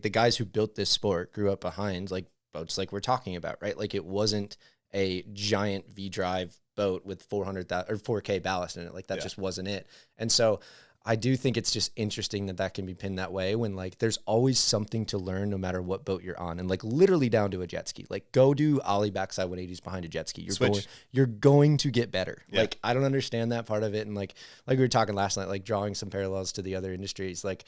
The guys who built this sport grew up behind like boats like we're talking about, right? Like it wasn't a giant V-drive boat with 400,000 or 4K ballast in it. Like that just wasn't it. And so I do think it's just interesting that can be pinned that way when like there's always something to learn no matter what boat you're on, and like literally down to a jet ski. Like go do ollie backside 180s behind a jet ski. You're going to get better. Yeah. Like I don't understand that part of it, and like we were talking last night, like drawing some parallels to the other industries. Like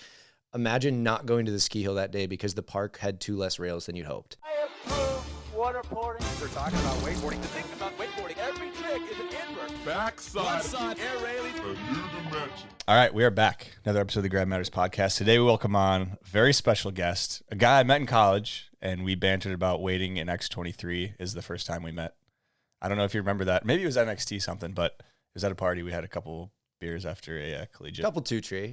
imagine not going to the ski hill that day because the park had 2 less rails than you'd hoped. I approve waterboarding. We're talking about wakeboarding. The thing about wakeboarding, every trick is an invert. Backside. Air railing. A new dimension. All right, we are back. Another episode of the Grab Matters podcast. Today we welcome on a very special guest, a guy I met in college, and we bantered about waiting in X23 is the first time we met. I don't know if you remember that. Maybe it was NXT something, but it was at a party. We had a couple beers after a collegiate. Couple two tree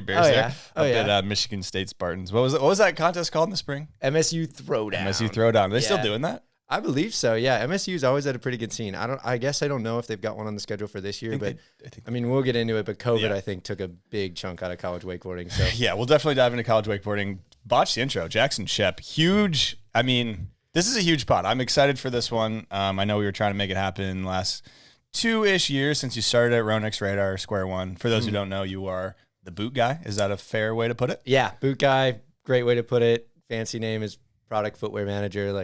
beers there. At Michigan State Spartans. What was that contest called in the spring? MSU Throwdown. MSU Throwdown. Are they still doing that? I believe so. Yeah, MSU's always had a pretty good scene. I guess I don't know if they've got one on the schedule for this year, but I mean, we'll get into it. But COVID, I think, took a big chunk out of college wakeboarding. So yeah, we'll definitely dive into college wakeboarding. Botched the intro. Jackson Schoepp, huge. I mean, this is a huge pod. I'm excited for this one. I know we were trying to make it happen last 2-ish years since you started at Ronix Radar Square One. For those who don't know, you are the boot guy. Is that a fair way to put it? Yeah, boot guy. Great way to put it. Fancy name is product footwear manager.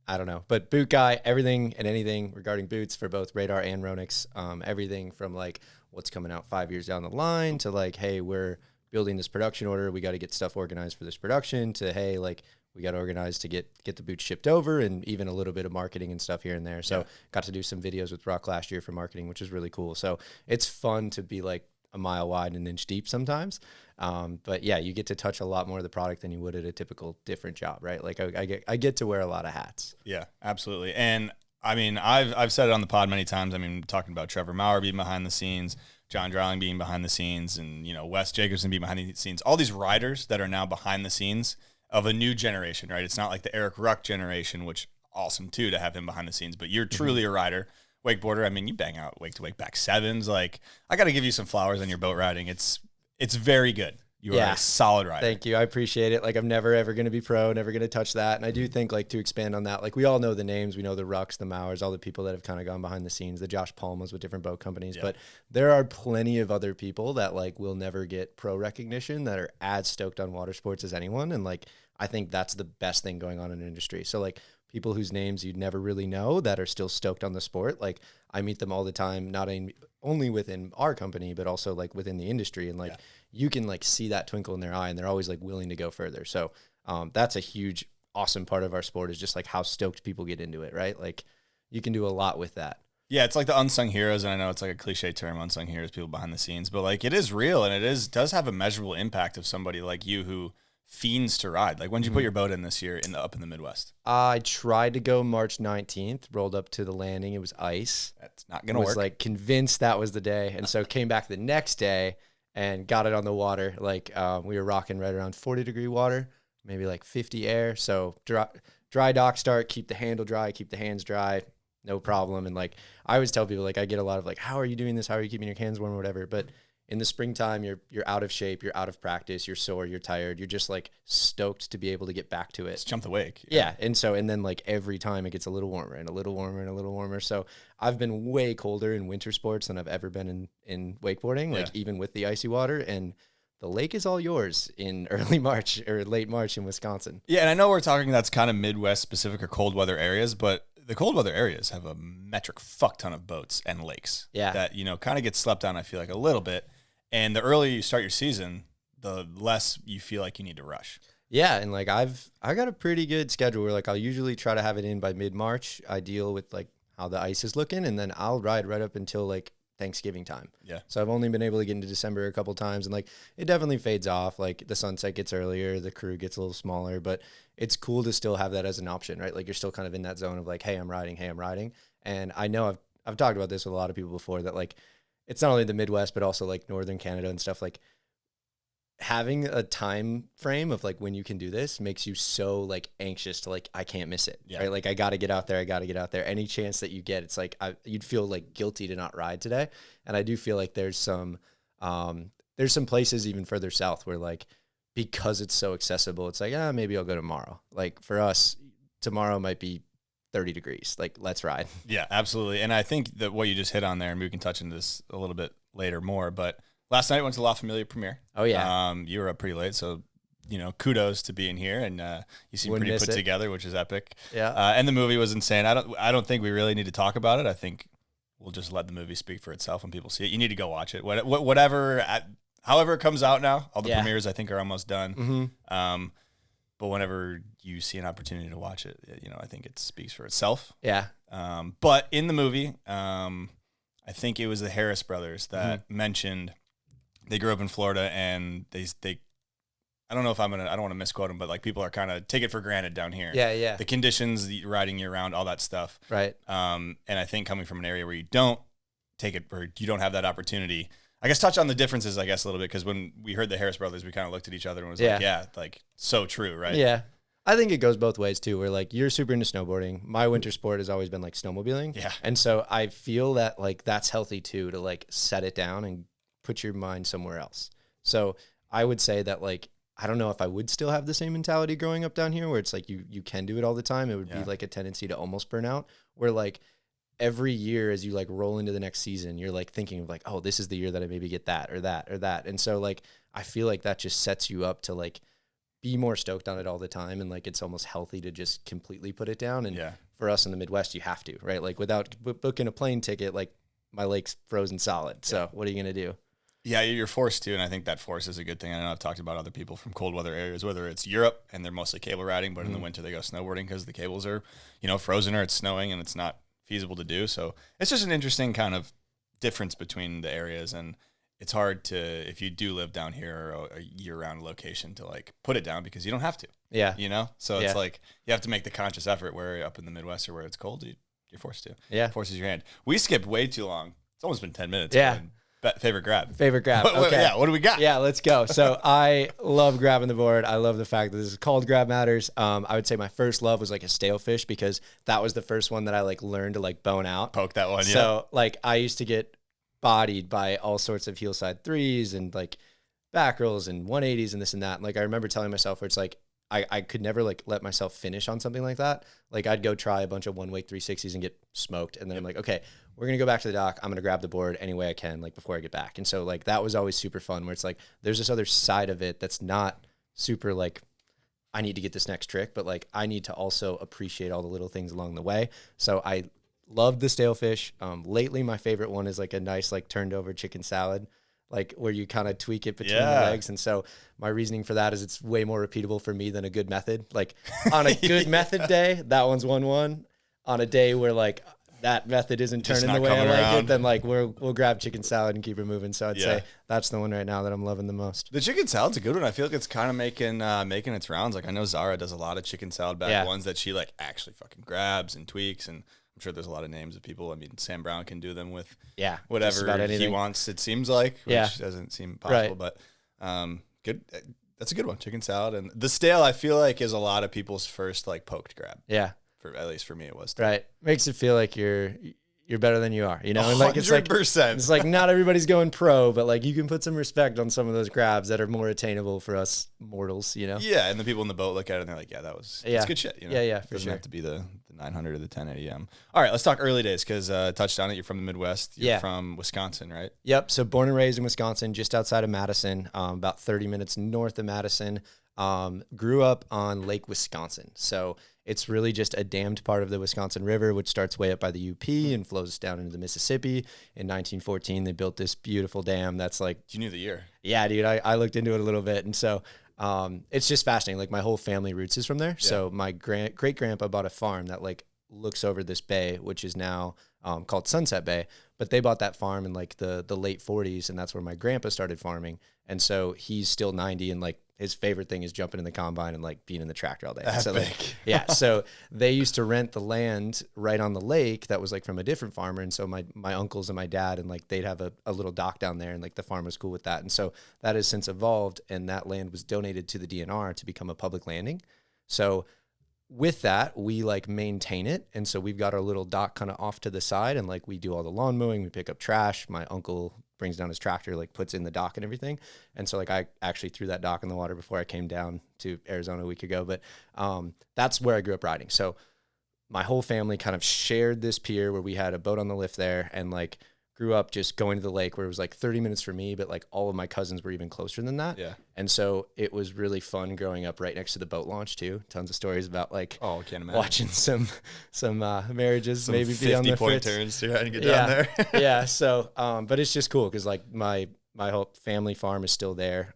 I don't know, but boot guy, everything and anything regarding boots for both Radar and Ronix. Everything from like what's coming out 5 years down the line to like, hey, we're building this production order. We got to get stuff organized for this production to, hey, like we got to organize to get the boots shipped over, and even a little bit of marketing and stuff here and there. So got to do some videos with Rock last year for marketing, which is really cool. So it's fun to be like a mile wide and an inch deep sometimes. But yeah, you get to touch a lot more of the product than you would at a typical different job, right? Like I get to wear a lot of hats. Yeah, absolutely. And I mean, I've said it on the pod many times. I mean, talking about Trevor Maurer being behind the scenes, John Drawling being behind the scenes, and, you know, Wes Jacobson being behind the scenes, all these riders that are now behind the scenes of a new generation, right? It's not like the Eric Ruck generation, which awesome too, to have him behind the scenes, but you're truly a rider. Wakeboarder, I mean, you bang out wake to wake back sevens. Like, I got to give you some flowers on your boat riding. It's very good. You are a solid rider. Thank you. I appreciate it. Like, I'm never, ever going to be pro, never going to touch that. And I do think, like, to expand on that, like, we all know the names. We know the Rucks, the Mauers, all the people that have kind of gone behind the scenes, the Josh Palmas with different boat companies. Yeah. But there are plenty of other people that, like, will never get pro recognition that are as stoked on water sports as anyone. And, like, I think that's the best thing going on in the industry. So, like, people whose names you'd never really know that are still stoked on the sport, like, I meet them all the time, not only within our company, but also, like, within the industry. And, like, you can like see that twinkle in their eye, and they're always like willing to go further. So that's a huge, awesome part of our sport, is just like how stoked people get into it, right? Like you can do a lot with that. Yeah, it's like the unsung heroes, and I know it's like a cliche term, unsung heroes, people behind the scenes, but like it is real, and it does have a measurable impact of somebody like you who fiends to ride. Like, when did you put your boat in this year up in the Midwest? I tried to go March 19th, rolled up to the landing. It was ice. That's not going to work. Was like convinced that was the day. And so came back the next day and got it on the water. Like we were rocking right around 40-degree water, maybe like 50 air. So dry dock start, keep the handle dry, keep the hands dry, no problem. And like I always tell people, like I get a lot of like, how are you doing this? How are you keeping your hands warm or whatever? But in the springtime, you're out of shape, you're out of practice, you're sore, you're tired, you're just like stoked to be able to get back to it. Just jump the wake. Yeah. And then like every time it gets a little warmer and a little warmer and a little warmer. So I've been way colder in winter sports than I've ever been in wakeboarding, like even with the icy water. And the lake is all yours in early March or late March in Wisconsin. Yeah. And I know we're talking that's kind of Midwest specific or cold weather areas, but the cold weather areas have a metric fuck ton of boats and lakes that, you know, kind of get slept on, I feel like, a little bit. And the earlier you start your season, the less you feel like you need to rush. Yeah, and like I got a pretty good schedule where like I'll usually try to have it in by mid-March. I deal with like how the ice is looking, and then I'll ride right up until like Thanksgiving time. Yeah. So I've only been able to get into December a couple times, and like it definitely fades off. Like the sunset gets earlier, the crew gets a little smaller, but it's cool to still have that as an option, right? Like you're still kind of in that zone of like, hey, I'm riding. And I know I've talked about this with a lot of people before, that like it's not only the Midwest, but also like Northern Canada and stuff. Like having a time frame of like when you can do this makes you so like anxious to like, I can't miss it. Yeah. Right? Like I got to get out there. Any chance that you get, it's like, you'd feel like guilty to not ride today. And I do feel like there's some places even further south where like because it's so accessible, it's like, maybe I'll go tomorrow. Like for us, tomorrow might be 30 degrees. Like, let's ride. Yeah, absolutely. And I think that what you just hit on there, and we can touch into this a little bit later more, but last night I went to La Familia premiere. Oh, yeah. You were up pretty late, so, kudos to being here, and you seem pretty put together, which is epic. Yeah. And the movie was insane. I don't think we really need to talk about it. I think we'll just let the movie speak for itself when people see it. You need to go watch it. However it comes out now, all the premieres I think are almost done. Mm-hmm. But whenever you see an opportunity to watch it, I think it speaks for itself. Yeah. But in the movie, I think it was the Harris brothers that mentioned they grew up in Florida, and they I don't know if I don't want to misquote them, but like people are kind of take it for granted down here. Yeah, yeah. The conditions, the riding year round, all that stuff. Right. And I think coming from an area where you don't take it, or you don't have that opportunity, I guess touch on the differences, I guess, a little bit, because when we heard the Harris brothers, we kind of looked at each other and was like, so true, right? Yeah. I think it goes both ways too, where like you're super into snowboarding. My winter sport has always been like snowmobiling. Yeah. And so I feel that like that's healthy too, to like set it down and put your mind somewhere else. So I would say that like, I don't know if I would still have the same mentality growing up down here where it's like you can do it all the time. It would be like a tendency to almost burn out, where like every year as you like roll into the next season, you're like thinking of like, oh, this is the year that I maybe get that or that or that. And so like, I feel like that just sets you up to like be more stoked on it all the time. And like, it's almost healthy to just completely put it down. And for us in the Midwest, you have to, right? Like without booking a plane ticket, like my lake's frozen solid. So what are you going to do? Yeah, you're forced to, and I think that force is a good thing. I know I've talked about other people from cold weather areas, whether it's Europe and they're mostly cable riding, but in the winter they go snowboarding because the cables are, frozen or it's snowing and it's not feasible to do. So it's just an interesting kind of difference between the areas, and it's hard to, if you do live down here or a year-round location, to like put it down because you don't have to. Yeah. So it's like you have to make the conscious effort, where up in the Midwest or where it's cold, you're forced to. Yeah. It forces your hand. We skipped way too long. It's almost been 10 minutes. Yeah. Favorite grab. Okay. Yeah, what do we got? Yeah, let's go. So I love grabbing the board. I love the fact that this is called Grab Matters. I would say my first love was like a stale fish, because that was the first one that I like learned to like bone out. Poke that one, So like I used to get bodied by all sorts of heel side threes and like back rolls and 180s and this and that. And like I remember telling myself where it's like I could never like let myself finish on something like that. Like I'd go try a bunch of one weight 360s and get smoked. And then I'm like, okay, we're going to go back to the dock. I'm going to grab the board any way I can, like before I get back. And so like, that was always super fun, where it's like, there's this other side of it that's not super like, I need to get this next trick, but like, I need to also appreciate all the little things along the way. So I loved the stale fish. Lately, my favorite one is like a nice, like turned over chicken salad, like where you kind of tweak it between the legs. And so my reasoning for that is it's way more repeatable for me than a good method. Like on a good method day, that one's 1-1. On a day where like that method isn't turning the way I like it, then like we'll grab chicken salad and keep it moving. So I'd say that's the one right now that I'm loving the most. The chicken salad's a good one. I feel like it's kind of making its rounds. Like I know Zara does a lot of chicken salad back ones that she like actually fucking grabs and tweaks, and I'm sure there's a lot of names of people. I mean, Sam Brown can do them with whatever he wants, it seems like, which doesn't seem possible, but good. That's a good one, chicken salad. And the stale, I feel like, is a lot of people's first like poked grab. Yeah. At least for me, it was. Right. Makes it feel like you're better than you are, And like, it's 100%. It's like not everybody's going pro, but like you can put some respect on some of those grabs that are more attainable for us mortals, Yeah, and the people in the boat look at it and they're like, yeah, it's good shit, Yeah, for Doesn't sure. have to be the 900 or the 1080 M. All right, let's talk early days, because touched on it. You're from the Midwest. You're from Wisconsin, right? Yep. So born and raised in Wisconsin, just outside of Madison, about 30 minutes north of Madison. Grew up on Lake Wisconsin. So it's really just a dammed part of the Wisconsin River, which starts way up by the UP and flows down into the Mississippi. In 1914, they built this beautiful dam that's like... You knew the year. Yeah, dude. I looked into it a little bit. And so it's just fascinating. Like my whole family roots is from there. Yeah. So my great-grandpa bought a farm that like looks over this bay, which is now called Sunset Bay. But they bought that farm in like the late 40s, and that's where my grandpa started farming. And so he's still 90, and like his favorite thing is jumping in the combine and like being in the tractor all day. Epic. So like, so they used to rent the land right on the lake that was like from a different farmer. And so my uncles and my dad, and like they'd have a little dock down there, and like the farm was cool with that. And so that has since evolved, and that land was donated to the DNR to become a public landing. So with that, we like maintain it. And so we've got our little dock kind of off to the side, and like we do all the lawn mowing, we pick up trash. My uncle brings down his tractor, like puts in the dock and everything. And so like I actually threw that dock in the water before I came down to Arizona a week ago. But that's where I grew up riding. So my whole family kind of shared this pier where we had a boat on the lift there, and like grew up just going to the lake where it was like 30 minutes for me, but like all of my cousins were even closer than that. Yeah. And so it was really fun growing up right next to the boat launch too. Tons of stories about like I can't imagine. watching some marriages, some maybe be on the 50-point fritz. turns to try and get down there. Yeah. So, but it's just cool because like my whole family farm is still there.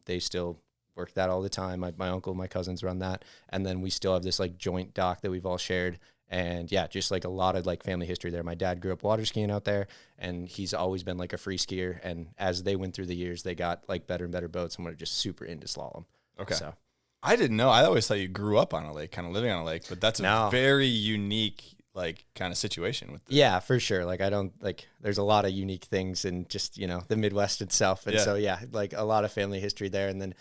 They still work that all the time. My uncle, my cousins run that. And then we still have this like joint dock that we've all shared. And yeah, just like a lot of like family history there. My dad grew up water skiing out there, and he's always been like a free skier. And as they went through the years, they got like better and better boats, and we're just super into slalom. Okay. So I didn't know. I always thought you grew up on a lake, kind of living on a lake, but that's a very unique like kind of situation with this. Yeah, for sure. Like I don't like there's a lot of unique things in just, you know, the Midwest itself. And so yeah, like a lot of family history there. And then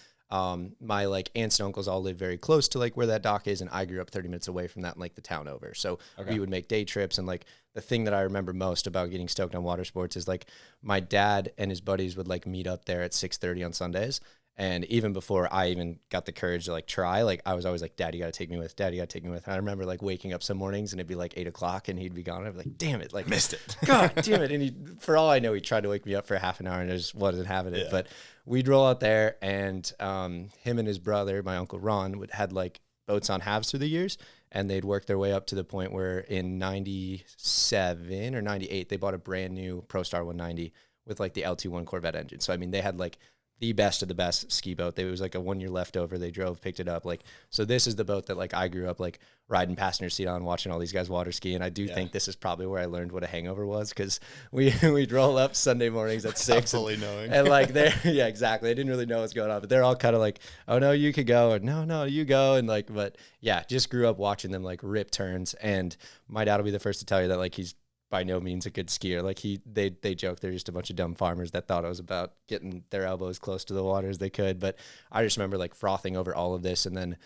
my like aunts and uncles all live very close to like where that dock is, and I grew up 30 minutes away from that, like the town over. So we would make day trips, and like the thing that I remember most about getting stoked on water sports is like my dad and his buddies would like meet up there at 6:30 on Sundays. And even before I even got the courage to like try, like I was always like, Dad, you gotta take me with. Dad, you gotta take me with. And I remember like waking up some mornings and it'd be like 8 o'clock and he'd be gone. I'd be like, damn it, like missed it. God damn it. And he, for all I know, he tried to wake me up for half an hour and I just wasn't having it. But we'd roll out there, and him and his brother, my uncle Ron, had like boats on halves through the years, and they'd worked their way up to the point where in 97 or 98, they bought a brand new ProStar 190 with like the LT1 Corvette engine. So, I mean, they had like the best of the best ski boat. It was like a 1 year leftover. They drove, picked it up. Like, so this is the boat that like I grew up like riding passenger seat on, watching all these guys water ski. And I do think this is probably where I learned what a hangover was, because we'd roll up Sunday mornings at 6 and like yeah, exactly. I didn't really know what's going on, but they're all kind of like, oh no, you could go, or no, you go. And like, but yeah, just grew up watching them like rip turns. And my dad will be the first to tell you that like he's by no means a good skier. Like they joke they're just a bunch of dumb farmers that thought it was about getting their elbows close to the water as they could. But I just remember like frothing over all of this, and then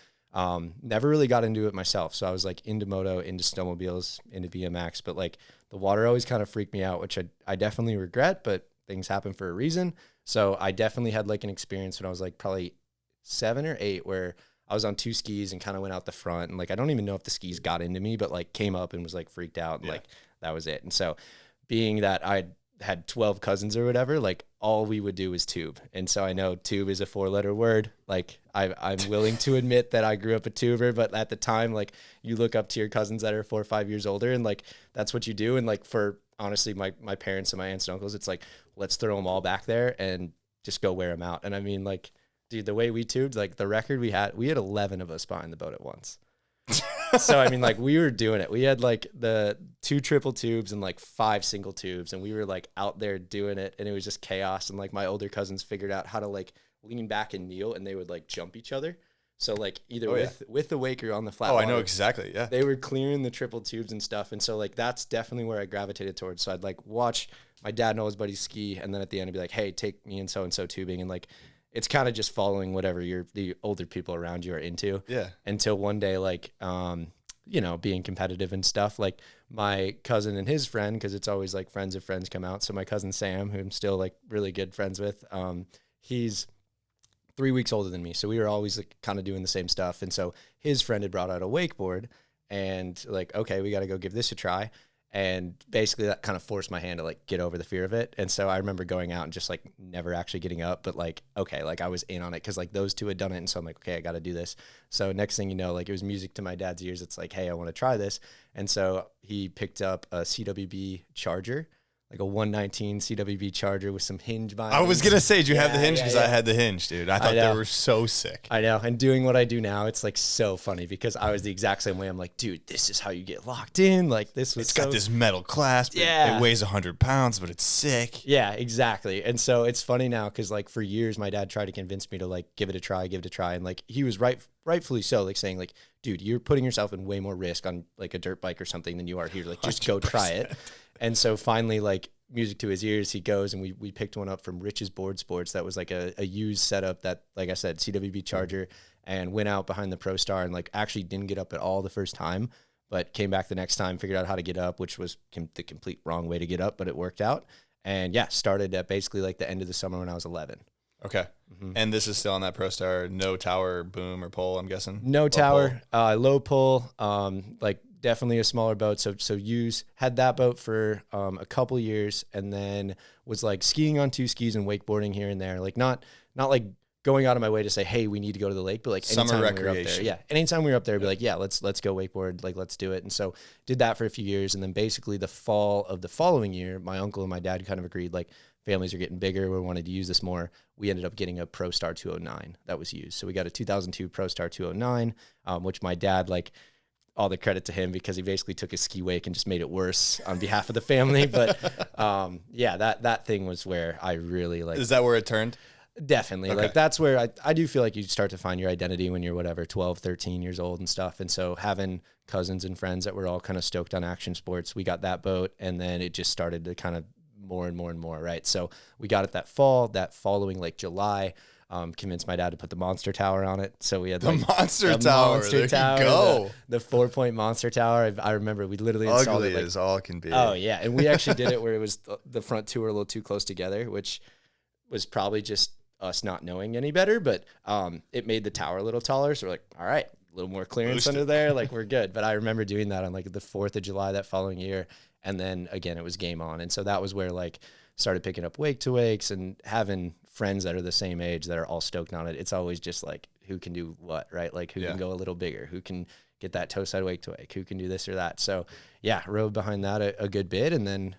never really got into it myself. So I was like into moto, into snowmobiles, into BMX, but like the water always kind of freaked me out, which I definitely regret, but things happen for a reason. So I definitely had like an experience when I was like probably 7 or 8 where I was on 2 skis and kind of went out the front, and like I don't even know if the skis got into me, but like came up and was like freaked out, and like that was it. And so being that I had 12 cousins or whatever, like all we would do was tube. And so I know tube is a 4-letter word. Like I'm willing to admit that I grew up a tuber, but at the time, like you look up to your cousins that are 4 or 5 years older, and like that's what you do. And like for honestly my parents and my aunts and uncles, it's like, let's throw them all back there and just go wear them out. And I mean, like, dude, the way we tubed, like the record we had 11 of us behind the boat at once. So I mean, like we were doing it. We had like the 2 triple tubes and like 5 single tubes, and we were like out there doing it, and it was just chaos. And like my older cousins figured out how to like lean back and kneel, and they would like jump each other. So like either with the wake or on the flat. Oh, I know exactly. Yeah, they were clearing the triple tubes and stuff, and so like that's definitely where I gravitated towards. So I'd like watch my dad and all his buddies ski, and then at the end I'd be like, hey, take me and so tubing, and like it's kind of just following whatever the older people around you are into. Yeah. Until one day, like, you know, being competitive and stuff, like my cousin and his friend, cause it's always like friends of friends come out. So my cousin Sam, who I'm still like really good friends with, he's 3 weeks older than me. So we were always like kind of doing the same stuff. And so his friend had brought out a wakeboard, and like, okay, we got to go give this a try. And basically that kind of forced my hand to like get over the fear of it. And so I remember going out and just like never actually getting up, but like, okay, like I was in on it because like those 2 had done it. And so I'm like, okay, I got to do this. So next thing you know, like it was music to my dad's ears. It's like, hey, I want to try this. And so he picked up a CWB Charger, like a 119 CWB Charger with some hinge bindings. I was going to say, did you have the hinge? Because I had the hinge, dude. I thought they were so sick. I know. And doing what I do now, it's like so funny because I was the exact same way. I'm like, dude, this is how you get locked in. Like this was got this metal clasp. Yeah. It weighs 100 pounds, but it's sick. Yeah, exactly. And so it's funny now because like for years, my dad tried to convince me to like give it a try. And like he was rightfully so, like saying like, dude, you're putting yourself in way more risk on like a dirt bike or something than you are here. Like just 100%. Go try it. And so finally, like music to his ears, he goes and we picked one up from Rich's Board Sports. That was like a used setup that, like I said, CWB Charger, and went out behind the ProStar and like actually didn't get up at all the first time, but came back the next time, figured out how to get up, which was the complete wrong way to get up, but it worked out. And yeah, started at basically like the end of the summer when I was 11. Okay. And this is still on that Pro Star, no tower, boom, or pole, I'm guessing? No tower, low pull, like definitely a smaller boat. So had that boat for a couple years, and then was like skiing on 2 skis and wakeboarding here and there. Like not like going out of my way to say, hey, we need to go to the lake, but like summer recreation. We were up there, yeah. Anytime we were up there, be like, yeah, let's go wakeboard, like let's do it. And so did that for a few years, and then basically the fall of the following year, my uncle and my dad kind of agreed, like, families are getting bigger, we wanted to use this more. We ended up getting a Pro Star 209 that was used. So we got a 2002 Pro Star 209, which my dad, like, all the credit to him because he basically took his ski wake and just made it worse on behalf of the family. But yeah, that thing was where I really like. Is that where it turned? Definitely. Okay. Like that's where I do feel like you start to find your identity when you're whatever, 12, 13 years old and stuff. And so having cousins and friends that were all kind of stoked on action sports, we got that boat, and then it just started to kind of more and more and more, right? So we got it that fall. That following like July, convinced my dad to put the monster tower on it. So we had the like monster tower. There you go. The 4-point monster tower. I remember we literally installed ugly it like, as all can be. Oh yeah, and we actually did it where it was the front two were a little too close together, which was probably just us not knowing any better. But it made the tower a little taller. So we're like, all right, a little more clearance under there, like we're good. But I remember doing that on like the 4th of July that following year. And then again, it was game on. And so that was where like started picking up wake to wakes and having friends that are the same age that are all stoked on it. It's always just like, who can do what, right? Like who can go a little bigger, who can get that toe side wake to wake, who can do this or that. So yeah, rode behind that a good bit. And then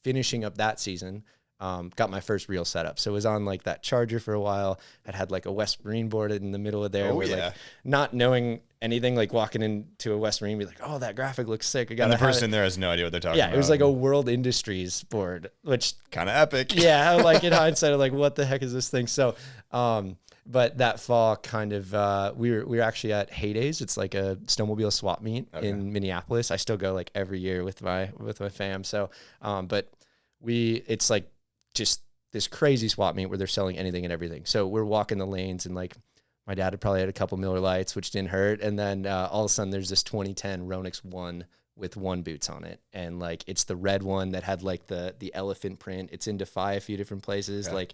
finishing up that season, got my first real setup. So it was on like that Charger for a while. Had like a West Marine board in the middle of there. Like not knowing anything, like walking into a West Marine, be like, oh, that graphic looks sick. And the person there has no idea what they're talking about. Yeah, it was like a World Industries board, which kind of epic. Yeah, like in hindsight, I'm like, what the heck is this thing? So, but that fall, kind of, we were actually at Heydays. It's like a snowmobile swap meet in Minneapolis. I still go like every year with my fam. So, but it's like just this crazy swap meet where they're selling anything and everything. So we're walking the lanes, and like my dad had probably had a couple Miller Lights, which didn't hurt. And then all of a sudden there's this 2010 Ronix 1 with 1 boots on it. And like, it's the red one that had like the elephant print. It's in Defy a few different places. Yeah. Like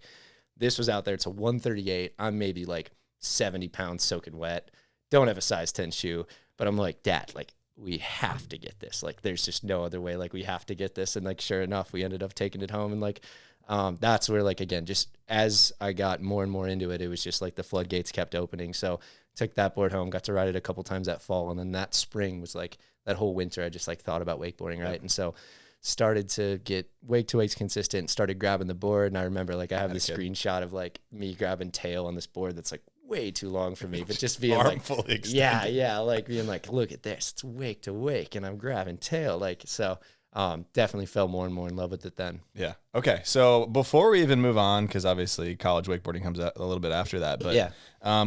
this was out there. It's a 138. I'm maybe like 70 pounds soaking wet. Don't have a size 10 shoe, but I'm like, Dad, like we have to get this. Like there's just no other way. Like we have to get this. And like, sure enough, we ended up taking it home. And like, that's where like, again, just as I got more and more into it, it was just like the floodgates kept opening. So took that board home, got to ride it a couple times that fall. And then that spring was like that whole winter, I just like thought about wakeboarding. Right. And so started to get wake to wakes consistent, started grabbing the board. And I remember like, I have this screenshot of like me grabbing tail on this board. That's like way too long for me, but just being like, yeah. Like being like, look at this, it's wake to wake and I'm grabbing tail. Like, so definitely fell more and more in love with it then. Yeah. Okay. So before we even move on, because obviously college wakeboarding comes out a little bit after that, but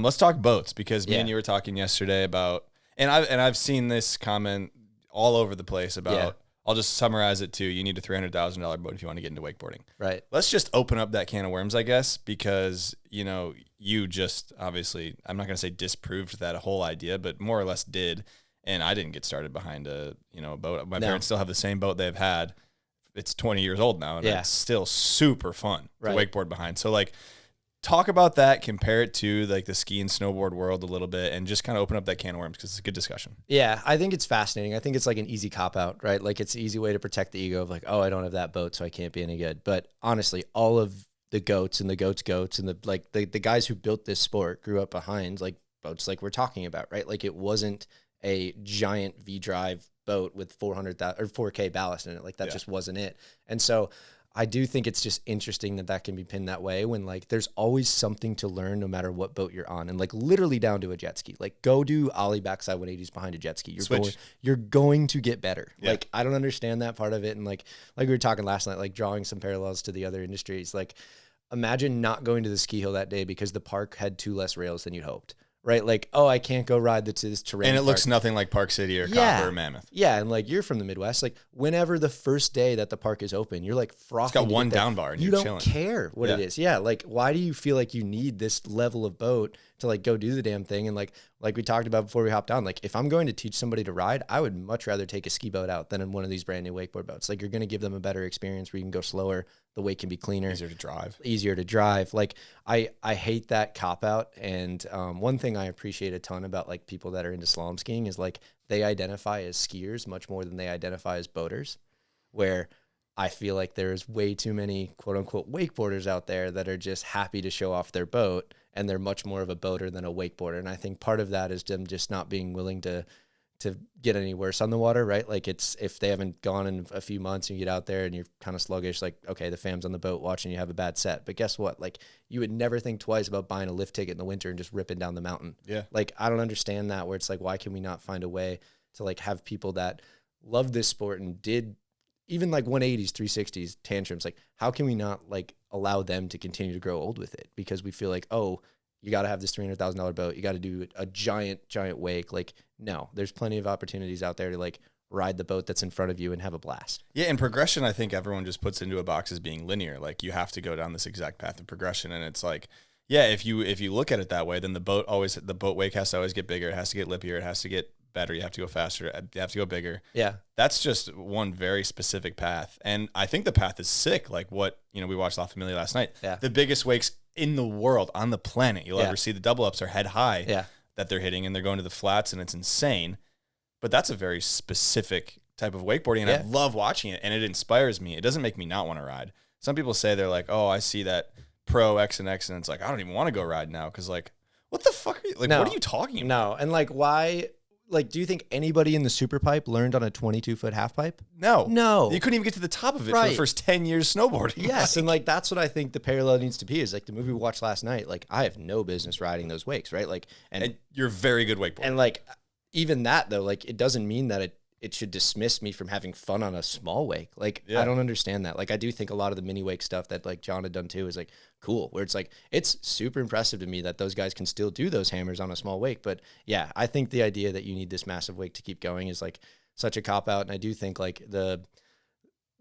let's talk boats, because me and you were talking yesterday about, and I've seen this comment all over the place about, I'll just summarize it to, you need a $300,000 boat if you want to get into wakeboarding. Right. Let's just open up that can of worms, I guess, because, you know, you just obviously, I'm not going to say disproved that whole idea, but more or less did. And I didn't get started behind a boat. My parents still have the same boat they've had. It's 20 years old now, and it's still super fun to wakeboard behind. So like, talk about that, compare it to like the ski and snowboard world a little bit, and just kind of open up that can of worms, because it's a good discussion. Yeah, I think it's fascinating. I think it's like an easy cop out, right? Like it's an easy way to protect the ego of like, oh, I don't have that boat, so I can't be any good. But honestly, all of the goats and the goats and the guys who built this sport grew up behind like boats like we're talking about, right? Like it wasn't a giant V-drive boat with 400,000 or 4K ballast in it. Like that just wasn't it. And so I do think it's just interesting that can be pinned that way, when like there's always something to learn no matter what boat you're on, and like literally down to a jet ski. Like go do ollie backside 180s behind a jet ski. You're going to get better. Yeah. Like I don't understand that part of it. And like we were talking last night, like drawing some parallels to the other industries. Like imagine not going to the ski hill that day because the park had 2 less rails than you'd hoped. Right? Like, oh, I can't go ride this terrain. And it looks nothing like Park City or Copper or Mammoth. Yeah. And like, you're from the Midwest. Like whenever the first day that the park is open, you're like frothing. It's got one down bar and you you're don't chilling. Care what it is. Yeah. Like, why do you feel like you need this level of boat to like go do the damn thing. And like we talked about before we hopped on, like if I'm going to teach somebody to ride, I would much rather take a ski boat out than in one of these brand new wakeboard boats. Like you're going to give them a better experience where you can go slower. The wake can be cleaner, easier to drive. Like I hate that cop out. And one thing I appreciate a ton about like people that are into slalom skiing is like they identify as skiers much more than they identify as boaters, where I feel like there's way too many quote unquote wakeboarders out there that are just happy to show off their boat, and they're much more of a boater than a wakeboarder. And I think part of that is them just not being willing to get any worse on the water, right? Like it's, if they haven't gone in a few months and you get out there and you're kind of sluggish, like, okay, the fam's on the boat watching you have a bad set. But guess what? Like you would never think twice about buying a lift ticket in the winter and just ripping down the mountain. Yeah. Like I don't understand that, where it's like, why can we not find a way to like have people that love this sport and did even like 180s, 360s tantrums, like how can we not like allow them to continue to grow old with it? Because we feel like, oh, you got to have this $300,000 boat. You got to do a giant wake. Like, no, there's plenty of opportunities out there to like ride the boat that's in front of you and have a blast. Yeah. And progression, I think everyone just puts into a box as being linear. Like you have to go down this exact path of progression. And it's like, yeah, if you look at it that way, then the boat wake has to always get bigger. It has to get lippier. It has to get better. You have to go faster. You have to go bigger. Yeah. That's just one very specific path. And I think the path is sick. Like what, we watched La Familia last night. Yeah. The biggest wakes in the world, on the planet you'll ever see. The double ups are head high that they're hitting, and they're going to the flats, and it's insane. But that's a very specific type of wakeboarding, and I love watching it, and it inspires me. It doesn't make me not want to ride. Some people say they're like, oh, I see that pro X and X, and it's like, I don't even want to go ride now, because like, what the fuck are you, like, what are you talking about? No, and like, why... Like, do you think anybody in the super pipe learned on a 22-foot half pipe? No. You couldn't even get to the top of it for the first 10 years snowboarding. Yes, and like that's what I think the parallel needs to be, is like the movie we watched last night. Like, I have no business riding those wakes, right? Like, and you're a very good wakeboarder. And like, even that though, like, it doesn't mean that it should dismiss me from having fun on a small wake. Like, I don't understand that. Like, I do think a lot of the mini wake stuff that like John had done too is like cool, where it's like, it's super impressive to me that those guys can still do those hammers on a small wake. But yeah, I think the idea that you need this massive wake to keep going is like such a cop out. And I do think like the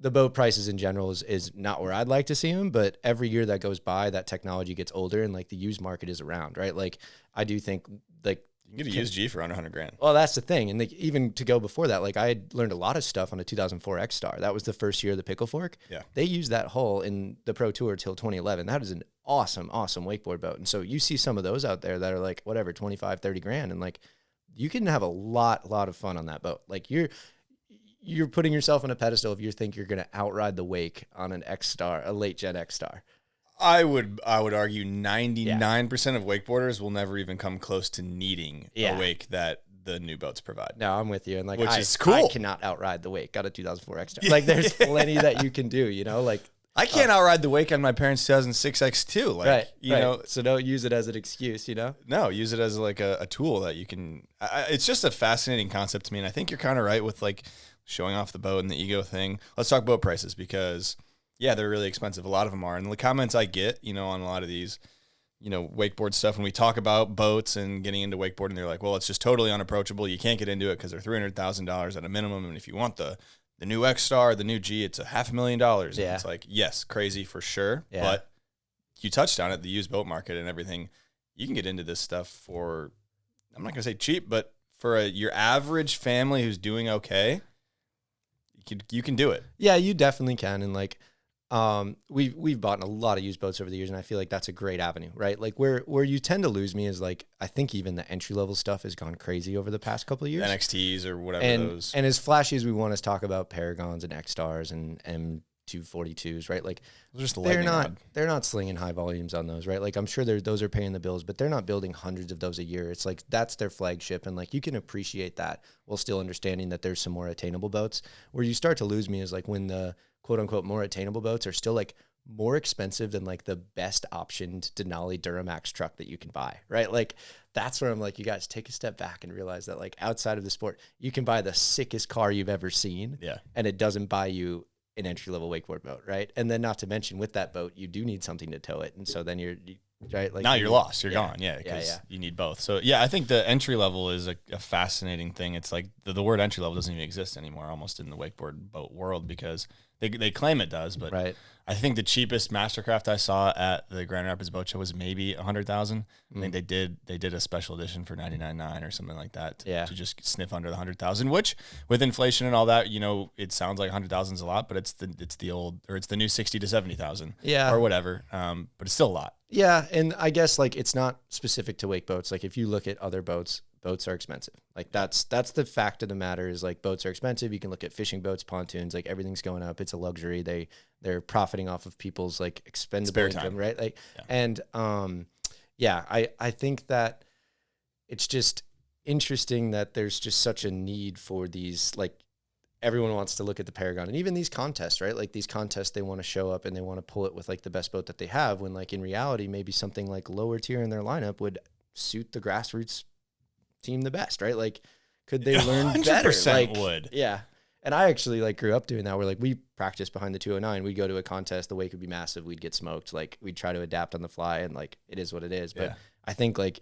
boat prices in general is not where I'd like to see them, but every year that goes by, that technology gets older and like the used market is around, right? Like I do think like, you can get a used G for under $100,000. Well, that's the thing. And like, even to go before that, like I had learned a lot of stuff on a 2004 X Star. That was the first year of the pickle fork. Yeah. They used that hull in the Pro Tour till 2011. That is an awesome wakeboard boat. And so you see some of those out there that are like, whatever, 25, 30 grand. And like, you can have a lot of fun on that boat. Like you're putting yourself on a pedestal if you think you're going to outride the wake on an X Star, a late gen X Star. I would argue 99% of wakeboarders will never even come close to needing a wake that the new boats provide. No, I'm with you. And like, which is cool. I cannot outride the wake. Got a 2004 X Star. Like there's plenty that you can do, like I can't outride the wake on my parents' 2006 X2. Like, you know, so don't use it as an excuse, No, use it as like a tool that you can, it's just a fascinating concept to me. And I think you're kind of right with like showing off the boat and the ego thing. Let's talk boat prices, because yeah, they're really expensive. A lot of them are. And the comments I get, on a lot of these, wakeboard stuff, when we talk about boats and getting into wakeboarding, they're like, well, it's just totally unapproachable. You can't get into it because they're $300,000 at a minimum. And if you want the new X Star, the new G, it's $500,000. Yeah. It's like, yes, crazy for sure. Yeah. But you touched on it, the used boat market and everything. You can get into this stuff for, I'm not going to say cheap, but for your average family who's doing okay, you can do it. Yeah, you definitely can. And like, we've bought a lot of used boats over the years, and I feel like that's a great avenue, right? Like where you tend to lose me is like, I think even the entry level stuff has gone crazy over the past couple of years. NXTs or whatever those. And as flashy as we want to talk about Paragons and X Stars and M242s, right? Like they're not slinging high volumes on those, right? Like I'm sure those are paying the bills, but they're not building hundreds of those a year. It's like that's their flagship, and like you can appreciate that while still understanding that there's some more attainable boats. Where you start to lose me is like when the quote unquote more attainable boats are still like more expensive than like the best optioned Denali Duramax truck that you can buy, right? Like that's where I'm like, you guys take a step back and realize that like outside of the sport, you can buy the sickest car you've ever seen, and it doesn't buy you an entry level wakeboard boat, right? And then not to mention with that boat, you do need something to tow it, and so then right? Like now you're lost. You're gone. Yeah, yeah, because you need both. So yeah, I think the entry level is a fascinating thing. It's like the word entry level doesn't even exist anymore, almost in the wakeboard boat world, because they claim it does, but I think the cheapest Mastercraft I saw at the Grand Rapids Boat Show was maybe $100,000. I think they did a special edition for $99.9 or something like that to just sniff under the 100,000. Which, with inflation and all that, you know, it sounds like 100,000 is a lot, but it's the new 60 to 70,000, or whatever. But it's still a lot. Yeah, and I guess like it's not specific to wake boats. Like if you look at other boats are expensive. Like that's the fact of the matter is like boats are expensive. You can look at fishing boats, pontoons, like everything's going up. It's a luxury. They're profiting off of people's like expendable income, right? Like, and I think that it's just interesting that there's just such a need for these, like everyone wants to look at the Paragon and even these contests, right? Like these contests, they want to show up and they want to pull it with like the best boat that they have, when like in reality, maybe something like lower tier in their lineup would suit the grassroots team the best, right? Like could they learn better? Like would. Yeah. And I actually like grew up doing that, where like we practiced behind the 209. We'd go to a contest, the wake would be massive, we'd get smoked. Like we'd try to adapt on the fly, and like it is what it is. But I think like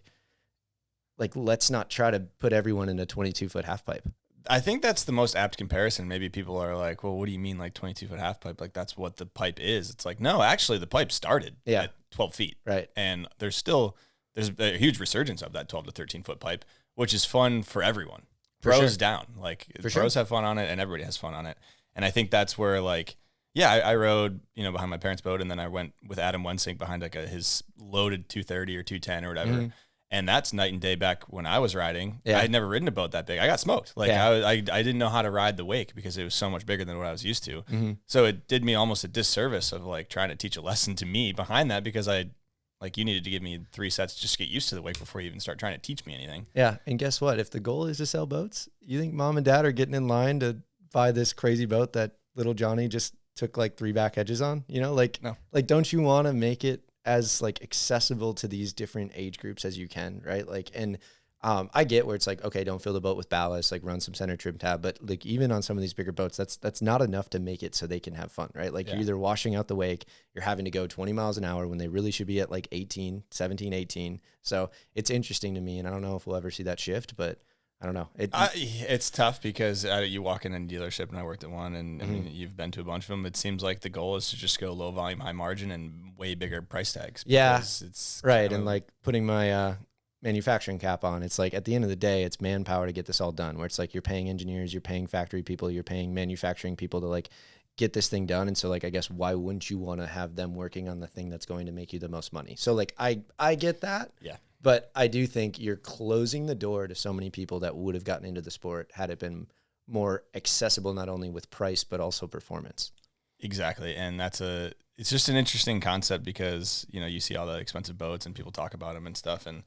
let's not try to put everyone in a 22-foot half pipe. I think that's the most apt comparison. Maybe people are like, well, what do you mean like 22-foot half pipe? Like that's what the pipe is. It's like, no, actually the pipe started at 12 feet. Right. And there's a huge resurgence of that 12 to 13-foot pipe, which is fun for everyone. Pros down. Like pros have fun on it and everybody has fun on it. And I think that's where like, I rode, behind my parents' boat, and then I went with Adam Wensink behind like his loaded 230 or 210 or whatever. Mm-hmm. And that's night and day back when I was riding. I had never ridden a boat that big. I got smoked. Like I didn't know how to ride the wake because it was so much bigger than what I was used to. Mm-hmm. So it did me almost a disservice of like trying to teach a lesson to me behind that, because you needed to give me 3 sets just to get used to the wake before you even start trying to teach me anything. Yeah. And guess what? If the goal is to sell boats, you think mom and dad are getting in line to buy this crazy boat that little Johnny just took like 3 back edges on? No. Like don't you want to make it as like accessible to these different age groups as you can, right? Like, and I get where it's like, okay, don't fill the boat with ballast, like run some center trim tab, but like even on some of these bigger boats, that's not enough to make it so they can have fun, right? Like you're either washing out the wake, you're having to go 20 miles an hour when they really should be at like 17, 18. So it's interesting to me, and I don't know if we'll ever see that shift, but I don't know. It's tough because you walk in a dealership, and I worked at one, and I mean, you've been to a bunch of them. It seems like the goal is to just go low volume, high margin, and way bigger price tags. Yeah, it's right. And like putting my manufacturing cap on, it's like at the end of the day, it's manpower to get this all done. Where it's like you're paying engineers, you're paying factory people, you're paying manufacturing people to like get this thing done. And so like I guess why wouldn't you want to have them working on the thing that's going to make you the most money? So like I get that. Yeah. But I do think you're closing the door to so many people that would have gotten into the sport had it been more accessible, not only with price, but also performance. Exactly. And it's just an interesting concept because, you see all the expensive boats and people talk about them and stuff. And,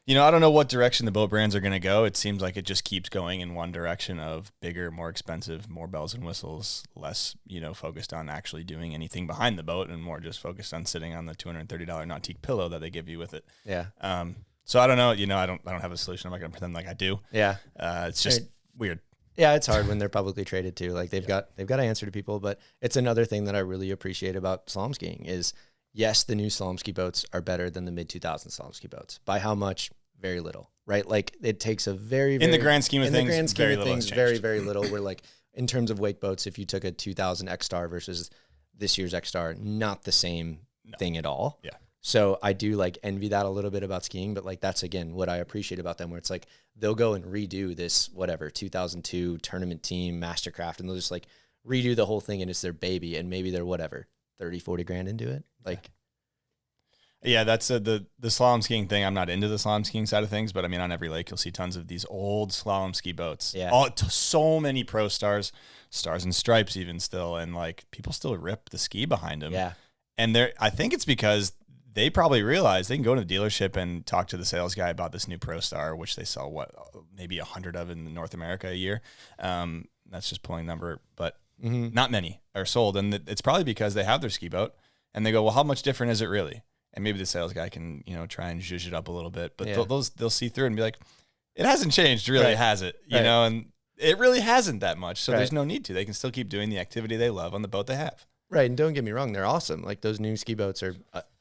I don't know what direction the boat brands are going to go. It seems like it just keeps going in one direction of bigger, more expensive, more bells and whistles, less, focused on actually doing anything behind the boat, and more just focused on sitting on the $230 Nautique pillow that they give you with it. Yeah. So I don't know, I don't have a solution. I'm not going to pretend like I do. Yeah. It's just weird. Yeah, it's hard when they're publicly traded too. Like they've got to answer to people, but it's another thing that I really appreciate about slalom skiing is, yes, the new slalom ski boats are better than the mid-2000s slalom ski boats. By how much? Very little, right? Like it takes a very, in the grand scheme of things, very little. We're like, in terms of wake boats, if you took a 2000 X-Star versus this year's X-Star, not the same thing at all. Yeah. So I do like envy that a little bit about skiing, but like that's again what I appreciate about them, where it's like they'll go and redo this 2002 tournament team Mastercraft, and they'll just like redo the whole thing, and it's their baby, and maybe they're 30-40 grand into it. Like yeah, that's the slalom skiing thing. I'm not into the slalom skiing side of things, but I mean, on every lake, you'll see tons of these old slalom ski boats. Yeah. So many pro stars and stripes even still. And like people still rip the ski behind them. Yeah. And I think it's because they probably realize they can go to the dealership and talk to the sales guy about this new pro star, which they sell maybe 100 of in North America a year. That's just pulling number, but not many are sold. And it's probably because they have their ski boat and they go, well, how much different is it really? And maybe the sales guy can, try and zhuzh it up a little bit, but they'll see through it and be like, it hasn't changed, really, has it? You know, and it really hasn't that much. So there's no need to. They can still keep doing the activity they love on the boat they have. Right. And don't get me wrong, they're awesome. Like those new ski boats are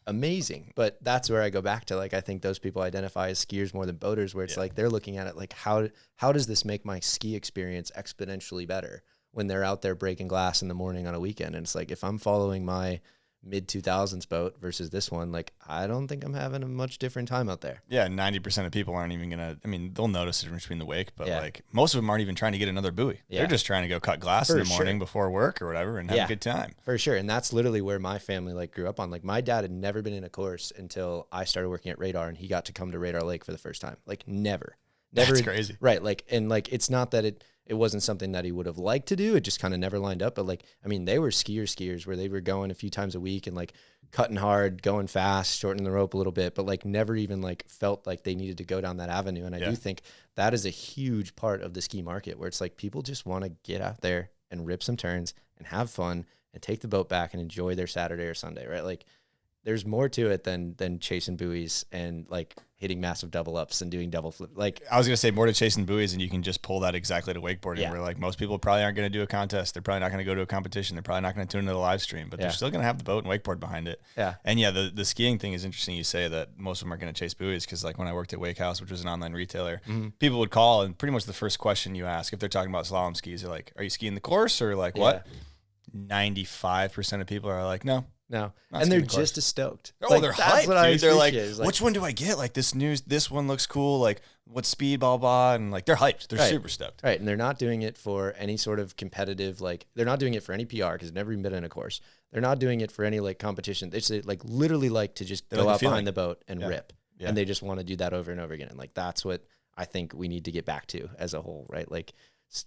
amazing. But that's where I go back to, like, I think those people identify as skiers more than boaters, where it's like they're looking at it like, how does this make my ski experience exponentially better when they're out there breaking glass in the morning on a weekend? And it's like, if I'm following my mid 2000s boat versus this one, like, I don't think I'm having a much different time out there. Yeah, 90% of people aren't even gonna. I mean, they'll notice the difference between the wake, but like most of them aren't even trying to get another buoy. They're just trying to go cut glass in the morning before work or whatever and have a good time. For sure. And that's literally where my family like grew up on. Like, my dad had never been in a course until I started working at Radar, and he got to come to Radar Lake for the first time. Like, never. That's crazy. Right. Like, and like, it's not that it wasn't something that he would have liked to do. It just kind of never lined up. But like, I mean, they were skiers where they were going a few times a week and like cutting hard, going fast, shortening the rope a little bit, but like never even like felt like they needed to go down that avenue. And I do think that is a huge part of the ski market, where it's like people just want to get out there and rip some turns and have fun and take the boat back and enjoy their Saturday or Sunday, right? Like, there's more to it than chasing buoys and like hitting massive double ups and doing double flip. Like, I was gonna say more to chasing buoys, and you can just pull that exactly to wakeboarding. Where like most people probably aren't gonna do a contest, they're probably not gonna go to a competition, they're probably not gonna tune into the live stream, but they're still gonna have the boat and wakeboard behind it. And the skiing thing is interesting. You say that most of them are gonna chase buoys, because like when I worked at Wake House, which was an online retailer, people would call, and pretty much the first question you ask if they're talking about slalom skis, they're like, "Are you skiing the course or like what?" 95% of people are like, "No." No, and they're just as stoked. Oh, like, they're hyped, dude. They're like, which one do I get? Like, this one looks cool. Like, what speed, blah, blah. And like, they're hyped. They're super stoked. Right. And they're not doing it for any sort of competitive, like, they're not doing it for any PR, because they've never even been in a course. They're not doing it for any like competition. They just like literally like to just go out behind the boat and rip. And they just want to do that over and over again. And like, that's what I think we need to get back to as a whole, right? Like,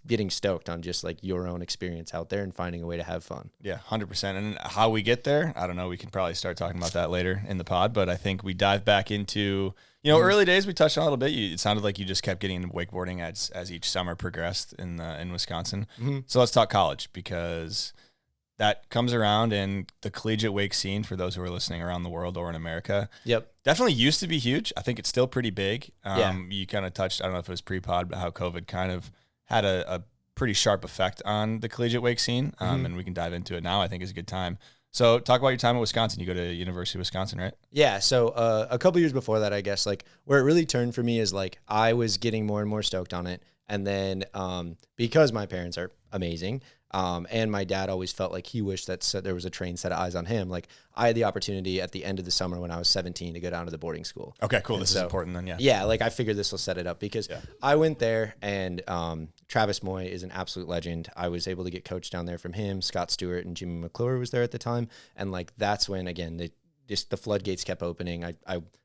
getting stoked on just like your own experience out there and finding a way to have fun. Yeah, 100%. And how we get there, I don't know. We can probably start talking about that later in the pod, but I think we dive back into, early days we touched on a little bit. It sounded like you just kept getting into wakeboarding as each summer progressed in Wisconsin. So let's talk college, because that comes around, and the collegiate wake scene, for those who are listening around the world or in America, definitely used to be huge. I think it's still pretty big. You kind of touched, I don't know if it was pre-pod, but how COVID kind of had a pretty sharp effect on the collegiate wake scene, and we can dive into it now. I think is a good time. So talk about your time at Wisconsin. You go to University of Wisconsin, right? Yeah. So a couple years before that, I guess, like where it really turned for me is like I was getting more and more stoked on it. And then because my parents are amazing, and my dad always felt like he wished that there was a trained set of eyes on him. Like, I had the opportunity at the end of the summer when I was 17 to go down to the boarding school. Okay, cool. This is important then, Yeah, like I figured this will set it up, because I went there, and Travis Moy is an absolute legend. I was able to get coached down there from him. Scott Stewart and Jimmy McClure was there at the time. And like, that's when, again, just the floodgates kept opening.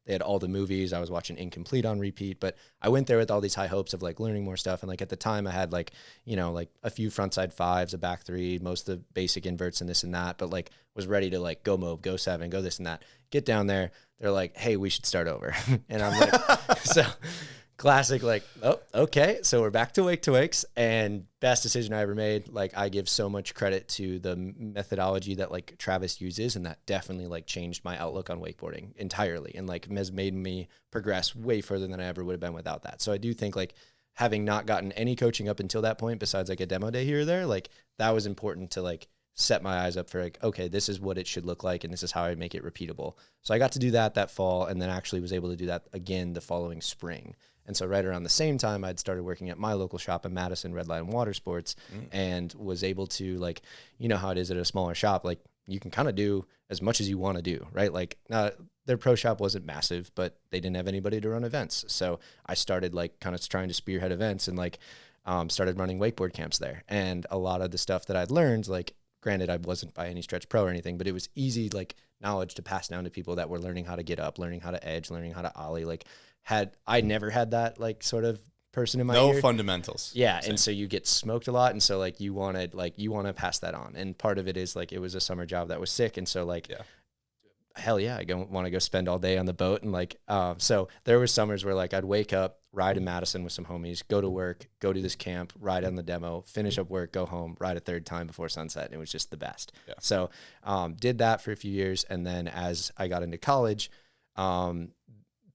They had all the movies. I was watching Incomplete on repeat, but I went there with all these high hopes of like learning more stuff. And like at the time I had like, like a few frontside fives, a back three, most of the basic inverts and this and that, but like was ready to like go mob, go seven, go this and that. Get down there. They're like, "Hey, we should start over." And I'm like, so classic, like, oh, okay. So we're back to wakes, and best decision I ever made. Like, I give so much credit to the methodology that like Travis uses, and that definitely like changed my outlook on wakeboarding entirely, and like has made me progress way further than I ever would have been without that. So I do think like having not gotten any coaching up until that point, besides like a demo day here or there, like that was important to like set my eyes up for like, okay, this is what it should look like, and this is how I make it repeatable. So I got to do that fall, and then actually was able to do that again the following spring. And so right around the same time, I'd started working at my local shop in Madison, Red Line Water Sports, and was able to, like, you know how it is at a smaller shop, like you can kind of do as much as you want to do, right? Like, their pro shop wasn't massive, but they didn't have anybody to run events. So I started like kind of trying to spearhead events, and like started running wakeboard camps there. And a lot of the stuff that I'd learned, like, granted, I wasn't by any stretch pro or anything, but it was easy, like, knowledge to pass down to people that were learning how to get up, learning how to edge, learning how to ollie. Like, I never had that, like, sort of person in my ear. No fundamentals. Yeah. Same. And so you get smoked a lot. And so, like, you want to pass that on. And part of it is, like, it was a summer job that was sick. And so, like, hell yeah, I don't want to go spend all day on the boat. And like, so there was summers where like I'd wake up, ride in Madison with some homies, go to work, go to this camp, ride on the demo, finish up work, go home, ride a third time before sunset. And it was just the best. Yeah. So did that for a few years. And then as I got into college,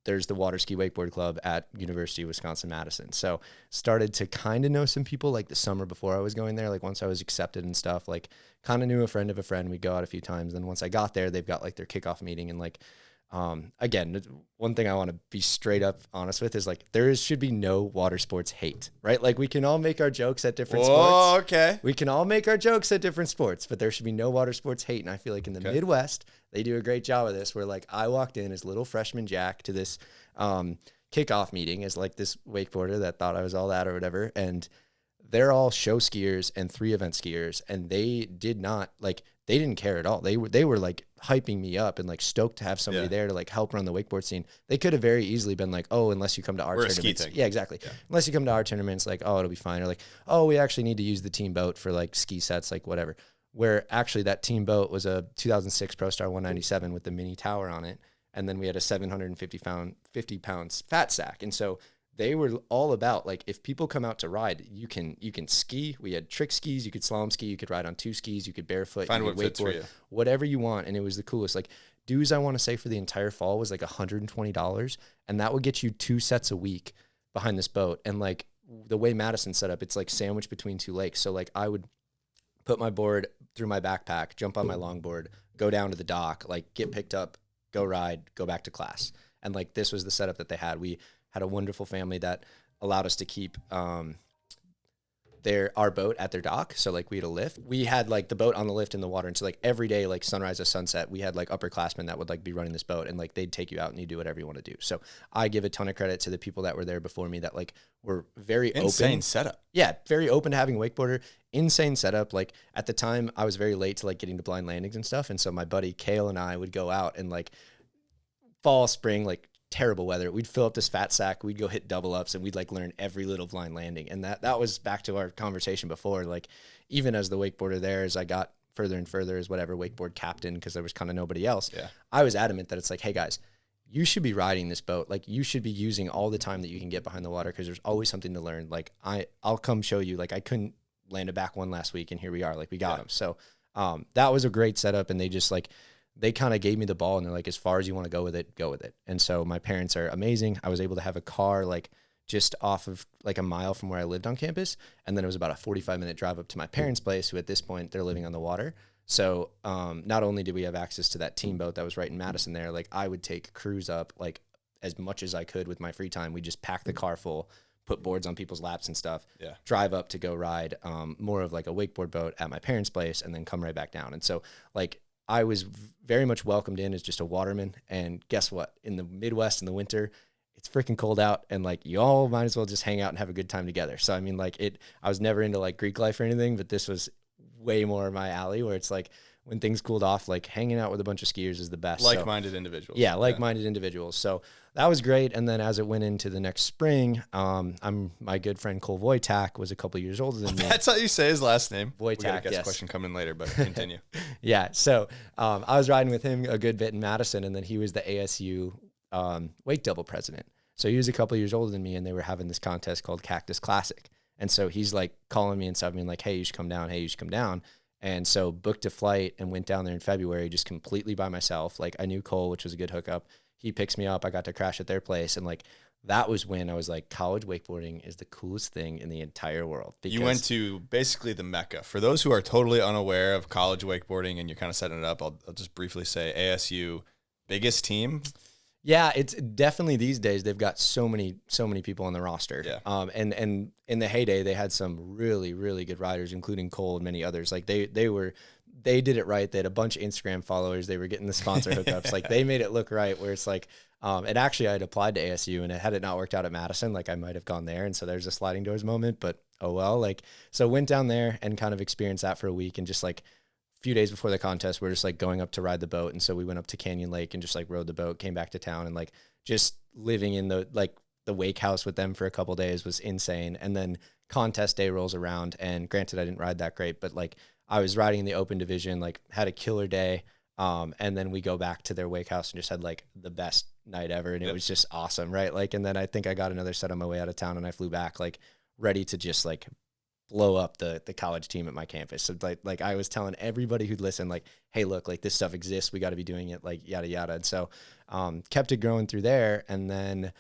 there's the water ski wakeboard club at University of Wisconsin-Madison. So started to kind of know some people like the summer before I was going there. Like once I was accepted and stuff, like kind of knew a friend of a friend. We'd go out a few times. Then once I got there, they've got like their kickoff meeting. And like, again, one thing I want to be straight up honest with is like, should be no water sports hate, right? Like we can all make our jokes at different sports. Okay. We can all make our jokes at different sports, but there should be no water sports hate. And I feel like in the Midwest, they do a great job of this, where like I walked in as little freshman Jack to this kickoff meeting as like this wakeboarder that thought I was all that or whatever. And they're all show skiers and 3 event skiers. And they did not like, they didn't care at all. They were like hyping me up and like stoked to have somebody there to like help run the wakeboard scene. They could have very easily been like, oh, unless you come to our tournaments. Yeah, exactly. Yeah. Unless you come to our tournaments, like, oh, it'll be fine. Or like, oh, we actually need to use the team boat for like ski sets, like whatever. Where actually that team boat was a 2006 ProStar 197 with the mini tower on it. And then we had a 50 pounds fat sack. And so they were all about like, if people come out to ride, you can ski. We had trick skis, you could slalom ski, you could ride on 2 skis, you could barefoot, find you what could fits for wakeboard, you. Whatever you want. And it was the coolest. Like dues, I want to say for the entire fall was like $120. And that would get you 2 sets a week behind this boat. And like the way Madison set up, it's like sandwiched between 2 lakes. So like I would put my board through my backpack, jump on my longboard, go down to the dock, like get picked up, go ride, go back to class. And like this was the setup that they had. We had a wonderful family that allowed us to keep our boat at their dock. So like we had a lift. We had like the boat on the lift in the water. And so like every day, like sunrise to sunset, we had like upperclassmen that would like be running this boat, and like they'd take you out and you do whatever you want to do. So I give a ton of credit to the people that were there before me that like were very insane setup. Yeah, very open to having a wakeboarder. Insane setup. Like at the time I was very late to like getting to blind landings and stuff. And so my buddy Kale and I would go out and like fall, spring, like terrible weather, we'd fill up this fat sack, we'd go hit double ups, and we'd like learn every little blind landing. And that was back to our conversation before, like even as the wakeboarder there, as I got further and further as whatever wakeboard captain, because there was kind of nobody else. Yeah, I was adamant that it's like, hey guys, you should be riding this boat. Like you should be using all the time that you can get behind the water, because there's always something to learn. Like I'll come show you. Like I couldn't land a back one last week, and here we are. Like we got them. So that was a great setup, and they just like, they kind of gave me the ball, and they're like, as far as you want to go with it, go with it. And so my parents are amazing. I was able to have a car like just off of like a mile from where I lived on campus. And then it was about a 45-minute drive up to my parents' place, who at this point they're living on the water. So not only did we have access to that team boat that was right in Madison there, like I would take crews up like as much as I could with my free time. We just pack the car full, put boards on people's laps and stuff, drive up to go ride more of like a wakeboard boat at my parents' place, and then come right back down. And so like, I was very much welcomed in as just a waterman. And guess what? In the Midwest in the winter, it's freaking cold out, and like you all might as well just hang out and have a good time together. So I mean, like I was never into like Greek life or anything, but this was way more my alley, where it's like when things cooled off, like hanging out with a bunch of skiers is the best. Like-minded individuals. Yeah, like-minded individuals. So that was great. And then as it went into the next spring, my good friend Cole Wojtak was a couple years older than me. That's how you say his last name. Wojtak, we got a guest question coming later, but continue. Yeah, so I was riding with him a good bit in Madison, and then he was the ASU wake double president. So he was a couple years older than me, and they were having this contest called Cactus Classic. And so he's like calling me and stuff, being like, hey, you should come down. Hey, you should come down. And so booked a flight and went down there in February just completely by myself. Like I knew Cole, which was a good hookup. He picks me up. I got to crash at their place. And like that was when I was like, college wakeboarding is the coolest thing in the entire world. You went to basically the Mecca. For those who are totally unaware of college wakeboarding and you're kind of setting it up, I'll just briefly say ASU, biggest team. Yeah, it's definitely these days they've got so many people on the roster. Yeah. And in the heyday they had some really, really good riders, including Cole and many others. Like they did it right. They had a bunch of Instagram followers. They were getting the sponsor hookups. Like they made it look right, where it's like, and actually I had applied to ASU, and had it not worked out at Madison, like I might have gone there. And so there's a sliding doors moment, but oh well. Like, so went down there and kind of experienced that for a week, and just like a few days before the contest, we're just like going up to ride the boat. And so we went up to Canyon Lake and just like rode the boat, came back to town, and like just living in the wake house with them for a couple days was insane. And then contest day rolls around, and granted I didn't ride that great, but like I was riding in the open division, like had a killer day. And then we go back to their wake house and just had like the best night ever. And it was just awesome. Right. Like, and then I think I got another set on my way out of town, and I flew back like ready to just like blow up the college team at my campus. So like I was telling everybody who'd listen, like, hey, look, like this stuff exists. We got to be doing it, like yada, yada. And so kept it growing through there, and then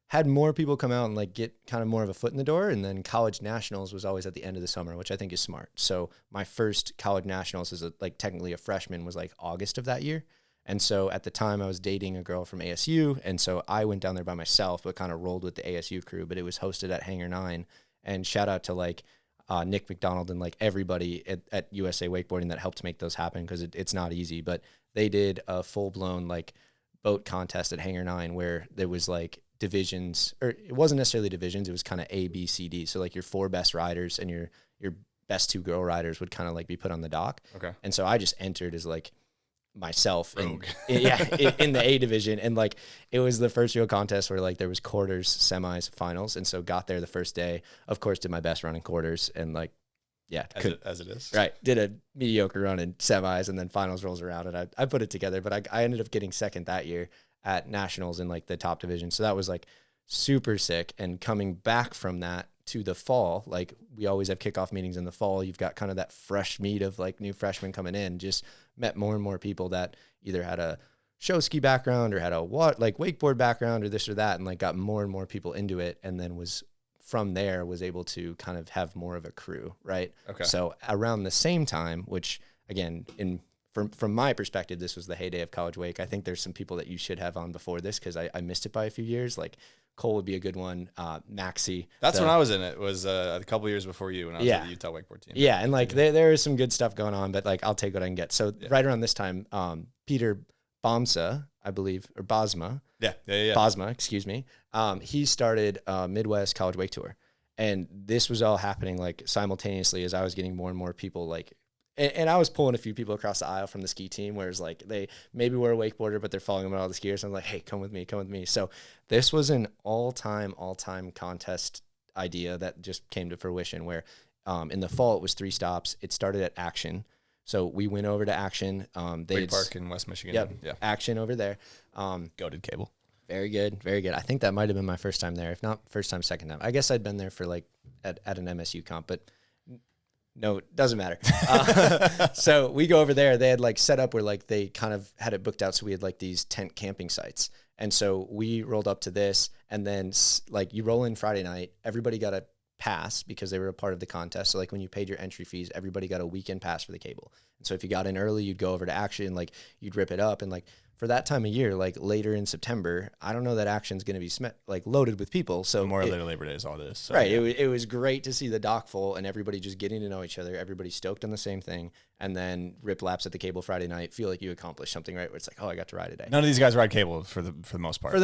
had more people come out and like get kind of more of a foot in the door. And then college nationals was always at the end of the summer, which I think is smart. So my first college nationals as technically a freshman was like August of that year. And so at the time I was dating a girl from ASU. And so I went down there by myself, but kind of rolled with the ASU crew, but it was hosted at Hangar 9. And shout out to like Nick McDonald and like everybody at USA Wakeboarding that helped make those happen, because it's not easy. But they did a full blown like boat contest at Hangar 9 where there was like divisions, or it wasn't necessarily divisions, it was kind of A, B, C, D. So like your 4 best riders and your best 2 girl riders would kind of like be put on the dock. Okay. And so I just entered as like myself in the A division. And like it was the first real contest where like there was quarters, semis, finals. And so got there the first day, of course, did my best run in quarters, and like, yeah, as it is. Right. Did a mediocre run in semis, and then finals rolls around, and I put it together. But I ended up getting second that year at nationals in like the top division. So that was like super sick. And coming back from that to the fall, like we always have kickoff meetings in the fall. You've got kind of that fresh meat of like new freshmen coming in, just met more and more people that either had a show ski background or had a wakeboard background or this or that, and like got more and more people into it. And then was able to kind of have more of a crew. Right. Okay. So around the same time, which again, from my perspective, this was the heyday of college wake. I think there's some people that you should have on before this, because I missed it by a few years. Like Cole would be a good one. Maxy. That's when I was in it. Was a couple years before you when I was at the Utah wakeboard team. Yeah, and like there is some good stuff going on, but like I'll take what I can get. So right around this time, Peter Bomsa, I believe, or Bosma. Yeah. Bosma, excuse me. He started Midwest College Wake Tour. And this was all happening like simultaneously as I was getting more and more people like, and I was pulling a few people across the aisle from the ski team, where it's like they maybe were a wakeboarder, but they're following them on all the skiers. I'm like, hey, come with me. So this was an all-time contest idea that just came to fruition, where in the fall it was 3 stops. It started at Action. So we went over to Action. Wake Park in West Michigan. Yep, yeah. Action over there. Goated cable. Very good. I think that might have been my first time there. If not first time, second time. I guess I'd been there for like at an MSU comp, but no, it doesn't matter. So we go over there. They had like set up where like they kind of had it booked out. So we had like these tent camping sites. And so we rolled up to this, and then like you roll in Friday night, everybody got a pass because they were a part of the contest. So like when you paid your entry fees, everybody got a weekend pass for the cable. And so if you got in early, you'd go over to Action, like you'd rip it up. And like for that time of year, like later in September, I don't know that Action's going to be like loaded with people. So Memorial Day to Labor Day is all this. So, right. Yeah. It was great to see the dock full and everybody just getting to know each other. Everybody stoked on the same thing. And then rip laps at the cable Friday night. Feel like you accomplished something, right? Where it's like, oh, I got to ride today. None of these guys ride cable for the most part.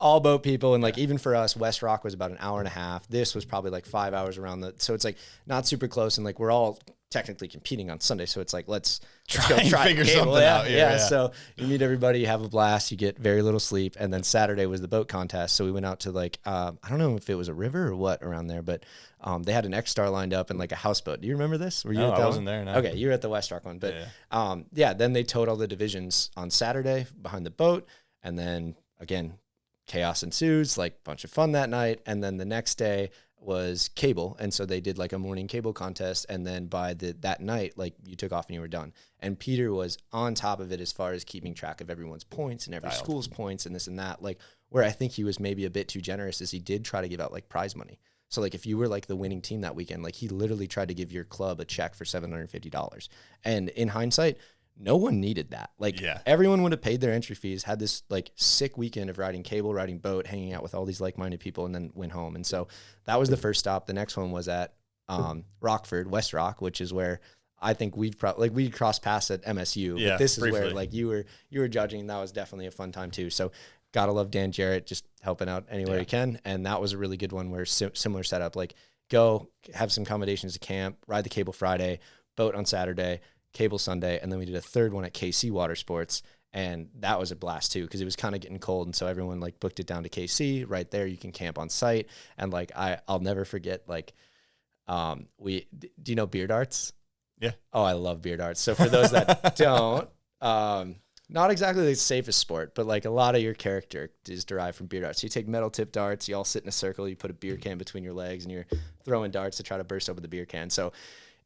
All boat people. And like even for us, West Rock was about an hour and a half. This was probably like 5 hours around so it's like not super close, and like we're all technically competing on Sunday, so it's like let's go try figure something out. Yeah, so you meet everybody, you have a blast, you get very little sleep, and then Saturday was the boat contest. So we went out to like I don't know if it was a river or what around there, but they had an X-Star lined up and like a houseboat. Do you remember this? Were you? No, at that I wasn't one? there. No. Okay, you were at the West Rock one, but then they towed all the divisions on Saturday behind the boat, and then again, chaos ensues, like bunch of fun that night. And then the next day was cable. And so they did like a morning cable contest. And then by that night, like you took off and you were done. And Peter was on top of it as far as keeping track of everyone's points and every school's points and this and that. Like where I think he was maybe a bit too generous is he did try to give out like prize money. So like if you were like the winning team that weekend, like he literally tried to give your club a check for $750. And in hindsight, no one needed that. Like everyone would have paid their entry fees, had this like sick weekend of riding cable, riding boat, hanging out with all these like-minded people, and then went home. And so that was the first stop. The next one was at Rockford, West Rock, which is where I think we crossed paths at MSU. Yeah, but this briefly. is where like you were judging, and that was definitely a fun time too. So gotta love Dan Jarrett, just helping out anywhere he can. And that was a really good one where similar setup, like go have some accommodations to camp, ride the cable Friday, boat on Saturday, cable Sunday, and then we did a third one at KC Water Sports, and that was a blast too because it was kind of getting cold, and so everyone like booked it down to KC. Right there, you can camp on site, and like I'll never forget like do you know beer darts? Yeah. Oh, I love beer darts. So for those that don't, not exactly the safest sport, but like a lot of your character is derived from beer darts. So you take metal tip darts, you all sit in a circle, you put a beer can between your legs, and you're throwing darts to try to burst open the beer can. So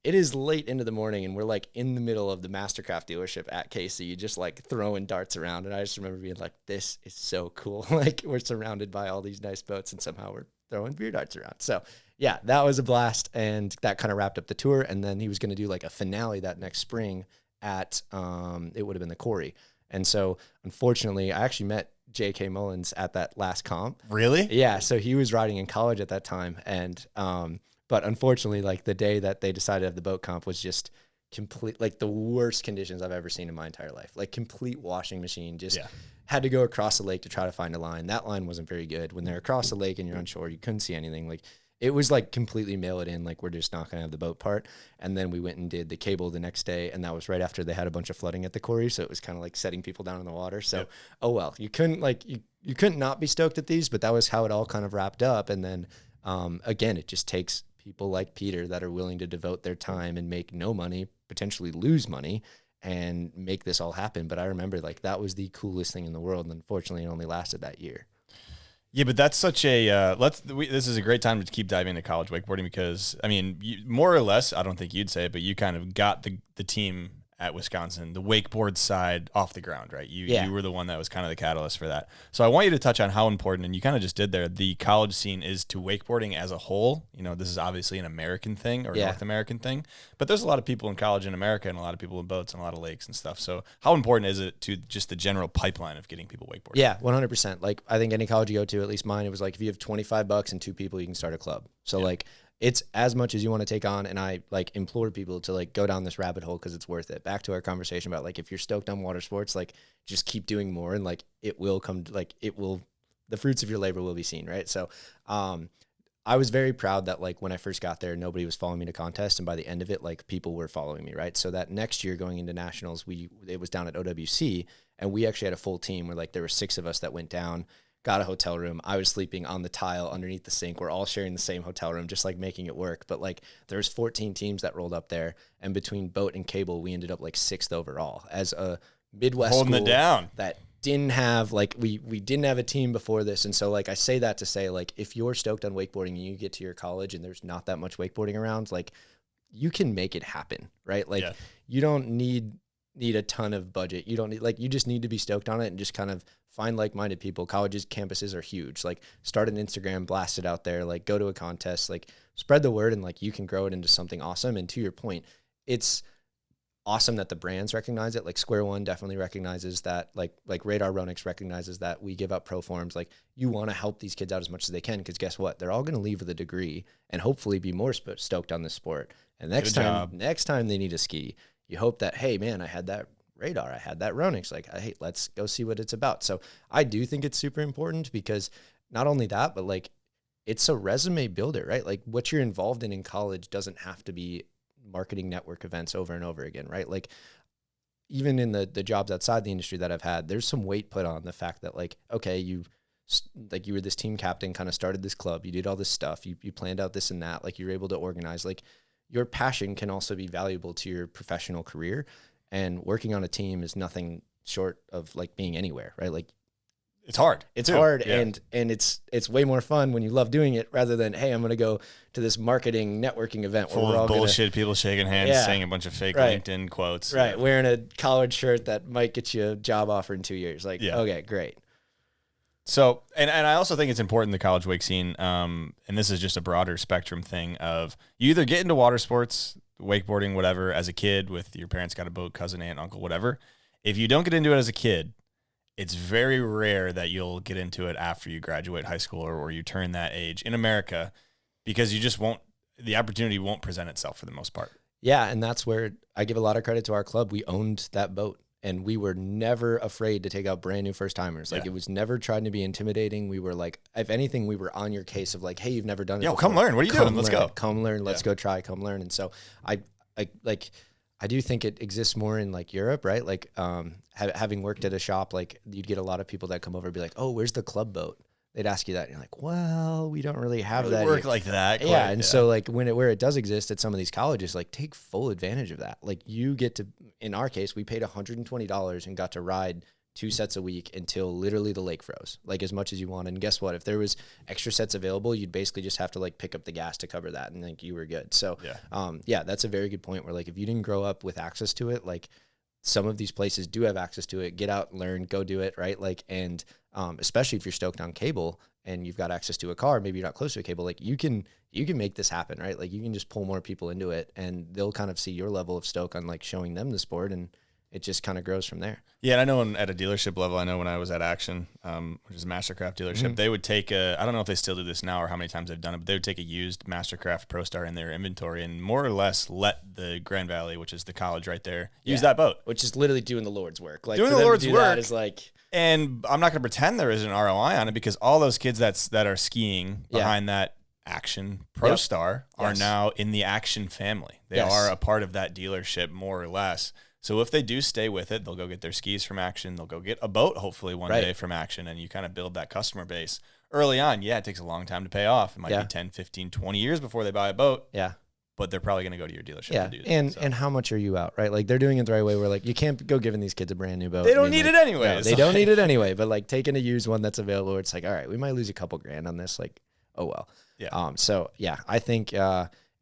it is late into the morning and we're like in the middle of the Mastercraft dealership at KC, just like throwing darts around. And I just remember being like, this is so cool. Like we're surrounded by all these nice boats and somehow we're throwing beer darts around. So yeah, that was a blast. And that kind of wrapped up the tour. And then he was going to do like a finale that next spring at, it would have been the Quarry. And so unfortunately I actually met J.K. Mullins at that last comp. Really? Yeah. So he was riding in college at that time. And, but unfortunately, like the day that they decided to have the boat comp was just complete, like the worst conditions I've ever seen in my entire life. Like complete washing machine, just had to go across the lake to try to find a line. That line wasn't very good. When they're across the lake and you're on shore, you couldn't see anything. Like it was like completely mail it in. Like we're just not going to have the boat part. And then we went and did the cable the next day. And that was right after they had a bunch of flooding at the Quarry. So it was kind of like setting people down in the water. So, oh, well, you couldn't like, you couldn't not be stoked at these, but that was how it all kind of wrapped up. And then, again, it just takes people like Peter that are willing to devote their time and make no money, potentially lose money, and make this all happen. But I remember like that was the coolest thing in the world. And unfortunately, it only lasted that year. Yeah, but that's such a this is a great time to keep diving into college wakeboarding because, I mean, more or less, I don't think you'd say it, but you kind of got the team at Wisconsin, the wakeboard side off the ground, right? You were the one that was kind of the catalyst for that. So I want you to touch on how important, and you kind of just did there, the college scene is to wakeboarding as a whole. You know, this is obviously an American thing or North American thing, but there's a lot of people in college in America and a lot of people in boats and a lot of lakes and stuff. So how important is it to just the general pipeline of getting people wakeboarding? Yeah, 100%. Like I think any college you go to, at least mine, it was like if you have $25 and 2 people, you can start a club. So like it's as much as you want to take on. And I like implore people to like go down this rabbit hole because it's worth it. Back to our conversation about like, if you're stoked on water sports, like just keep doing more and like it will come, like it will, the fruits of your labor will be seen. Right. So, I was very proud that like when I first got there, nobody was following me to contest. And by the end of it, like people were following me. Right. So that next year going into nationals, it was down at OWC and we actually had a full team where like there were 6 of us that went down, got a hotel room. I was sleeping on the tile underneath the sink. We're all sharing the same hotel room, just like making it work. But like there's 14 teams that rolled up there, and between boat and cable, we ended up like 6th overall as a Midwest holding school it down that didn't have like we didn't have a team before this. And so like I say that to say like if you're stoked on wakeboarding and you get to your college and there's not that much wakeboarding around, like you can make it happen, right? Like you don't need a ton of budget. You don't need, like, you just need to be stoked on it and just kind of find like-minded people. Colleges, campuses are huge. Like start an Instagram, blast it out there, like go to a contest, like spread the word and like you can grow it into something awesome. And to your point, it's awesome that the brands recognize it. Like Square One definitely recognizes that, like Radar Ronix recognizes that we give up pro forms. Like you want to help these kids out as much as they can. Cause guess what? They're all going to leave with a degree and hopefully be more stoked on this sport. And next time they need a ski, you hope that, hey man, I had that Radar, I had that Ronix, like, hey, let's go see what it's about. So I do think it's super important because not only that, but like it's a resume builder, right? Like what you're involved in college doesn't have to be marketing network events over and over again, right? Like even in the jobs outside the industry that I've had, there's some weight put on the fact that like, okay, you were this team captain, kind of started this club, you did all this stuff, you planned out this and that, like you're able to organize, like your passion can also be valuable to your professional career. And working on a team is nothing short of like being anywhere, right? Like it's hard. It's hard. Yeah. And it's way more fun when you love doing it rather than, hey, I'm going to go to this marketing networking event full where we're all bullshit, people shaking hands, saying a bunch of fake LinkedIn quotes. Right. Wearing a collared shirt that might get you a job offer in 2 years. Like, okay, great. So, and I also think it's important in the college wake scene, and this is just a broader spectrum thing of you either get into water sports, wakeboarding, whatever, as a kid with your parents got a boat, cousin, aunt, uncle, whatever. If you don't get into it as a kid, it's very rare that you'll get into it after you graduate high school or you turn that age in America because you just won't, the opportunity won't present itself for the most part. Yeah, and that's where I give a lot of credit to our club. We owned that boat. And we were never afraid to take out brand new first timers. Like it was never trying to be intimidating. We were like, if anything, we were on your case of like, hey, you've never done it. Yo, before. Come learn. What are you doing? Let's go. Come learn. Let's go try. Come learn. And so I do think it exists more in like Europe, right? Like having worked at a shop, like you'd get a lot of people that come over and be like, oh, where's the club boat? They'd ask you that. And you're like, well, we don't really have that. Work like that. Quite. Yeah. And so like where it does exist at some of these colleges, like take full advantage of that. Like you get to, in our case, we paid $120 and got to ride 2 sets a week until literally the lake froze, like as much as you want. And guess what? If there was extra sets available, you'd basically just have to like pick up the gas to cover that, and like you were good. So yeah, that's a very good point where like if you didn't grow up with access to it, like some of these places do have access to it. Get out, learn, go do it, right? Like, and especially if you're stoked on cable and you've got access to a car, maybe you're not close to a cable, like you can make this happen, right? Like you can just pull more people into it, and they'll kind of see your level of stoke on like showing them the sport, and it just kind of grows from there. Yeah, and I know at a dealership level, I know when I was at Action, which is a Mastercraft dealership, they would take I don't know if they still do this now or how many times they've done it, but they would take a used Mastercraft Pro Star in their inventory and more or less let the Grand Valley, which is the college right there, use that boat. Which is literally doing the Lord's work. Like doing the Lord's work is like... And I'm not going to pretend there isn't an ROI on it, because all those kids that are skiing behind that Action Pro Star are now in the Action family. They are a part of that dealership, more or less. So if they do stay with it, they'll go get their skis from Action. They'll go get a boat, hopefully one day from Action, and you kind of build that customer base early on. Yeah, it takes a long time to pay off. It might be 10, 15, 20 years before they buy a boat. Yeah. But they're probably going to go to your dealership to do that. And how much are you out, right? Like they're doing it the right way where like you can't go giving these kids a brand new boat. They don't need it anyway. No, they don't need it anyway, but like taking a used one that's available, it's like, all right, we might lose a couple grand on this. Like, oh well. Yeah. So yeah, I think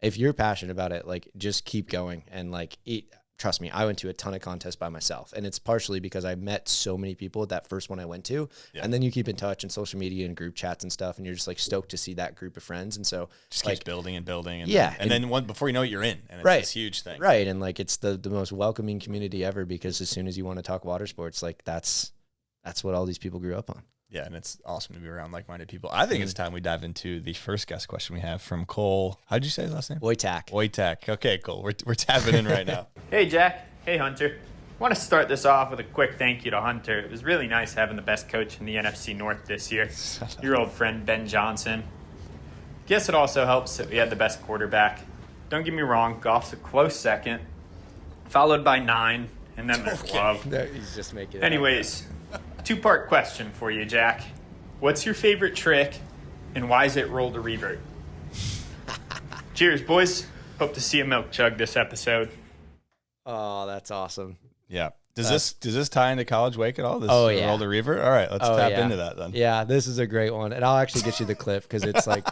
if you're passionate about it, like just keep going and like trust me, I went to a ton of contests by myself, and it's partially because I met so many people at that first one I went to, and then you keep in touch in social media and group chats and stuff, and you're just like stoked to see that group of friends, and so just like, keeps building and building, and and then before you know it, you're in, and it's this huge thing, right? And like it's the most welcoming community ever, because as soon as you want to talk water sports, like that's what all these people grew up on. Yeah, and it's awesome to be around like-minded people. I think it's time we dive into the first guest question we have from Cole. How'd you say his last name? Wojtak. Okay, Cole. We're tapping in right now. Hey, Jack. Hey, Hunter. I want to start this off with a quick thank you to Hunter. It was really nice having the best coach in the NFC North this year, your old friend Ben Johnson. Guess it also helps that we had the best quarterback. Don't get me wrong, Goff's a close second, followed by 9, and then there's Love. He's just making it Anyways, two-part question for you, Jack. What's your favorite trick, and why is it roll to revert? Cheers, boys. Hope to see a milk chug this episode. Oh, that's awesome. Yeah. Does this tie into college wake at all? This roll to revert? All right, let's tap into that then. Yeah, this is a great one. And I'll actually get you the clip because it's like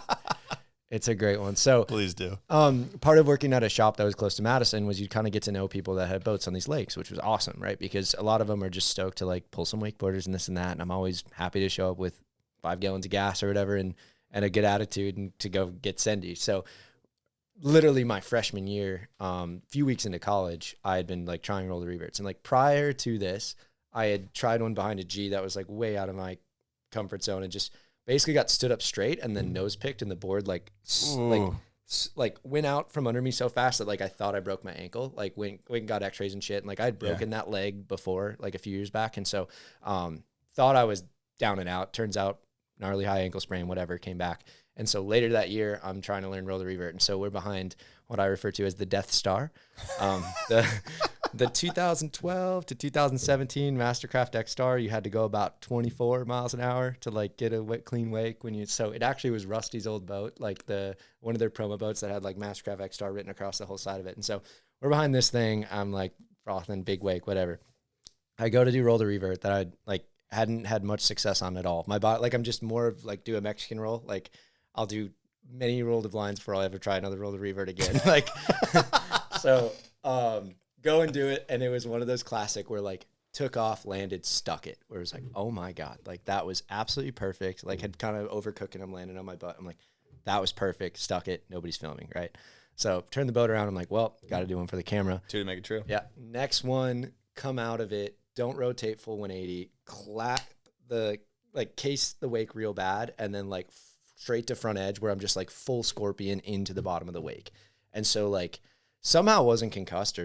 it's a great one. So please do. Part of working at a shop that was close to Madison was you kind of get to know people that had boats on these lakes, which was awesome, right? Because a lot of them are just stoked to like pull some wakeboarders and this and that. And I'm always happy to show up with 5 gallons of gas or whatever and a good attitude and to go get Sendy. So literally my freshman year, few weeks into college, I had been like trying roll the reverts. And like prior to this, I had tried one behind a G that was like way out of my comfort zone and just basically got stood up straight and then nose picked and the board like went out from under me so fast that like I thought I broke my ankle. Like went and got x-rays and shit. And like I'd broken that leg before, like a few years back. And so thought I was down and out. Turns out gnarly high ankle sprain, whatever, came back. And so later that year, I'm trying to learn roll the revert. And so we're behind what I refer to as the Death Star. The 2012 to 2017 Mastercraft X Star, you had to go about 24 miles an hour to like get a clean wake so it actually was Rusty's old boat, like one of their promo boats that had like Mastercraft X Star written across the whole side of it. And so we're behind this thing. I'm like frothing, big wake, whatever. I go to do roll the revert that I like hadn't had much success on at all. My body, like I'm just more of like do a Mexican roll. Like I'll do many roll to blinds before I'll ever try another roll to revert again. Like, so, go and do it. And it was one of those classic where like took off, landed, stuck it, where it was like, oh my God, like that was absolutely perfect. Like had kind of overcooking, I'm landing on my butt. I'm like, that was perfect. Stuck it. Nobody's filming. Right. So turn the boat around. I'm like, well, got to do one for the camera. 2 to make it true. Yeah. Next one, come out of it. Don't rotate full 180, clap case the wake real bad. And then like straight to front edge where I'm just like full scorpion into the bottom of the wake. And so like somehow wasn't concussed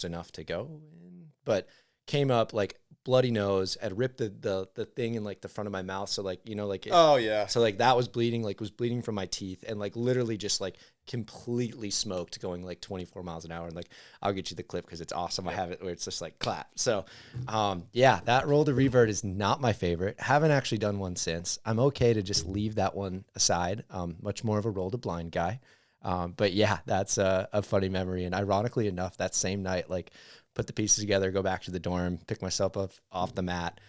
enough to go in, but came up like bloody nose, had ripped the thing in like the front of my mouth. So like, so like that was bleeding from my teeth and like literally just like completely smoked going like 24 miles an hour. And like, I'll get you the clip cause it's awesome. I have it where it's just like clap. So, that roll to revert is not my favorite. Haven't actually done one since. I'm okay to just leave that one aside. Much more of a roll to blind guy. But yeah, that's a funny memory. And ironically enough, that same night, like put the pieces together, go back to the dorm, pick myself up off the mat.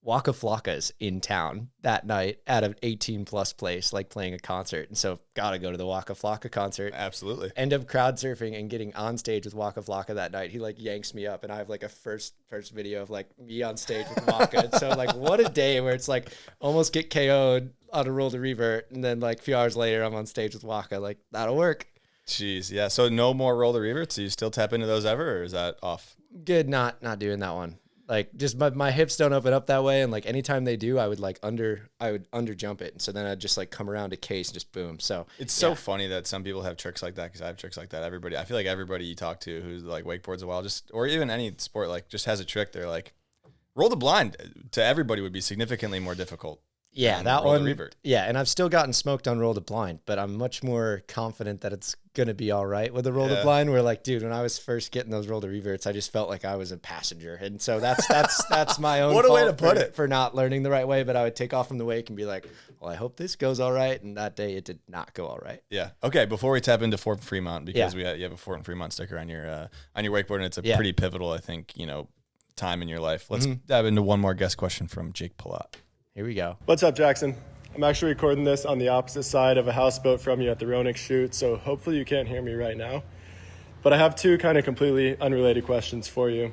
Waka Flocka's in town that night at an 18 plus place, like playing a concert. And so got to go to the Waka Flocka concert. Absolutely. End up crowd surfing and getting on stage with Waka Flocka that night. He like yanks me up and I have like a first video of like me on stage with Waka. And so like, what a day where it's like almost get KO'd on a roll to revert. And then like a few hours later, I'm on stage with Waka. Like that'll work. Jeez. Yeah. So no more roll to reverts. Do you still tap into those ever, or is that off? Good. Not doing that one. Like just my hips don't open up that way. And like anytime they do, I would under jump it. And so then I'd just like come around to case and just boom. So it's so funny that some people have tricks like that, because I have tricks like that. I feel like everybody you talk to who's like wakeboards a while, or even any sport, like just has a trick. They're like, roll the blind to everybody would be significantly more difficult. Yeah, that one. Yeah, and I've still gotten smoked on roll to blind, but I'm much more confident that it's gonna be all right with the roll to blind. Where like, dude, when I was first getting those roll to reverts, I just felt like I was a passenger, and so that's my own. What a way to fault put it for not learning the right way. But I would take off from the wake and be like, well, I hope this goes all right. And that day, it did not go all right. Yeah. Okay. Before we tap into Fort Fremont, because you have a Fort and Fremont sticker on your wakeboard, and it's a pretty pivotal, I think, time in your life. Let's dive into one more guest question from Jake Pelot. Here we go. What's up, Jackson? I'm actually recording this on the opposite side of a houseboat from you at the Ronix shoot, so hopefully you can't hear me right now. But I have two kind of completely unrelated questions for you.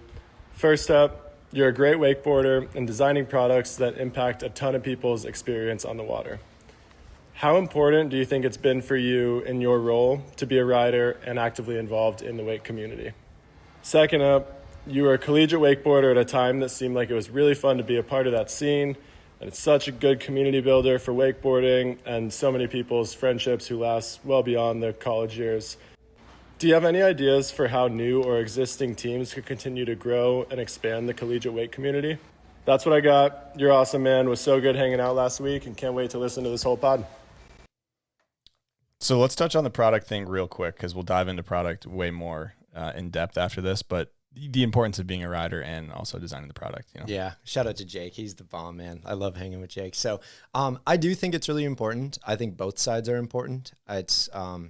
First up, you're a great wakeboarder and designing products that impact a ton of people's experience on the water. How important do you think it's been for you in your role to be a rider and actively involved in the wake community? Second up, you were a collegiate wakeboarder at a time that seemed like it was really fun to be a part of that scene. And it's such a good community builder for wakeboarding and so many people's friendships who last well beyond their college years. Do you have any ideas for how new or existing teams could continue to grow and expand the collegiate wake community? That's what I got. You're awesome, man. It was so good hanging out last week and can't wait to listen to this whole pod. So let's touch on the product thing real quick, because we'll dive into product way more in depth after this. But the importance of being a rider and also designing the product, Yeah. Shout out to Jake. He's the bomb, man. I love hanging with Jake. So I do think it's really important. I think both sides are important. It's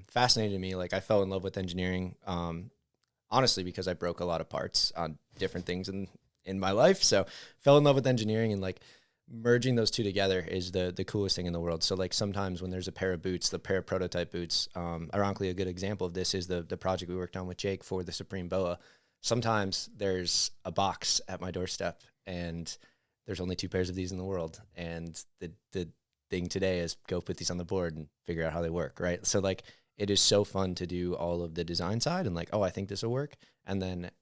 fascinating to me. Like I fell in love with engineering, honestly, because I broke a lot of parts on different things in my life. So fell in love with engineering, and like merging those two together is the coolest thing in the world. So like sometimes when there's a pair of boots, the pair of prototype boots, ironically, a good example of this is the project we worked on with Jake for the Supreme Boa. Sometimes there's a box at my doorstep and there's only 2 pairs of these in the world. And the thing today is go put these on the board and figure out how they work, right? So like it is so fun to do all of the design side and like, oh, I think this will work. And then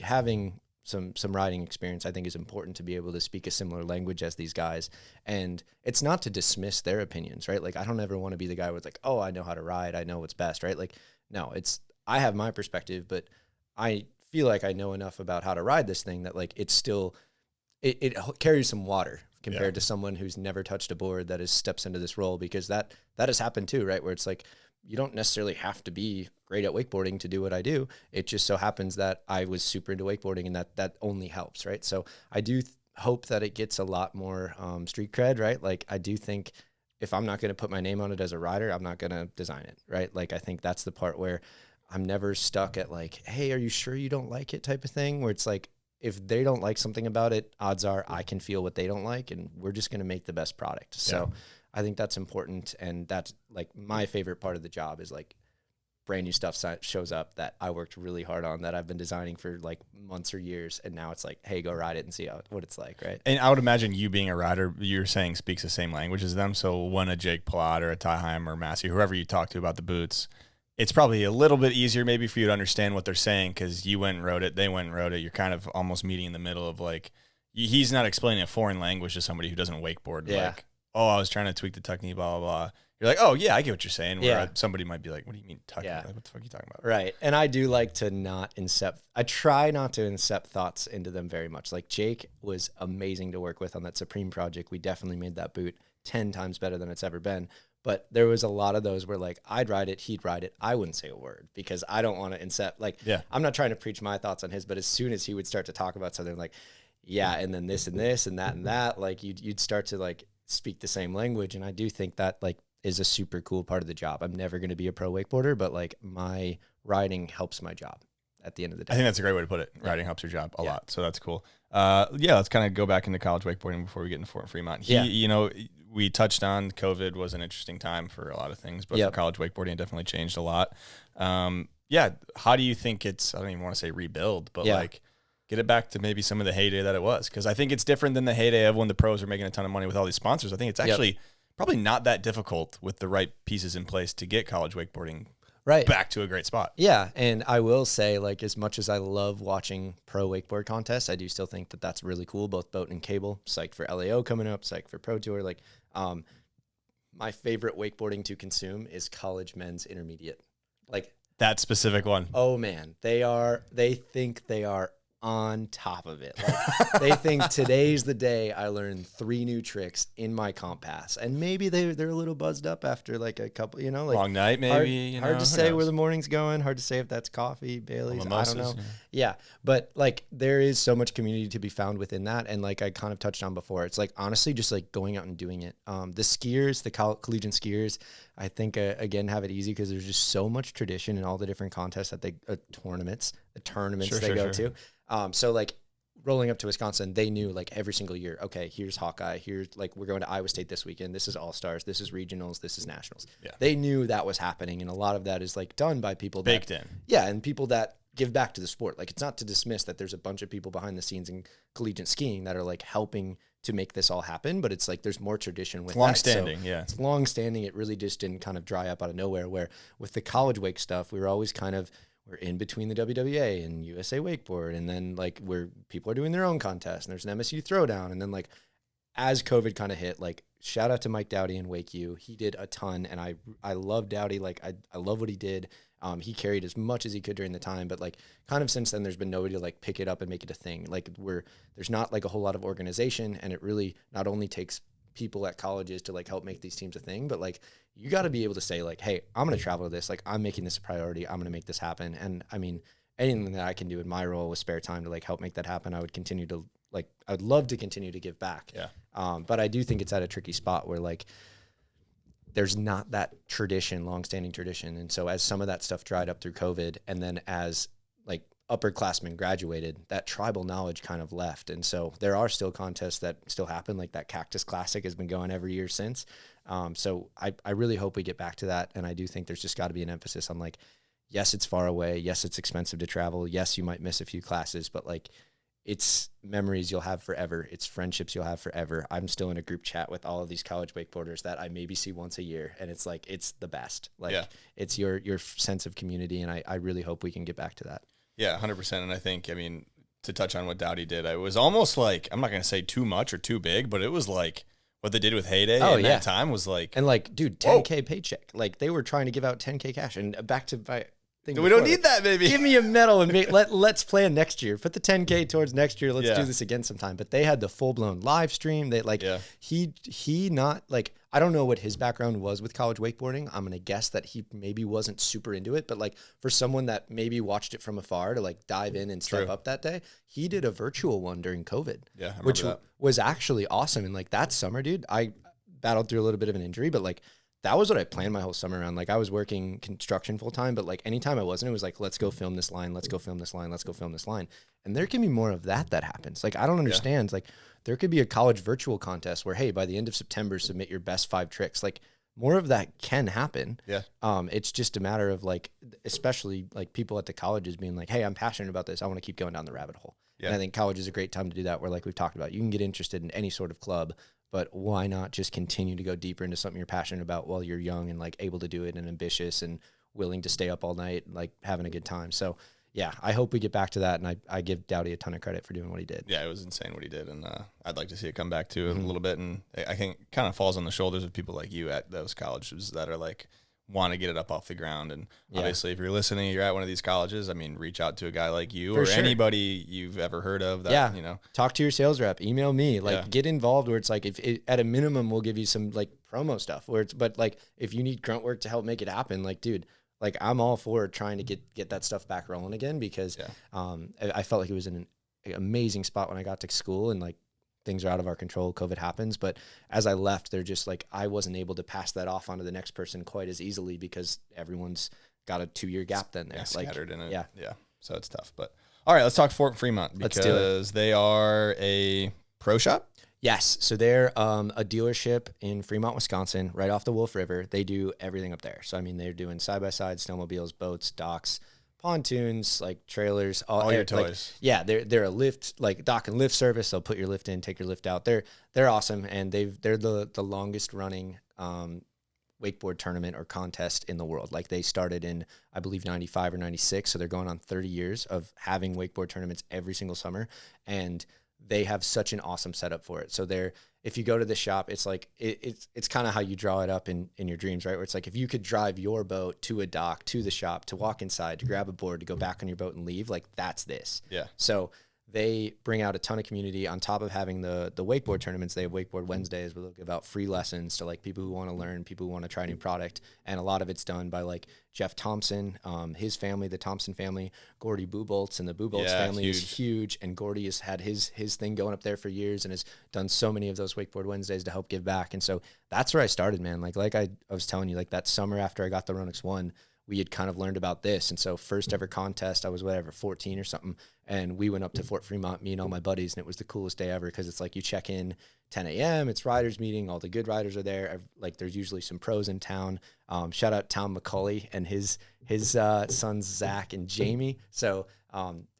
having some riding experience, I think, is important to be able to speak a similar language as these guys. And it's not to dismiss their opinions, right? Like I don't ever want to be the guy who's like, oh, I know how to ride, I know what's best, right? Like, no, I have my perspective, but I feel like I know enough about how to ride this thing that like it's still it carries some water compared to someone who's never touched a board that steps into this role, because that has happened too, right? Where it's like you don't necessarily have to be great at wakeboarding to do what I do. It just so happens that I was super into wakeboarding, and that only helps, right? So I do hope that it gets a lot more street cred, right? Like I do think if I'm not going to put my name on it as a rider, I'm not going to design it, right? Like I think that's the part where I'm never stuck at like, hey, are you sure you don't like it type of thing, where it's like, if they don't like something about it, odds are I can feel what they don't like, and we're just going to make the best product. So I think that's important. And that's like my favorite part of the job is like brand new stuff shows up that I worked really hard on, that I've been designing for like months or years. And now it's like, hey, go ride it and see what it's like. Right. And I would imagine you being a rider, you're saying speaks the same language as them. So when a Jake Pelot or a Tyheim or Maxy, whoever you talk to about the boots, it's probably a little bit easier maybe for you to understand what they're saying, because you went and wrote it, they went and wrote it. You're kind of almost meeting in the middle of like, he's not explaining a foreign language to somebody who doesn't wakeboard. Yeah. Like, oh, I was trying to tweak the technique, blah, blah, blah. You're like, oh, yeah, I get what you're saying. Where somebody might be like, what do you mean tucking? Yeah. Like, what the fuck are you talking about? Right. And I do like to I try not to incept thoughts into them very much. Like Jake was amazing to work with on that Supreme project. We definitely made that boot 10 times better than it's ever been. But there was a lot of those where like I'd ride it, he'd ride it. I wouldn't say a word because I don't want to incept. Like, I'm not trying to preach my thoughts on his, but as soon as he would start to talk about something like, and then this and this and that, like you'd start to like speak the same language. And I do think that like is a super cool part of the job. I'm never going to be a pro wakeboarder, but like my riding helps my job at the end of the day. I think that's a great way to put it. Riding helps your job a lot. So that's cool. Let's kind of go back into college wakeboarding before we get into Fort Fremont. You know, we touched on COVID was an interesting time for a lot of things, but for college wakeboarding, it definitely changed a lot. How do you think it's, I don't even want to say rebuild, but like get it back to maybe some of the heyday that it was? Because I think it's different than the heyday of when the pros were making a ton of money with all these sponsors. I think it's actually probably not that difficult with the right pieces in place to get college wakeboarding back to a great spot. Yeah, and I will say, like, as much as I love watching pro wakeboard contests, I do still think that that's really cool, both boat and cable. Psyched for LAO coming up, psyched for Pro Tour. Like, my favorite wakeboarding to consume is college men's intermediate. Like, that specific one. Oh, man. They think they are on top of it. Like, they think today's the day I learned 3 new tricks in my comp pass, and maybe they're a little buzzed up after like a couple, you know, like long night, maybe. Hard to say where the morning's going. Hard to say if that's coffee, Bailey's. Mimosas, I don't know. Yeah, but like there is so much community to be found within that, and like I kind of touched on before, it's like honestly just like going out and doing it. The skiers, the collegiate skiers, I think again have it easy because there's just so much tradition in all the different contests that they tournaments they go to. So like rolling up to Wisconsin, they knew like every single year, okay, here's Hawkeye, here's like, we're going to Iowa State this weekend. This is All-Stars. This is regionals. This is nationals. Yeah. They knew that was happening. And a lot of that is like done by people baked in. Yeah. And people that give back to the sport. Like, it's not to dismiss that there's a bunch of people behind the scenes in collegiate skiing that are like helping to make this all happen, but it's like there's more tradition with long standing. So it's long standing. It really just didn't kind of dry up out of nowhere, where with the college wake stuff, we were always kind of, we're in between the WWA and USA Wakeboard, and then like where people are doing their own contest, and there's an MSU Throwdown, and then like as COVID kind of hit, like shout out to Mike Dowdy and Wake U. He did a ton, and I love Dowdy. Like I love what he did. He carried as much as he could during the time, but like kind of since then, there's been nobody to like pick it up and make it a thing. Like there's not like a whole lot of organization, and it really not only takes people at colleges to like help make these teams a thing, but like you got to be able to say like, hey, I'm going to travel to this. Like, I'm making this a priority. I'm going to make this happen. And I mean, anything that I can do in my role with spare time to like help make that happen, I would continue to like, I would love to continue to give back. Yeah. But I do think it's at a tricky spot where like, there's not that tradition, longstanding tradition. And so as some of that stuff dried up through COVID, and then as like upperclassmen graduated, that tribal knowledge kind of left. And so there are still contests that still happen. Like that Cactus Classic has been going every year since. So I really hope we get back to that. And I do think there's just got to be an emphasis on like, yes, it's far away. Yes, it's expensive to travel. Yes, you might miss a few classes, but like it's memories you'll have forever. It's friendships you'll have forever. I'm still in a group chat with all of these college wakeboarders that I maybe see once a year. And it's like, it's the best. Like it's your sense of community. And I really hope we can get back to that. Yeah, 100%. And I think, I mean, to touch on what Dowdy did, it was almost like, I'm not going to say too much or too big, but it was like what they did with Heyday that time was like. And like, dude, 10K paycheck. Like they were trying to give out 10K cash. And back to my thing. We don't need that, baby. Give me a medal and let's plan next year. Put the 10K towards next year. Let's do this again sometime. But they had the full blown live stream. They like he not like, I don't know what his background was with college wakeboarding. I'm going to guess that he maybe wasn't super into it, but like for someone that maybe watched it from afar to like dive in and step up that day, he did a virtual one during COVID, which was actually awesome. And like that summer, dude, I battled through a little bit of an injury, but like that was what I planned my whole summer around. Like I was working construction full time, but like anytime I wasn't, it was like, let's go film this line. Let's go film this line. Let's go film this line. And there can be more of that happens. Like, I don't understand. Like there could be a college virtual contest where, hey, by the end of September, submit your best 5 tricks. Like more of that can happen. Yeah. It's just a matter of like, especially like people at the colleges being like, hey, I'm passionate about this. I want to keep going down the rabbit hole. Yeah. And I think college is a great time to do that, where like we've talked about, you can get interested in any sort of club, but why not just continue to go deeper into something you're passionate about while you're young and like able to do it and ambitious and willing to stay up all night, like having a good time. So yeah, I hope we get back to that. And I give Dowdy a ton of credit for doing what he did. Yeah, it was insane what he did. And I'd like to see it come back to a little bit. And I think it kind of falls on the shoulders of people like you at those colleges that are like, want to get it up off the ground. And obviously if you're listening, you're at one of these colleges, I mean, reach out to a guy like you or anybody you've ever heard of that, you know, talk to your sales rep, email me, like get involved, where it's like, if it, at a minimum, we'll give you some like promo stuff where it's, but like, if you need grunt work to help make it happen, like, dude, like I'm all for trying to get that stuff back rolling again, because I felt like it was in an amazing spot when I got to school, and like things are out of our control, COVID happens. But as I left, they're just like, I wasn't able to pass that off onto the next person quite as easily because everyone's got a 2-year gap then there. Scattered in it. Yeah. Yeah. So it's tough. But all right, let's talk Fort Fremont because they are a pro shop. Yes. So they're a dealership in Fremont, Wisconsin, right off the Wolf River. They do everything up there. So, I mean, they're doing side-by-side, snowmobiles, boats, docks, pontoons, like trailers. All your toys. Like, they're a lift, like dock and lift service. They'll put your lift in, take your lift out. They're awesome. And they're the longest running wakeboard tournament or contest in the world. Like they started in, I believe, 95 or 96. So they're going on 30 years of having wakeboard tournaments every single summer. And they have such an awesome setup for it. So if you go to the shop, it's like, it's kind of how you draw it up in your dreams, right? Where it's like, if you could drive your boat to a dock, to the shop, to walk inside, to grab a board, to go back on your boat and leave, like that's this. Yeah. So they bring out a ton of community on top of having the wakeboard tournaments. They have Wakeboard Wednesdays where they'll give out free lessons to like people who want to learn, people who want to try a new product. And a lot of it's done by like Jeff Thompson, his family, the Thompson family, Gordy Buboltz, and the Buboltz family is huge. And Gordy has had his thing going up there for years and has done so many of those Wakeboard Wednesdays to help give back. And so that's where I started, man. Like I was telling you, like that summer after I got the Ronix 1, we had kind of learned about this. And so first ever contest, I was 14 or something. And we went up to Fort Fremont, me and all my buddies. And it was the coolest day ever. Cause it's like, you check in 10 a.m. It's riders meeting. All the good riders are there. Like there's usually some pros in town. Shout out Tom McCulley and his sons, Zach and Jamie. So,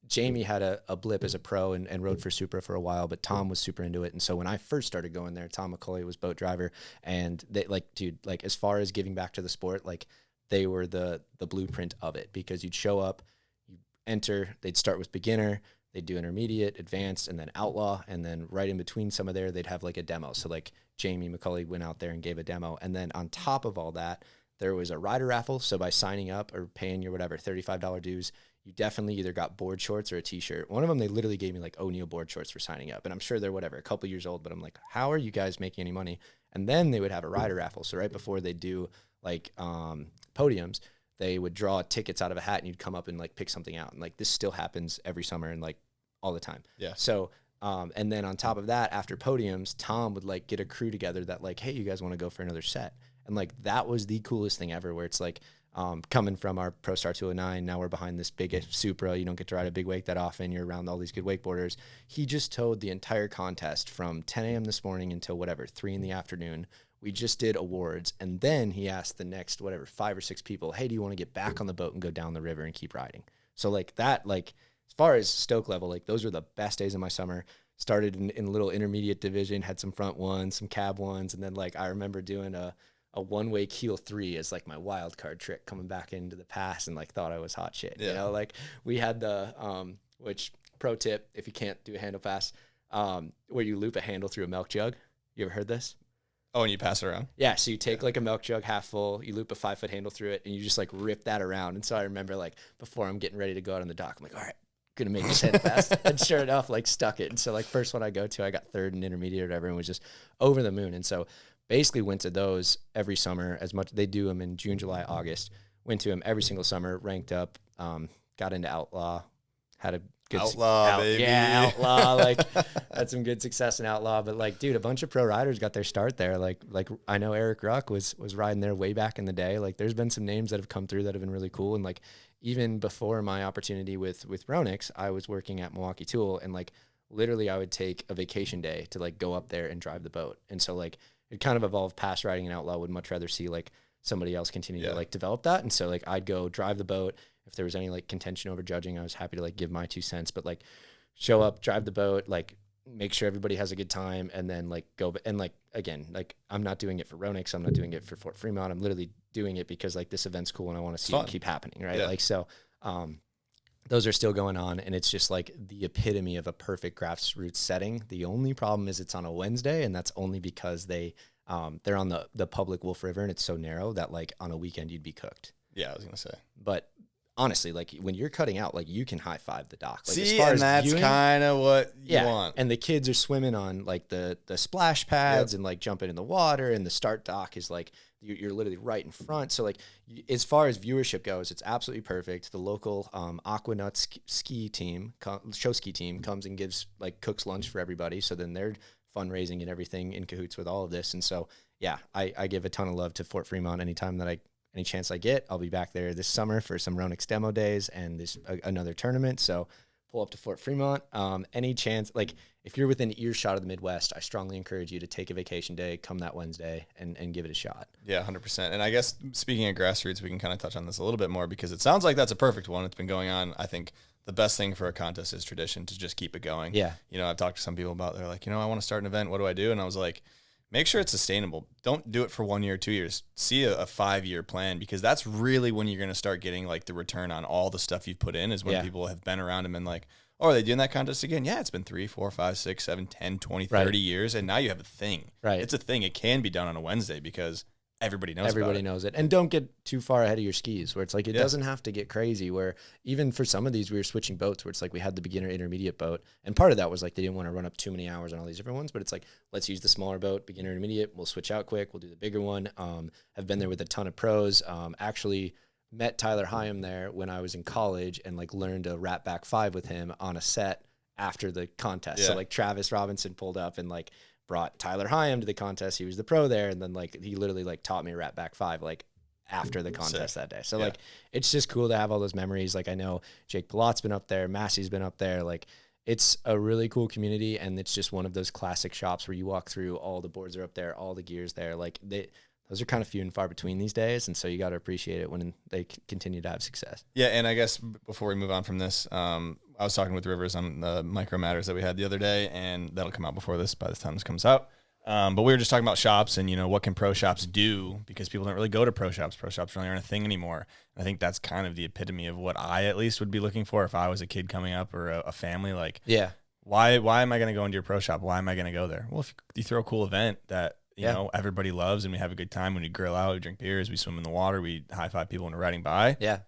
Jamie had a blip as a pro and rode for Supra for a while, but Tom was super into it. And so when I first started going there, Tom McCulley was boat driver. And they like as far as giving back to the sport, like they were the blueprint of it, because you'd show up, you enter, they'd start with beginner, they'd do intermediate, advanced, and then outlaw. And then right in between some of there, they'd have like a demo. So like Jamie McCulley went out there and gave a demo. And then on top of all that, there was a rider raffle. So by signing up or paying your whatever, $35 dues, you definitely either got board shorts or a t-shirt. One of them, they literally gave me like O'Neill board shorts for signing up. And I'm sure they're whatever, a couple years old, but I'm like, how are you guys making any money? And then they would have a rider raffle. So right before they do like podiums, they would draw tickets out of a hat and you'd come up and like pick something out. And like this still happens every summer and like all the time. Yeah. So, and then on top of that, after podiums, Tom would like get a crew together that like, hey, you guys want to go for another set? And like, that was the coolest thing ever, where it's like, coming from our Pro Star 209, now we're behind this big Supra. You don't get to ride a big wake that often. You're around all these good wakeboarders. He just towed the entire contest from 10 a.m. this morning until whatever, 3 in the afternoon. We just did awards. And then he asked the next, whatever, 5 or 6 people, hey, do you want to get back on the boat and go down the river and keep riding? So like that, like as far as stoke level, like those were the best days of my summer. Started in a little intermediate division, had some front ones, some cab ones. And then like, I remember doing a one-way keel 3 as like my wild card trick coming back into the pass, and like thought I was hot shit. Yeah. You know, like we had the, which pro tip, if you can't do a handle pass, where you loop a handle through a milk jug. You ever heard this? Oh, and you pass it around? Yeah. So you take like a milk jug half full, you loop a 5-foot handle through it, and you just like rip that around. And so I remember like before I'm getting ready to go out on the dock, I'm like, all right, gonna make this handle pass. And sure enough, like stuck it. And so like first one I go to, I got third in intermediate or whatever, and was just over the moon. And so basically went to those every summer. As much, they do them in June, July, August. Went to them every single summer, ranked up, got into outlaw, had a good outlaw, baby. Yeah, outlaw. Like had some good success in outlaw. But like, dude, a bunch of pro riders got their start there. Like I know Eric Ruck was riding there way back in the day. Like there's been some names that have come through that have been really cool. And like even before my opportunity with Ronix, I was working at Milwaukee Tool, and like literally I would take a vacation day to like go up there and drive the boat. And so like it kind of evolved past riding an outlaw. Would much rather see like somebody else continue to like develop that. And so like I'd go drive the boat. If there was any like contention over judging, I was happy to like give my 2 cents, but like show up, drive the boat, like make sure everybody has a good time, and then like go. And like, again, like I'm not doing it for Ronix. I'm not doing it for Fort Fremont. I'm literally doing it because like this event's cool and I want to see it keep happening. Right. Yeah. Like, so, those are still going on, and it's just like the epitome of a perfect grassroots setting. The only problem is it's on a Wednesday, and that's only because they're on the public Wolf River, and it's so narrow that like on a weekend you'd be cooked. Yeah, I was gonna say. But honestly, like when you're cutting out, like you can high five the dock. Like, See, and that's kind of what you want. And the kids are swimming on like the splash pads and like jumping in the water, and the start dock is like you're literally right in front. So like as far as viewership goes, it's absolutely perfect. The local Aquanut ski team, show ski team, comes and cooks lunch for everybody. So then they're fundraising and everything in cahoots with all of this. And so yeah, I give a ton of love to Fort Fremont anytime that any chance I get. I'll be back there this summer for some Ronix demo days and another tournament. So pull up to Fort Fremont. Any chance, like if you're within earshot of the Midwest, I strongly encourage you to take a vacation day, come that Wednesday and give it a shot. Yeah, 100%. And I guess speaking of grassroots, we can kind of touch on this a little bit more because it sounds like that's a perfect one. It's been going on. I think the best thing for a contest is tradition, to just keep it going. Yeah. You know, I've talked to some people about, they're like, I want to start an event. What do I do? And I was like, make sure it's sustainable. Don't do it for 1 year, 2 years. See a 5-year plan, because that's really when you're going to start getting like the return on all the stuff you've put in, is when people have been around them and like, oh, are they doing that contest again? Yeah, it's been 3, 4, 5, 6, 7, 10, 20, 30 years. And now you have a thing. Right. It's a thing. It can be done on a Wednesday because everybody knows it. And don't get too far ahead of your skis, where it's like, it doesn't have to get crazy, where even for some of these, we were switching boats, where it's like we had the beginner intermediate boat. And part of that was like, they didn't want to run up too many hours on all these different ones, but it's like, let's use the smaller boat, beginner intermediate. We'll switch out quick. We'll do the bigger one. I've been there with a ton of pros. Actually met Tyler Hyam there when I was in college and like learned a wrap back 5 with him on a set after the contest. So like Travis Robinson pulled up and like brought Tyler Hyam to the contest. He was the pro there. And then like, he literally like taught me a wrap back 5, like after the contest that day. So like, it's just cool to have all those memories. Like I know Jake Pelot's been up there, Maxy's been up there. Like it's a really cool community. And it's just one of those classic shops where you walk through, all the boards are up there, all the gear's there. Like those are kind of few and far between these days. And so you got to appreciate it when they continue to have success. Yeah. And I guess before we move on from this, I was talking with Rivers on the Micro Matters that we had the other day, and that'll come out before this, by the time this comes out. But we were just talking about shops and, what can pro shops do, because people don't really go to pro shops. Pro shops really aren't a thing anymore. And I think that's kind of the epitome of what I at least would be looking for if I was a kid coming up, or a family. Like, why am I going to go into your pro shop? Why am I going to go there? Well, if you throw a cool event that, you know, everybody loves, and we have a good time when we grill out, we drink beers, we swim in the water, we high five people when we're riding by. Yeah.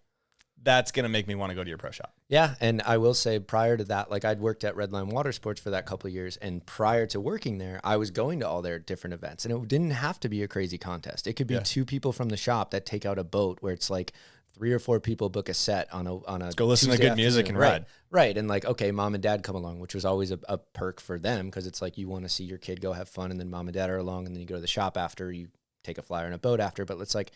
That's going to make me want to go to your pro shop. Yeah. And I will say, prior to that, like I'd worked at Redline Water Sports for that couple of years. And prior to working there, I was going to all their different events, and it didn't have to be a crazy contest. It could be 2 people from the shop that take out a boat where it's like 3 or 4 people book a set on a Let's go listen Tuesday to good music and ride. Right. And like, okay, mom and dad come along, which was always a perk for them, because it's like you want to see your kid go have fun, and then mom and dad are along, and then you go to the shop after, you take a flyer in a boat after. But it's like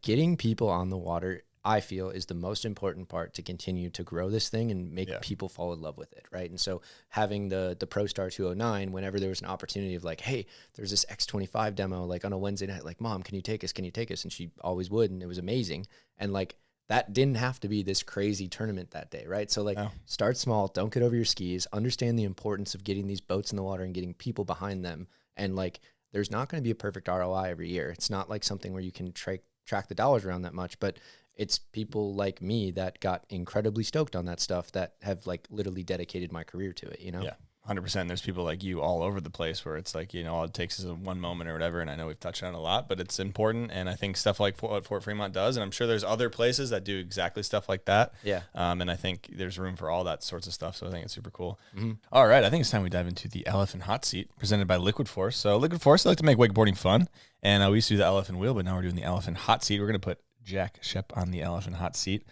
getting people on the water, I feel, is the most important part to continue to grow this thing and make people fall in love with it, right? And so having the Pro Star 209, whenever there was an opportunity of like, hey, there's this X25 demo like on a Wednesday night, like, Mom, can you take us? Can you take us? And she always would, and it was amazing. And like, that didn't have to be this crazy tournament that day, right? So like, start small, don't get over your skis, understand the importance of getting these boats in the water and getting people behind them. And like, there's not going to be a perfect ROI every year. It's not like something where you can track the dollars around that much, but it's people like me that got incredibly stoked on that stuff that have like literally dedicated my career to it, Yeah. 100%. There's people like you all over the place where it's like, all it takes is one moment or whatever. And I know we've touched on it a lot, but it's important. And I think stuff like what Fort Fremont does, and I'm sure there's other places that do exactly stuff like that. Yeah. And I think there's room for all that sorts of stuff. So I think it's super cool. Mm-hmm. All right. I think it's time we dive into the LF'n Hot Seat presented by Liquid Force. So Liquid Force, they like to make wakeboarding fun. And we used to do the LF'n Wheel, but now we're doing the LF'n Hot Seat. We're going to put Jack Schoepp on the LF'n Hot Seat,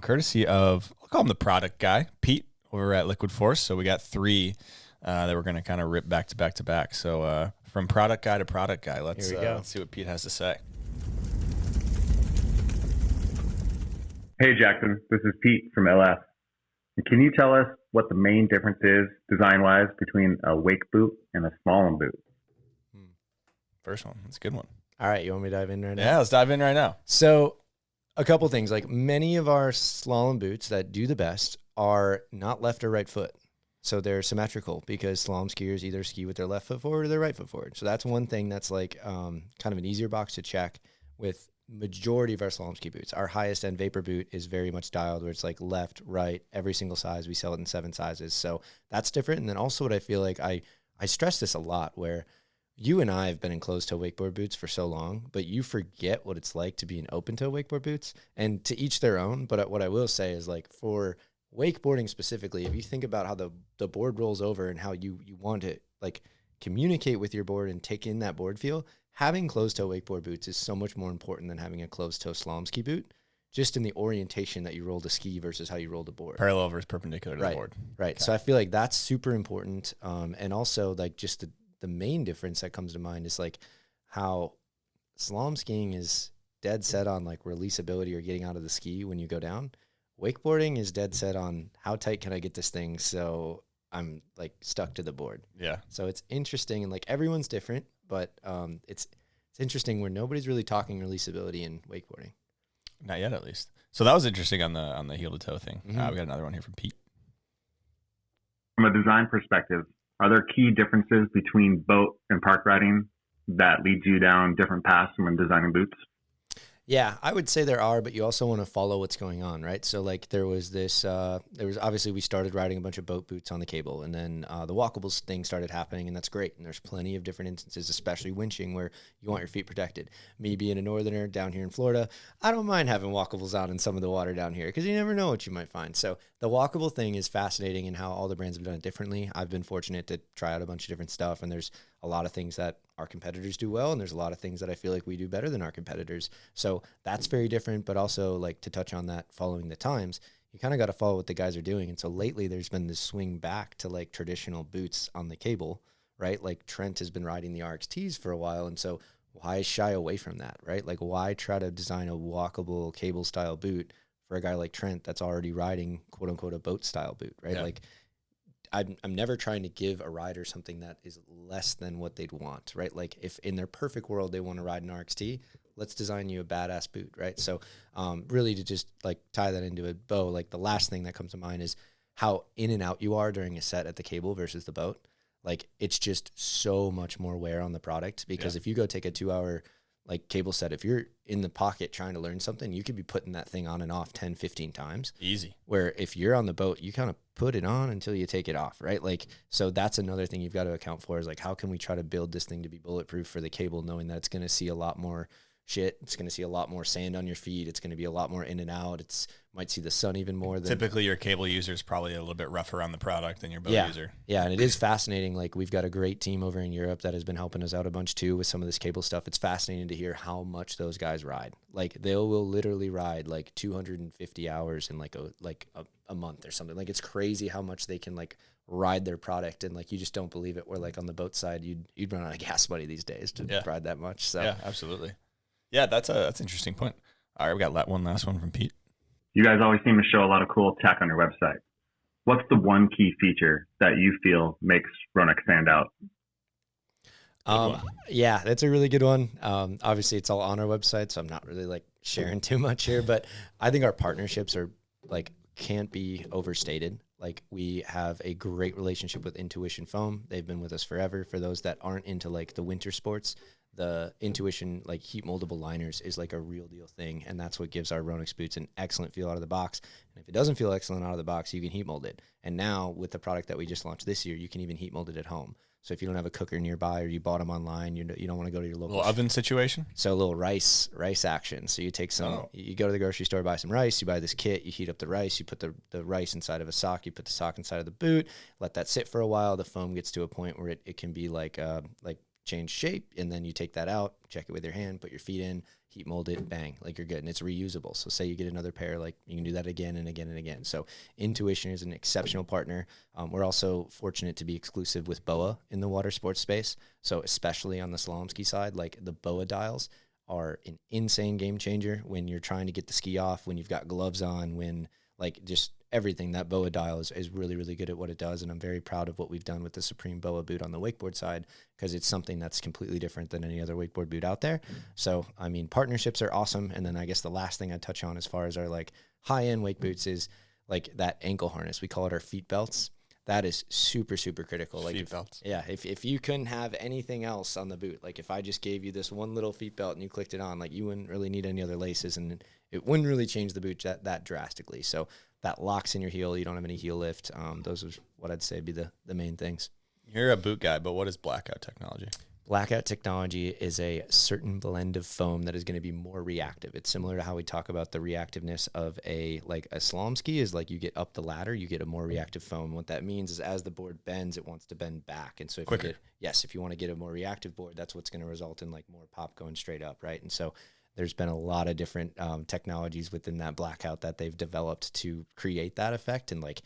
courtesy of, I'll call him the product guy, Pete, over at Liquid Force. So we got 3 that we're going to kind of rip back to back to back. So from product guy to product guy, let's see what Pete has to say. Hey, Jackson, this is Pete from LF. Can you tell us what the main difference is, design-wise, between a wake boot and a slalom boot? First one. That's a good one. All right. You want me to dive in right now? Yeah, let's dive in right now. So a couple things, like many of our slalom boots that do the best are not left or right foot. So they're symmetrical, because slalom skiers either ski with their left foot forward or their right foot forward. So that's one thing that's like kind of an easier box to check with majority of our slalom ski boots. Our highest end vapor boot is very much dialed, where it's like left, right, every single size. We sell it in 7 sizes. So that's different. And then also what I feel like I stress this a lot, where you and I have been in closed toe wakeboard boots for so long, but you forget what it's like to be in open toe wakeboard boots, and to each their own. But what I will say is, like, for wakeboarding specifically, if you think about how the board rolls over and how you want to like communicate with your board and take in that board feel, having closed toe wakeboard boots is so much more important than having a closed toe slalom ski boot, just in the orientation that you roll the ski versus how you roll the board. Parallel versus perpendicular to the board. Right. Okay. So I feel like that's super important. And also, like, just the main difference that comes to mind is like how slalom skiing is dead set on like releasability or getting out of the ski when you go down. Wakeboarding is dead set on how tight can I get this thing so I'm like stuck to the board. Yeah. So it's interesting, and like everyone's different, but it's interesting where nobody's really talking releasability in wakeboarding. Not yet, at least. So that was interesting on the heel to toe thing. We got another one here from Pete. From a design perspective, are there key differences between boat and park riding that leads you down different paths when designing boots? Yeah, I would say there are, but you also want to follow what's going on, right? So like there was obviously we started riding a bunch of boat boots on the cable, and then the walkables thing started happening, and that's great. And there's plenty of different instances, especially winching, where you want your feet protected. Me being a northerner down here in Florida, I don't mind having walkables out in some of the water down here because you never know what you might find. So the walkable thing is fascinating in how all the brands have done it differently. I've been fortunate to try out a bunch of different stuff, and there's a lot of things that our competitors do well, and there's a lot of things that I feel like we do better than our competitors. So that's very different, but also, like, to touch on that, following the times, you kind of got to follow what the guys are doing. And so lately there's been this swing back to like traditional boots on the cable, right? Like Trent has been riding the RXTs for a while. And so why shy away from that, right? Like, why try to design a walkable cable style boot for a guy like Trent that's already riding quote unquote a boat style boot, right? Yeah. Like, I'm never trying to give a rider something that is less than what they'd want, right? Like, if in their perfect world they want to ride an RXT, let's design you a badass boot, right? So really, to just like tie that into a bow, like the last thing that comes to mind is how in and out you are during a set at the cable versus the boat. Like, it's just so much more wear on the product, because if you go take a 2-hour like cable set, if you're in the pocket trying to learn something, you could be putting that thing on and off 10, 15 times. Easy. Where if you're on the boat, you kind of put it on until you take it off, right? Like, so that's another thing you've got to account for, is like, how can we try to build this thing to be bulletproof for the cable, knowing that it's going to see a lot more shit. It's going to see a lot more sand on your feet. It's going to be a lot more in and out. It's might see the sun even more than typically. Your cable user is probably a little bit rougher on the product than your boat user. Yeah. And it is fascinating. Like, we've got a great team over in Europe that has been helping us out a bunch too with some of this cable stuff. It's fascinating to hear how much those guys ride. Like, they will literally ride like 250 hours in like a month or something. Like, it's crazy how much they can like ride their product, and like, you just don't believe it. Where like on the boat side, you'd run out of gas money these days to ride that much. So yeah, absolutely. Yeah, that's an interesting point. All right, we got one last one from Pete. You guys always seem to show a lot of cool tech on your website. What's the one key feature that you feel makes Ronix stand out? Yeah, that's a really good one. Obviously it's all on our website, so I'm not really like sharing too much here, but I think our partnerships are like, can't be overstated. Like, we have a great relationship with Intuition Foam. They've been with us forever. For those that aren't into like the winter sports, the Intuition like heat moldable liners is like a real deal thing, and that's what gives our Ronix boots an excellent feel out of the box. And if it doesn't feel excellent out of the box, you can heat mold it. And now with the product that we just launched this year, you can even heat mold it at home. So if you don't have a cooker nearby, or you bought them online, you don't want to go to your local little oven situation. So a little rice action. So you take you go to the grocery store, buy some rice, you buy this kit, you heat up the rice, you put the rice inside of a sock, you put the sock inside of the boot, let that sit for a while. The foam gets to a point where it can be like change shape, and then you take that out, check it with your hand, put your feet in, heat mold it, bang, like you're good. And it's reusable. So say you get another pair, like you can do that again and again and again. So Intuition is an exceptional partner. We're also fortunate to be exclusive with BOA in the water sports space. So especially on the slalom ski side, like the BOA dials are an insane game changer when you're trying to get the ski off, when you've got gloves on, when like just everything. That BOA dial is really, really good at what it does. And I'm very proud of what we've done with the Supreme BOA boot on the wakeboard side, because it's something that's completely different than any other wakeboard boot out there. So, I mean, partnerships are awesome. And then I guess the last thing I'd touch on as far as our like high-end wake boots is like that ankle harness. We call it our feet belts. That is super, super critical. Like feet belts. Yeah. If you couldn't have anything else on the boot, like if I just gave you this one little feet belt and you clicked it on, like you wouldn't really need any other laces, and it wouldn't really change the boot that drastically. So that locks in your heel. You don't have any heel lift. Those are what I'd say be the main things. You're a boot guy, but what is blackout technology? Blackout technology is a certain blend of foam that is going to be more reactive. It's similar to how we talk about the reactiveness of a slalom ski is like you get up the ladder, you get a more reactive foam. What that means is as the board bends, it wants to bend back. And so if you want to get a more reactive board, that's what's going to result in like more pop going straight up, right? And so there's been a lot of different technologies within that blackout that they've developed to create that effect. And like,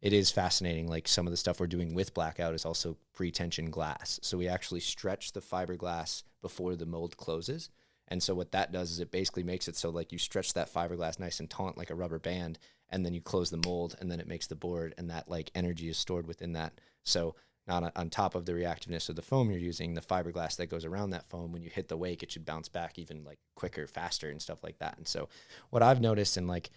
it is fascinating. Like some of the stuff we're doing with blackout is also pre-tension glass. So we actually stretch the fiberglass before the mold closes. And so what that does is it basically makes it so like you stretch that fiberglass nice and taut like a rubber band, and then you close the mold, and then it makes the board, and that like energy is stored within that. So not on top of the reactiveness of the foam you're using, the fiberglass that goes around that foam, when you hit the wake, it should bounce back even like quicker, faster and stuff like that. And so what I've noticed in like,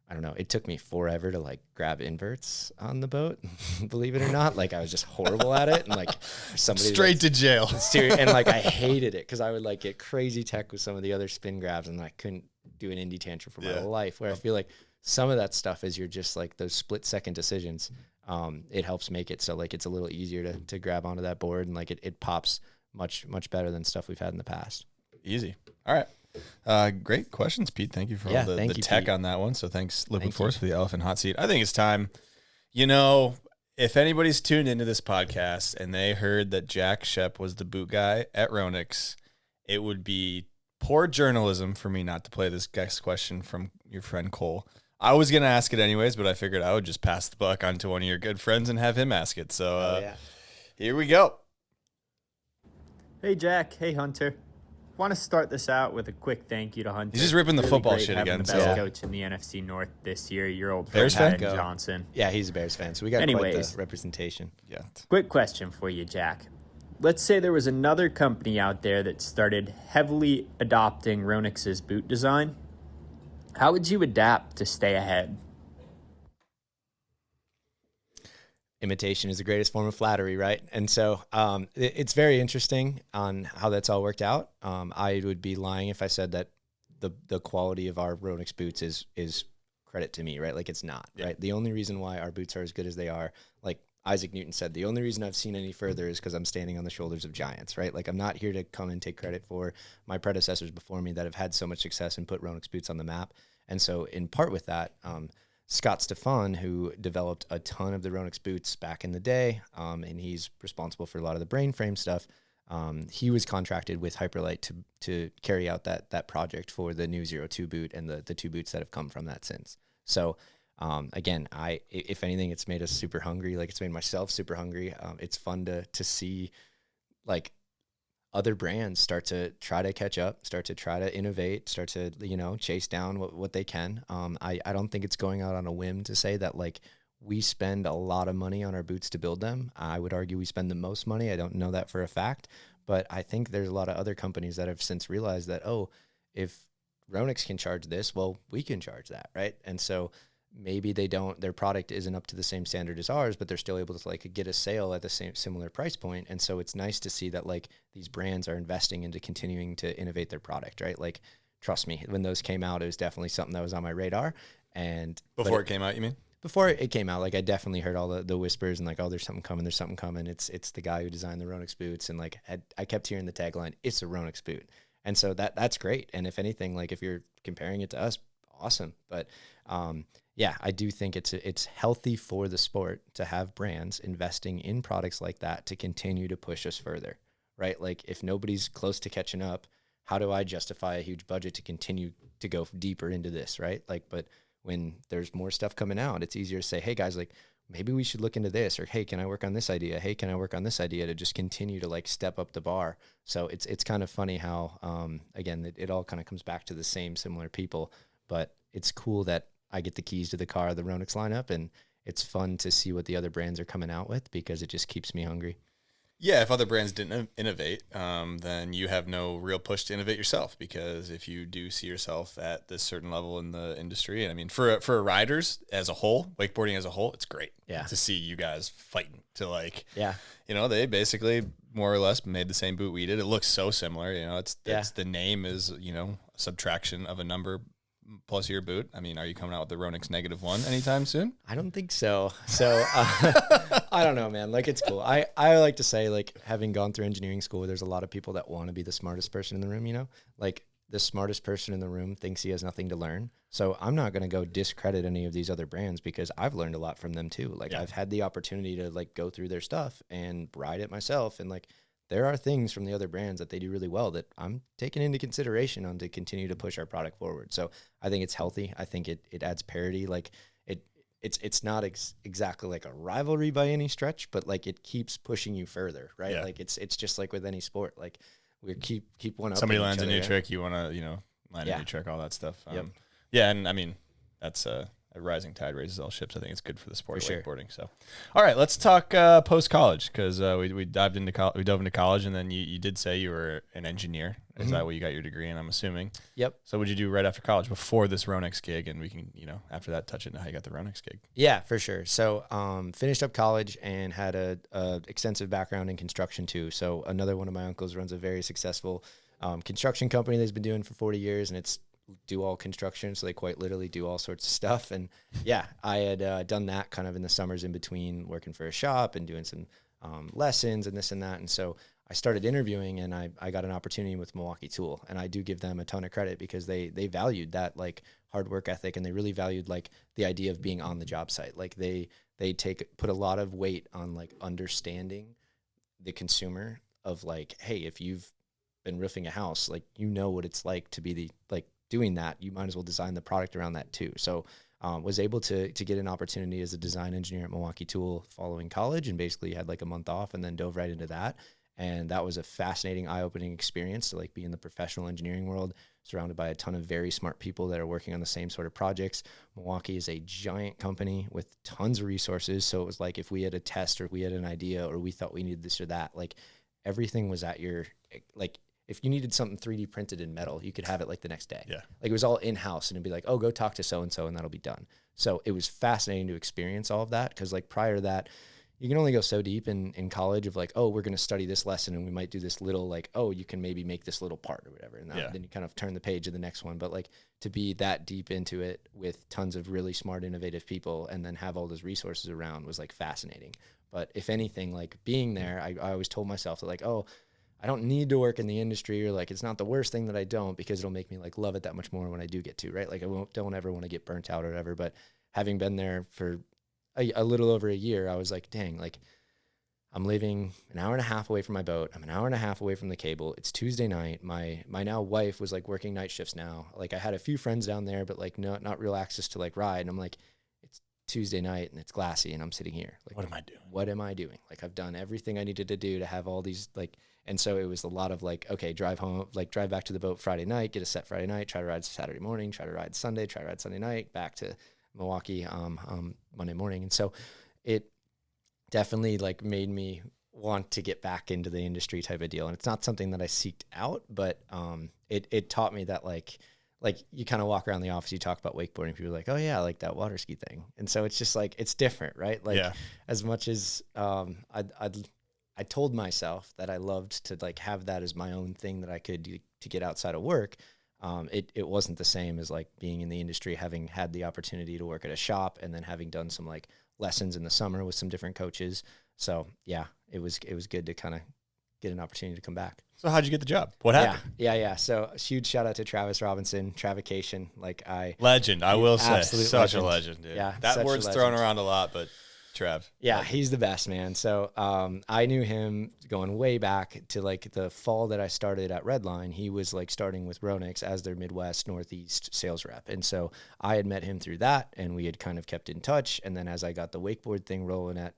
I don't know, it took me forever to like grab inverts on the boat, believe it or not. Like I was just horrible at it. And like somebody straight to jail. And like I hated it because I would like get crazy tech with some of the other spin grabs, and I couldn't do an indie tantrum for my whole life, where I feel like some of that stuff is you're just like those split second decisions. It helps make it so like it's a little easier to grab onto that board, and like it pops much better than stuff we've had in the past. Easy. All right. Great questions, Pete. Thank you for all the tech on that one. So thanks, Liquid Force, for the LF'n Hot Seat. I think it's time. You know, if anybody's tuned into this podcast and they heard that Jack Schoepp was the boot guy at Ronix, it would be poor journalism for me not to play this next question from your friend Cole. I was going to ask it anyways, but I figured I would just pass the buck on to one of your good friends and have him ask it. So here we go. Hey, Jack. Hey, Hunter. Want to start this out with a quick thank you to Hunter. He's just ripping the football shit again. The best coach in the NFC North this year, your old Bears fan Johnson. Yeah, he's a Bears fan, so we got quite the representation. Yeah. Quick question for you, Jack. Let's say there was another company out there that started heavily adopting Ronix's boot design. How would you adapt to stay ahead? Imitation is the greatest form of flattery, right? And so it's very interesting on how that's all worked out. I would be lying if I said that the quality of our Ronix boots is credit to me, right? Like it's not, right? The only reason why our boots are as good as they are, like Isaac Newton said, the only reason I've seen any further is because I'm standing on the shoulders of giants, right? Like I'm not here to come and take credit for my predecessors before me that have had so much success and put Ronix boots on the map. And so in part with that, Scott Stefan, who developed a ton of the Ronix boots back in the day, and he's responsible for a lot of the brain frame stuff. He was contracted with Hyperlight to carry out that project for the new 02 boot and the two boots that have come from that since. So again, if anything, it's made us super hungry. Like it's made myself super hungry. It's fun to see like other brands start to try to catch up, start to try to innovate, start to, chase down what they can. I don't think it's going out on a whim to say that like we spend a lot of money on our boots to build them. I would argue we spend the most money. I don't know that for a fact, but I think there's a lot of other companies that have since realized that, if Ronix can charge this, well, we can charge that, right? And so maybe their product isn't up to the same standard as ours, but they're still able to like get a sale at the similar price point. And so it's nice to see that like these brands are investing into continuing to innovate their product, right? Like, trust me, when those came out, it was definitely something that was on my radar. And before it came out, you mean? Before it came out, like I definitely heard all the whispers and like, there's something coming. It's the guy who designed the Ronix boots. And like, I kept hearing the tagline, it's a Ronix boot. And so that's great. And if anything, like if you're comparing it to us, awesome. But, yeah, I do think it's healthy for the sport to have brands investing in products like that to continue to push us further, right? Like if nobody's close to catching up, how do I justify a huge budget to continue to go deeper into this, right? Like, but when there's more stuff coming out, it's easier to say, hey guys, like maybe we should look into this, or hey, can I work on this idea? Hey, can I work on this idea, to just continue to like step up the bar. So it's kind of funny how, again, it all kind of comes back to the same similar people, but it's cool that I get the keys to the car, the Ronix lineup, and it's fun to see what the other brands are coming out with because it just keeps me hungry. Yeah, if other brands didn't innovate, then you have no real push to innovate yourself, because if you do see yourself at this certain level in the industry, and I mean, for riders as a whole, wakeboarding as a whole, it's great to see you guys fighting to like, they basically more or less made the same boot we did. It looks so similar, it's the name is, a subtraction of a number plus your boot. I mean, are you coming out with the Ronix -1 anytime soon? I don't think so. So I don't know, man. Like, it's cool. I like to say, like, having gone through engineering school, there's a lot of people that want to be the smartest person in the room, you know? Like, the smartest person in the room thinks he has nothing to learn. So I'm not going to go discredit any of these other brands because I've learned a lot from them too. Like, I've had the opportunity to, like, go through their stuff and ride it myself. And, like, there are things from the other brands that they do really well that I'm taking into consideration on to continue to push our product forward. So I think it's healthy. I think it adds parity. Like, it's not exactly like a rivalry by any stretch, but, like, it keeps pushing you further, right? Like, it's just like with any sport. Like, we keep one up. Somebody lands a new trick, you want to, land a new trick, all that stuff. Yeah, and I mean, that's a rising tide raises all ships. I think it's good for the sport of wakeboarding. So, all right, let's talk post college because we dove into college, and then you did say you were an engineer. Is that what you got your degree in? I'm assuming. Yep. So, what did you do right after college before this Ronix gig, and we can after that touch into how you got the Ronix gig? Yeah, for sure. So, finished up college and had a extensive background in construction too. So, another one of my uncles runs a very successful construction company that's been doing for 40 years, and it's do all construction, so they quite literally do all sorts of stuff. And yeah, I had done that kind of in the summers in between working for a shop and doing some lessons and this and that. And so I started interviewing, and I got an opportunity with Milwaukee Tool, and I do give them a ton of credit because they valued that, like, hard work ethic, and they really valued, like, the idea of being on the job site. Like, they put a lot of weight on, like, understanding the consumer of, like, hey, if you've been roofing a house, like, you know what it's like to be doing that, you might as well design the product around that too. So was able to get an opportunity as a design engineer at Milwaukee Tool following college, and basically had like a month off and then dove right into that. And that was a fascinating, eye-opening experience to, like, be in the professional engineering world, surrounded by a ton of very smart people that are working on the same sort of projects. Milwaukee is a giant company with tons of resources. So it was like, if we had a test or we had an idea or we thought we needed this or that, like, everything was at your, like, if you needed something 3D printed in metal, you could have it, like, the next day. Yeah. Like, it was all in-house, and it'd be like, oh, go talk to so-and-so and that'll be done. So it was fascinating to experience all of that. Cause, like, prior to that, you can only go so deep in college of, like, oh, we're going to study this lesson and we might do this little, like, oh, you can maybe make this little part or whatever. And then you kind of turn the page to the next one. But, like, to be that deep into it with tons of really smart, innovative people and then have all those resources around was, like, fascinating. But if anything, like, being there, I always told myself that, like, oh, I don't need to work in the industry, or, like, it's not the worst thing that I don't, because it'll make me, like, love it that much more when I do get to, right? Like, don't ever want to get burnt out or whatever. But having been there for a little over a year, I was like, dang, like, I'm living an hour and a half away from my boat. I'm an hour and a half away from the cable. It's Tuesday night. My now wife was, like, working night shifts now. Like, I had a few friends down there, but, like, not real access to, like, ride. And I'm like, it's Tuesday night and it's glassy and I'm sitting here. Like, what am I doing? What am I doing? Like, I've done everything I needed to do to have all these, like, and so it was a lot of, like, okay, drive home, like, drive back to the boat Friday night, get a set Friday night, try to ride Saturday morning, try to ride Sunday, try to ride Sunday night, back to Milwaukee Monday morning. And so it definitely, like, made me want to get back into the industry type of deal. And it's not something that I seeked out, but it taught me that, like you kind of walk around the office, you talk about wakeboarding, people are like, oh yeah, I like that water ski thing. And so it's just, like, it's different, right? Like, as much as I told myself that I loved to, like, have that as my own thing that I could do to get outside of work, it wasn't the same as, like, being in the industry, having had the opportunity to work at a shop and then having done some, like, lessons in the summer with some different coaches. So yeah, it was good to kind of get an opportunity to come back. So how'd you get the job? What happened? Yeah. So a huge shout out to Travis Robinson, Travication. Like, legend, I will say, such legend. a legend, dude. Yeah, that word's thrown around a lot, but Trav. Yeah, legend. He's the best, man. So I knew him going way back to, like, the fall that I started at Redline. He was, like, starting with Ronix as their Midwest Northeast sales rep. And so I had met him through that, and we had kind of kept in touch. And then as I got the wakeboard thing rolling at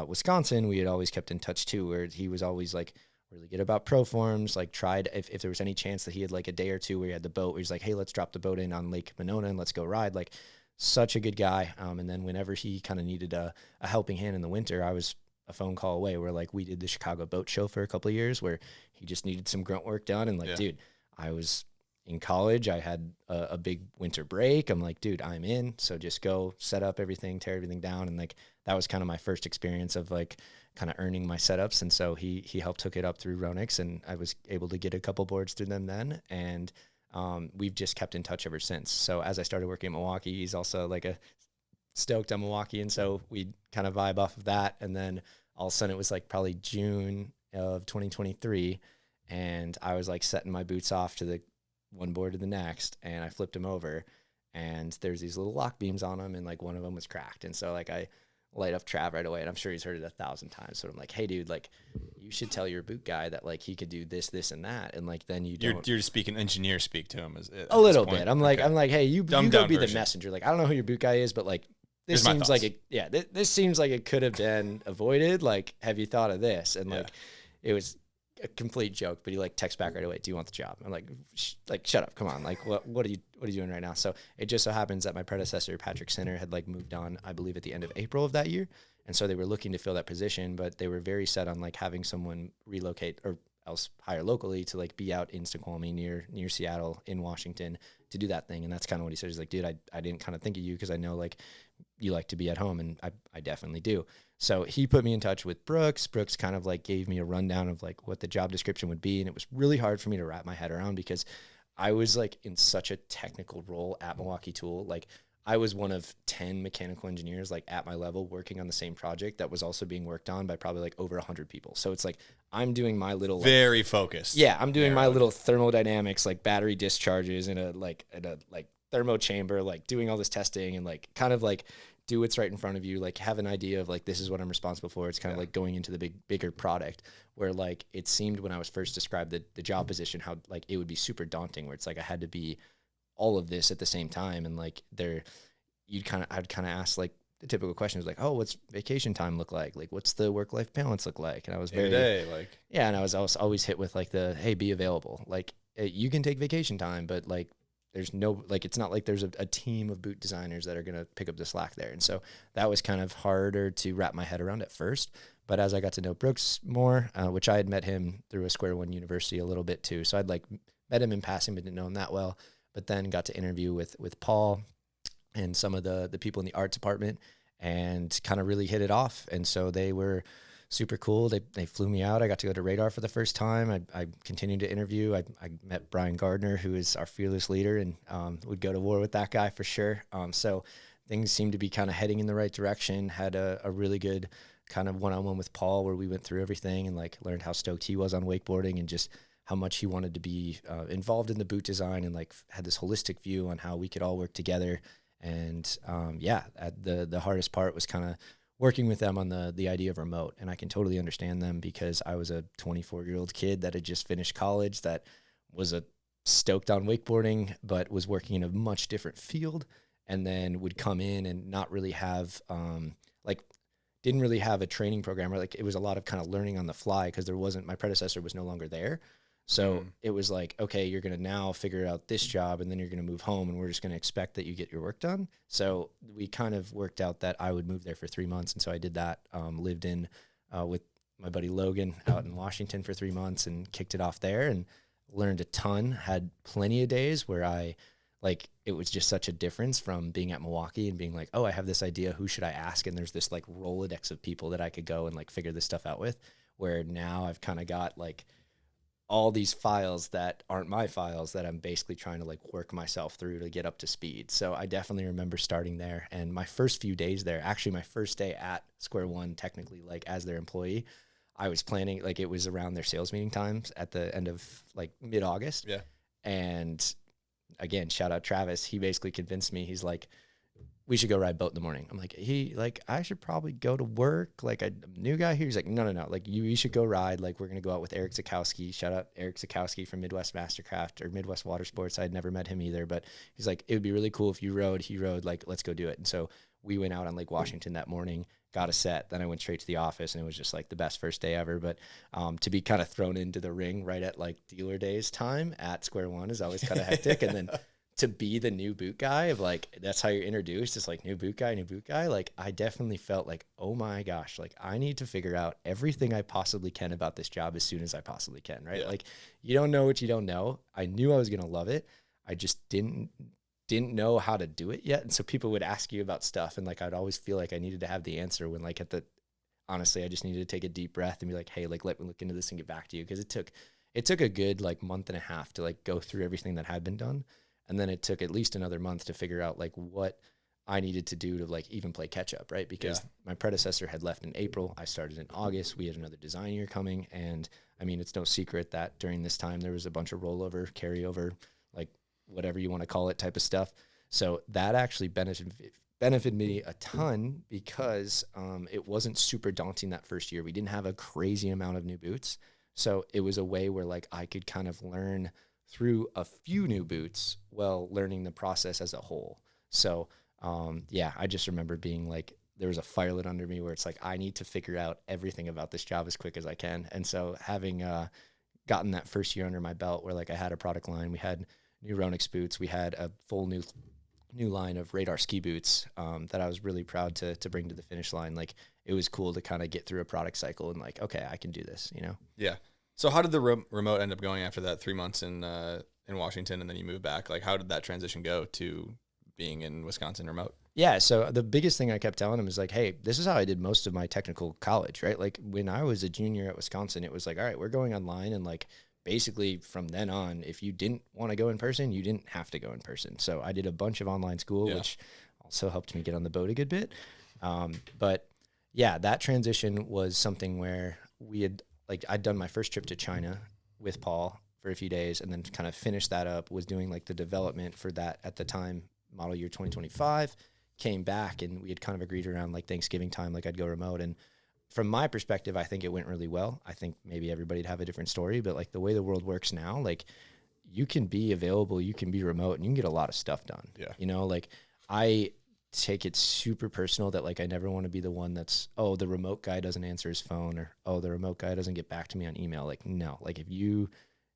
Wisconsin, we had always kept in touch too, where he was always, like, really good about pro forms, like, tried if there was any chance that he had, like, a day or two where he had the boat, where he's like, hey, let's drop the boat in on Lake Monona and let's go ride. Like, such a good guy. And then whenever he kind of needed a helping hand in the winter, I was a phone call away, where, like, we did the Chicago boat show for a couple of years where he just needed some grunt work done. And, like, dude, I was in college, I had a big winter break. I'm like, dude, I'm in. So just go set up everything, tear everything down. And, like, that was kind of my first experience of, like, kind of earning my setups. And so he helped hook it up through Ronix, and I was able to get a couple boards through them then. And we've just kept in touch ever since. So as I started working in Milwaukee, he's also like a stoked on Milwaukee. And so we kind of vibe off of that. And then all of a sudden it was like probably June of 2023. And I was like setting my boots off to the one board to the next, and I flipped them over, and there's these little lock beams on them, and like one of them was cracked. And so like I light up Trav right away, and I'm sure he's heard it 1,000 times. So I'm like, hey dude, like you should tell your boot guy that like he could do this, this, and that. And like, then you're just speaking engineer speak to him a little bit. I'm like, hey, you go be version. the messenger. Like, I don't know who your boot guy is, but like, this seems like this seems like it could have been avoided. Like, have you thought of this? And like, it was a complete joke, but he like texts back right away, do you want the job? I'm like, shut up, come on, like what are you doing right now? So it just so happens that my predecessor Patrick Sinner had like moved on, I believe at the end of April of that year, and so they were looking to fill that position, but they were very set on like having someone relocate or else hire locally to like be out in Snoqualmie near Seattle in Washington to do that thing. And that's kind of what he said. He's like, dude, I didn't kind of think of you because I know like you like to be at home, and I definitely do. So he put me in touch with Brooks. Brooks kind of like gave me a rundown of like what the job description would be. And it was really hard for me to wrap my head around because I was like in such a technical role at Milwaukee Tool. Like I was one of 10 mechanical engineers like at my level working on the same project that was also being worked on by probably like over 100 people. So it's like I'm doing my little like, very focused. Yeah, I'm doing my little thermodynamics, like battery discharges in a thermo chamber, like doing all this testing and like kind of like do what's right in front of you, like have an idea of like this is what I'm responsible for. It's kind of like going into the bigger product where like it seemed when I was first described the job position how like it would be super daunting, where it's like I had to be all of this at the same time. And like I'd kind of ask like the typical questions like, oh, what's vacation time look like? Like what's the work-life balance look like? And I was and I was always hit with like hey, be available. Like you can take vacation time, but like there's no, like, it's not like there's a team of boot designers that are going to pick up the slack there. And so that was kind of harder to wrap my head around at first. But as I got to know Brooks more, which I had met him through a Square One University a little bit too. So I'd like met him in passing, but didn't know him that well. But then got to interview with Paul and some of the people in the art department and kind of really hit it off. And so they were super cool. They flew me out. I got to go to Radar for the first time. I continued to interview. I met Brian Gardner, who is our fearless leader, and would go to war with that guy for sure. So things seemed to be kind of heading in the right direction. Had a really good kind of one-on-one with Paul where we went through everything and like learned how stoked he was on wakeboarding and just how much he wanted to be involved in the boot design and like had this holistic view on how we could all work together. And the hardest part was kind of working with them on the idea of remote. And I can totally understand them because I was a 24-year-old kid that had just finished college that was stoked on wakeboarding, but was working in a much different field, and then would come in and not really have, didn't really have a training program, or like it was a lot of kind of learning on the fly because my predecessor was no longer there. So it was like, okay, you're going to now figure out this job and then you're going to move home and we're just going to expect that you get your work done. So we kind of worked out that I would move there for 3 months. And so I did that, lived in with my buddy Logan out in Washington for 3 months and kicked it off there and learned a ton, had plenty of days where it was just such a difference from being at Milwaukee and being like, oh, I have this idea. Who should I ask? And there's this like Rolodex of people that I could go and like figure this stuff out with, where now I've kind of got like all these files that aren't my files that I'm basically trying to like work myself through to get up to speed. So I definitely remember starting there, and my first few days there, actually my first day at Square One, technically like as their employee, I was planning, like it was around their sales meeting times at the end of like mid-August. Yeah. And again, shout out Travis. He basically convinced me. He's like, we should go ride boat in the morning. I'm like, I should probably go to work. Like, I'm a new guy here. He's like, no. Like, you should go ride. Like, we're going to go out with Eric Zakowski. Shout out Eric Zakowski from Midwest Mastercraft or Midwest Water Sports. I'd never met him either, but he's like, it would be really cool if you rode. He rode, like, let's go do it. And so we went out on Lake Washington that morning, got a set. Then I went straight to the office, and it was just like the best first day ever. But to be kind of thrown into the ring right at like dealer days time at Square One is always kind of hectic. And then to be the new boot guy of like, that's how you're introduced. It's like new boot guy. Like I definitely felt like, oh my gosh, like I need to figure out everything I possibly can about this job as soon as I possibly can. Right. Yeah. Like you don't know what you don't know. I knew I was going to love it. I just didn't know how to do it yet. And so people would ask you about stuff. And like, I'd always feel like I needed to have the answer when like honestly, I just needed to take a deep breath and be like, hey, like, let me look into this and get back to you. Cause it it took a good like month and a half to like go through everything that had been done. And then it took at least another month to figure out like what I needed to do to like even play catch up, right? Because my predecessor had left in April. I started in August. We had another design year coming. And I mean, it's no secret that during this time there was a bunch of rollover, carryover, like whatever you want to call it type of stuff. So that actually benefited me a ton because it wasn't super daunting that first year. We didn't have a crazy amount of new boots. So it was a way where like I could kind of learn through a few new boots while learning the process as a whole. So I just remember being like, there was a fire lit under me where it's like, I need to figure out everything about this job as quick as I can. And so having gotten that first year under my belt where like I had a product line, we had new Ronix boots, we had a full new line of Radar ski boots that I was really proud to bring to the finish line. Like it was cool to kind of get through a product cycle and like, okay, I can do this, you know? Yeah. So how did the remote end up going after that 3 months in Washington and then you moved back? Like how did that transition go to being in Wisconsin remote? Yeah, so the biggest thing I kept telling him is like, hey, this is how I did most of my technical college, right? Like when I was a junior at Wisconsin, it was like, all right, we're going online. And like basically from then on, if you didn't want to go in person, you didn't have to go in person. So I did a bunch of online school, which also helped me get on the boat a good bit. But yeah, that transition was something where we had, like I'd done my first trip to China with Paul for a few days and then kind of finished that up, was doing like the development for that at the time, model year 2025, came back and we had kind of agreed around like Thanksgiving time, like I'd go remote. And from my perspective, I think it went really well. I think maybe everybody'd have a different story, but like the way the world works now, like you can be available, you can be remote and you can get a lot of stuff done. Yeah. You know, like I take it super personal that like I never want to be the one that's, oh, the remote guy doesn't answer his phone or, oh, the remote guy doesn't get back to me on email. Like, no, like if you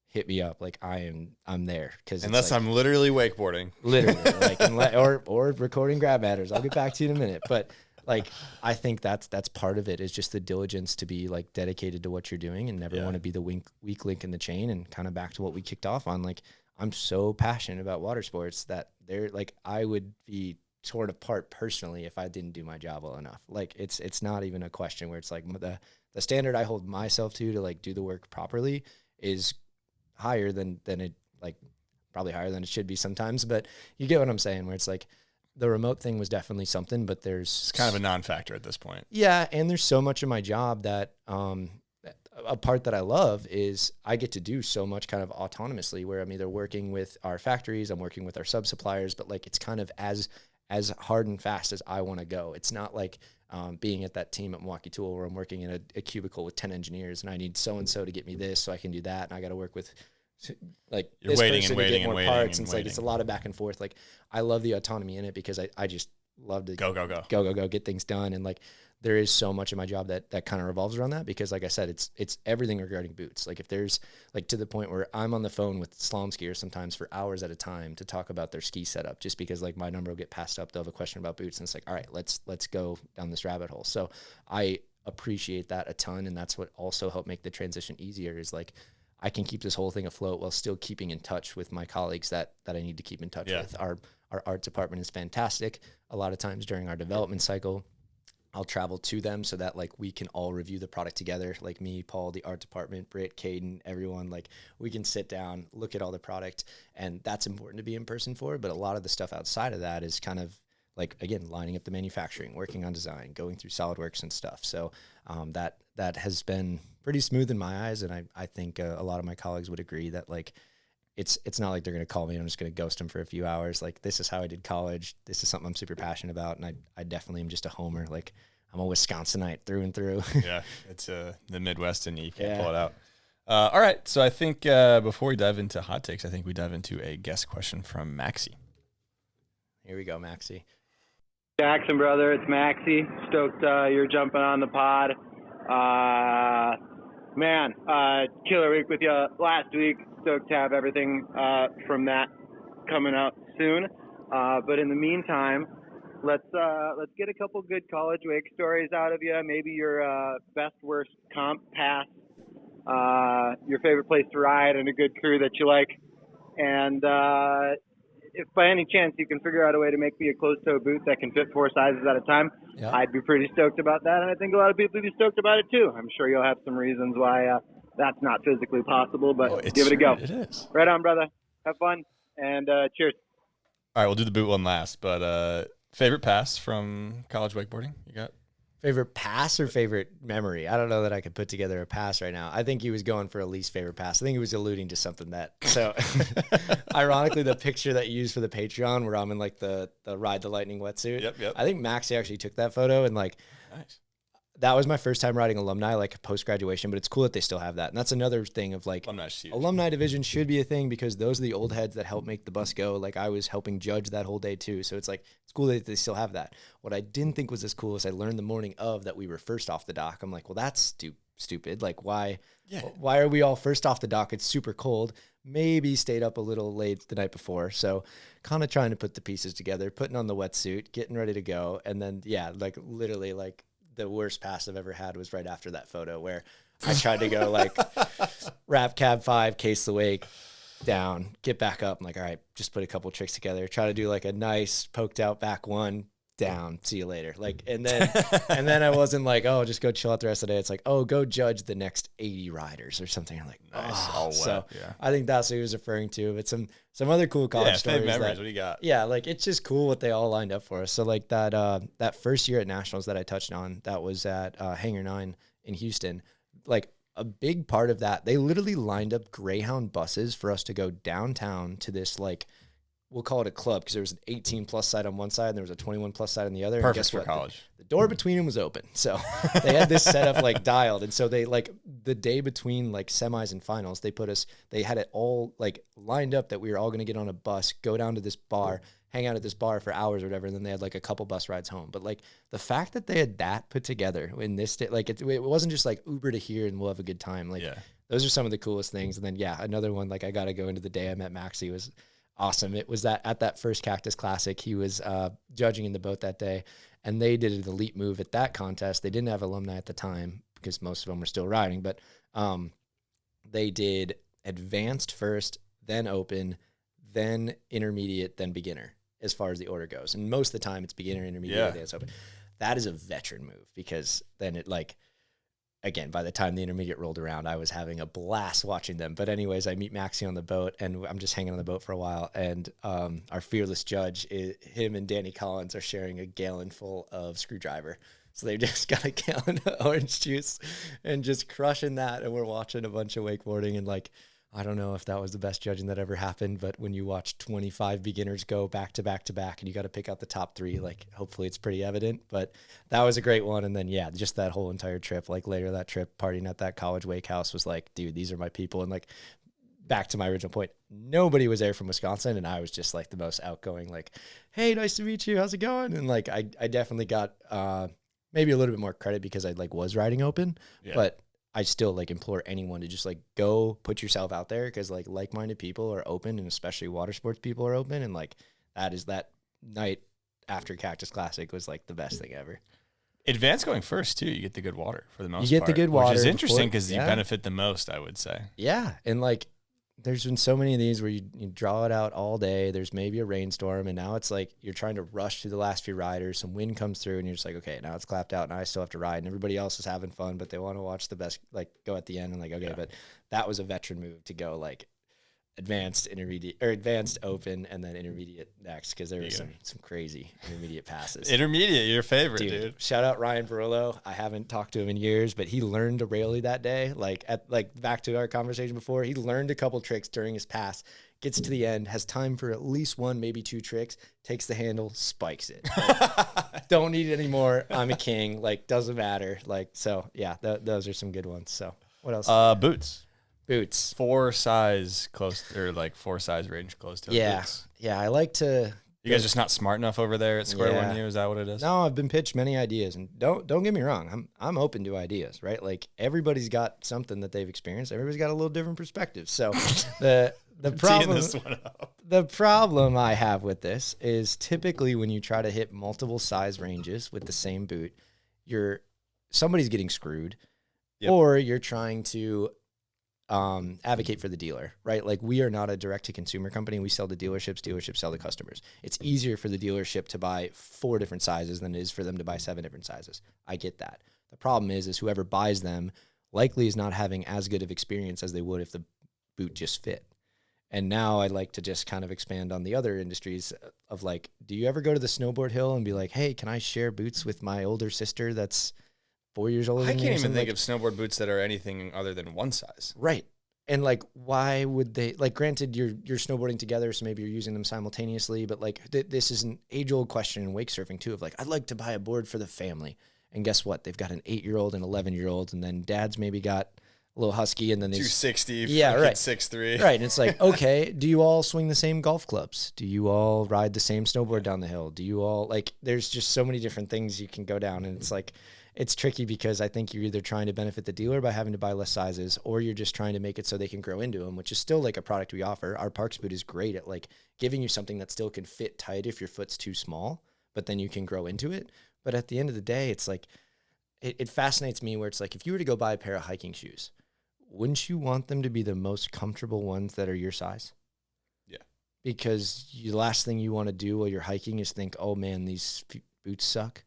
hit me up, like I'm there. Cause unless like, I'm literally wakeboarding, like, or recording grab matters. I'll get back to you in a minute. But like, I think that's part of it is just the diligence to be like dedicated to what you're doing and never want to be the weak link in the chain. And kind of back to what we kicked off on, like, I'm so passionate about water sports that they're like, I would be torn apart personally if I didn't do my job well enough. Like it's not even a question where it's like the standard I hold myself to like do the work properly is higher than it, like probably higher than it should be sometimes, but you get what I'm saying, where it's like the remote thing was definitely something, but it's kind of a non-factor at this point. Yeah. And there's so much of my job that, a part that I love is I get to do so much kind of autonomously where I'm either working with our factories, I'm working with our sub-suppliers, but like, it's kind of as hard and fast as I want to go. It's not like being at that team at Milwaukee Tool where I'm working in a cubicle with 10 engineers and I need so-and-so to get me this so I can do that. And I got to work with like you're this waiting person and waiting to get more and parts. waiting And it's like, it's a lot of back and forth. Like I love the autonomy in it because I just love to go, get things done. And like, there is so much of my job that kind of revolves around that because like I said, it's everything regarding boots. Like if there's like to the point where I'm on the phone with slalom skiers sometimes for hours at a time to talk about their ski setup, just because like my number will get passed up. They'll have a question about boots and it's like, all right, let's go down this rabbit hole. So I appreciate that a ton. And that's what also helped make the transition easier is like, I can keep this whole thing afloat while still keeping in touch with my colleagues that I need to keep in touch with. Our art department is fantastic. A lot of times during our development cycle, I'll travel to them so that like we can all review the product together. Like me, Paul, the art department, Britt, Caden, everyone, like we can sit down, look at all the product, and that's important to be in person for. But a lot of the stuff outside of that is kind of like, again, lining up the manufacturing, working on design, going through SolidWorks and stuff. So that has been pretty smooth in my eyes. And I think a lot of my colleagues would agree that like, it's not like they're going to call me and I'm just going to ghost them for a few hours. Like this is how I did college. This is something I'm super passionate about. And I definitely am just a homer. Like I'm a Wisconsinite through and through. Yeah. It's the Midwest and you can't pull it out. All right. So I think before we dive into hot takes, I think we dive into a guest question from Maxy. Here we go, Maxy. Jackson, brother, it's Maxy. Stoked you're jumping on the pod. Man, killer week with you last week. Stoked to have everything from that coming out soon. But in the meantime, let's get a couple good college wake stories out of you. Maybe your best worst comp pass, your favorite place to ride, and a good crew that you like. And if by any chance you can figure out a way to make me a closed-toe boot that can fit 4 sizes at a time, I'd be pretty stoked about that. And I think a lot of people would be stoked about it too. I'm sure you'll have some reasons why that's not physically possible, but it's give it a go. It is. Right on, brother. Have fun, and cheers. All right, we'll do the boot one last, but favorite pass from college wakeboarding you got? Favorite pass or favorite memory? I don't know that I could put together a pass right now. I think he was going for a least favorite pass. I think he was alluding to something that, so ironically, the picture that you used for the Patreon where I'm in like the Ride the Lightning wetsuit. Yep. I think Maxy actually took that photo and like, Nice. That was my first time riding alumni, like post-graduation, but it's cool that they still have that. And that's another thing of like alumni division should be a thing because those are the old heads that help make the bus go. Like I was helping judge that whole day too. So it's like, it's cool that they still have that. What I didn't think was as cool as I learned the morning of that we were first off the dock. I'm like, well, that's stupid. Like why are we all first off the dock? It's super cold. Maybe stayed up a little late the night before. So kind of trying to put the pieces together, putting on the wetsuit, getting ready to go. And then, like literally like, the worst pass I've ever had was right after that photo where I tried to go like wrap cab 5, case the wake, down, get back up. I'm like, all right, just put a couple tricks together. Try to do like a nice poked out back 1, down, see you later. Like, and then I wasn't like, oh, just go chill out the rest of the day. It's like, oh, go judge the next 80 riders or something. I'm like, nice. Oh, so I think that's what he was referring to. But some other cool college stories. Memories. What do you got? Yeah, like it's just cool what they all lined up for us. So like that first year at Nationals that I touched on, that was at Hangar 9 in Houston. Like a big part of that, they literally lined up Greyhound buses for us to go downtown to this like, we'll call it a club because there was an 18 plus side on one side and there was a 21 plus side on the other. Perfect and guess for what? college. The door between them was open. So they had this setup like dialed. And so they like the day between like semis and finals, they had it all like lined up that we were all going to get on a bus, go down to this bar, hang out at this bar for hours or whatever. And then they had like a couple bus rides home. But like the fact that they had that put together in this day, like it wasn't just like Uber to here and we'll have a good time. Like those are some of the coolest things. And then, another one, like I got to go into the day I met Maxy was awesome. It was that at that first Cactus Classic, he was judging in the boat that day, and they did an elite move at that contest. They didn't have alumni at the time because most of them were still riding, but they did advanced first, then open, then intermediate, then beginner as far as the order goes. And most of the time it's beginner, intermediate, advanced, open. That is a veteran move because then it like, again, by the time the intermediate rolled around, I was having a blast watching them. But anyways, I meet Maxy on the boat, and I'm just hanging on the boat for a while. And our fearless judge, him and Danny Collins are sharing a gallon full of screwdriver. So they just got a gallon of orange juice and just crushing that. And we're watching a bunch of wakeboarding and like, I don't know if that was the best judging that ever happened, but when you watch 25 beginners go back to back to back and you got to pick out the top 3, like hopefully it's pretty evident, but that was a great one. And then, just that whole entire trip, like later that trip partying at that college wake house was like, dude, these are my people. And like, back to my original point, nobody was there from Wisconsin. And I was just like the most outgoing, like, hey, nice to meet you. How's it going? And like, I definitely got maybe a little bit more credit because I like was riding open, but I still like implore anyone to just like go put yourself out there because like like-minded people are open, and especially water sports people are open. And like that night after Cactus Classic was like the best thing ever. Advanced going first too. You get the good water for the most part. You get the good water, which is interesting because you benefit the most, I would say. Yeah, and like there's been so many of these where you draw it out all day. There's maybe a rainstorm, and now it's like you're trying to rush through the last few riders. Some wind comes through, and you're just like, okay, now it's clapped out, and I still have to ride. And everybody else is having fun, but they want to watch the best, like go at the end and like, okay, but that was a veteran move to go like advanced, intermediate, or advanced open, and then intermediate next because there was some crazy intermediate passes. Intermediate, your favorite, dude. Shout out Ryan Barillo. I haven't talked to him in years, but he learned a railie that day. Like back to our conversation before, he learned a couple tricks during his pass. Gets to the end, has time for at least 1, maybe 2 tricks. Takes the handle, spikes it. Like, don't need it anymore. I'm a king. Like doesn't matter. Like so, those are some good ones. So what else? Boots. 4 size close, or like 4 size range close to boots. Yeah, I like to. You guys just not smart enough over there at Square One U? Is that what it is? No, I've been pitched many ideas, and don't get me wrong, I'm open to ideas, right? Like everybody's got something that they've experienced. Everybody's got a little different perspective. So the problem I have with this is typically when you try to hit multiple size ranges with the same boot, somebody's getting screwed, or you're trying to advocate for the dealer, right? Like we are not a direct to consumer company. We sell to dealerships sell to customers. It's easier for the dealership to buy 4 different sizes than it is for them to buy 7 different sizes. I get that. The problem is whoever buys them likely is not having as good of experience as they would if the boot just fit. And now I'd like to just kind of expand on the other industries of like, do you ever go to the snowboard hill and be like, hey, can I share boots with my older sister that's 4 years older than me? I can't even think like, of snowboard boots that are anything other than one size. Right. And like, why would they, like, granted you're snowboarding together, so maybe you're using them simultaneously, but like this is an age old question in wake surfing too, of like, I'd like to buy a board for the family. And guess what? They've got an 8-year-old and 11-year-old, and then dad's maybe got a little husky, and then 260, yeah, right, 6'3". Right. And it's like, okay, do you all swing the same golf clubs? Do you all ride the same snowboard down the hill? Do you all, like, there's just so many different things you can go down, and it's like, it's tricky because I think you're either trying to benefit the dealer by having to buy less sizes, or you're just trying to make it so they can grow into them, which is still like a product we offer. Our Parks boot is great at like giving you something that still can fit tight if your foot's too small, but then you can grow into it. But at the end of the day, it's like, it fascinates me where it's like, if you were to go buy a pair of hiking shoes, wouldn't you want them to be the most comfortable ones that are your size? Yeah. Because the last thing you want to do while you're hiking is think, oh man, these boots suck.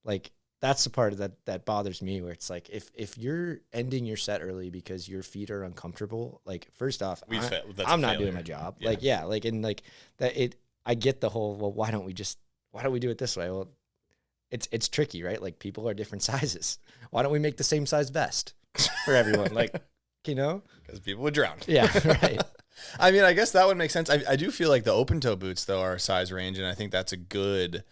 Like, that's the part of that bothers me, where it's like, if you're ending your set early because your feet are uncomfortable, like, first off, I'm not doing my job. Yeah. Like, yeah, like, and like that, I get the whole, well, why don't we do it this way? Well, it's tricky, right? Like, people are different sizes. Why don't we make the same size vest for everyone? Like, you know, because people would drown. Yeah, right. I mean, I guess that would make sense. I do feel like the open toe boots though are a size range, and I think that's a good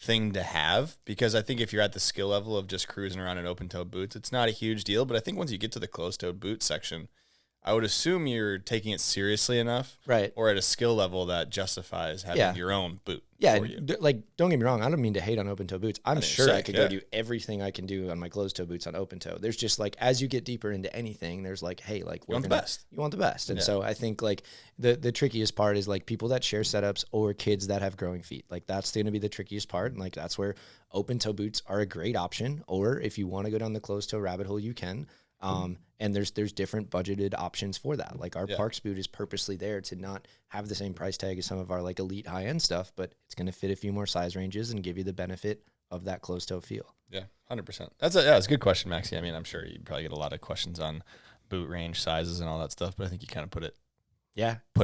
thing to have, because I think if you're at the skill level of just cruising around in open toe boots, it's not a huge deal. But I think once you get to the closed toe boot section, I would assume you're taking it seriously enough, right, or at a skill level that justifies having your own boot. Yeah, like, don't get me wrong, I don't mean to hate on open toe boots. I'm sure I could go do everything I can do on my closed toe boots on open toe. There's just like, as you get deeper into anything, there's like, hey, like, you want the best. You want the best. And so I think like the trickiest part is like people that share setups or kids that have growing feet. Like, that's going to be the trickiest part. And like, that's where open toe boots are a great option. Or if you want to go down the closed toe rabbit hole, you can. And there's different budgeted options for that. Like, our Parks boot is purposely there to not have the same price tag as some of our like elite high end stuff, but it's going to fit a few more size ranges and give you the benefit of that closed toe feel. Yeah, 100%. That's a good question, Maxy. I mean, I'm sure you probably get a lot of questions on boot range sizes and all that stuff, but I think you kind of put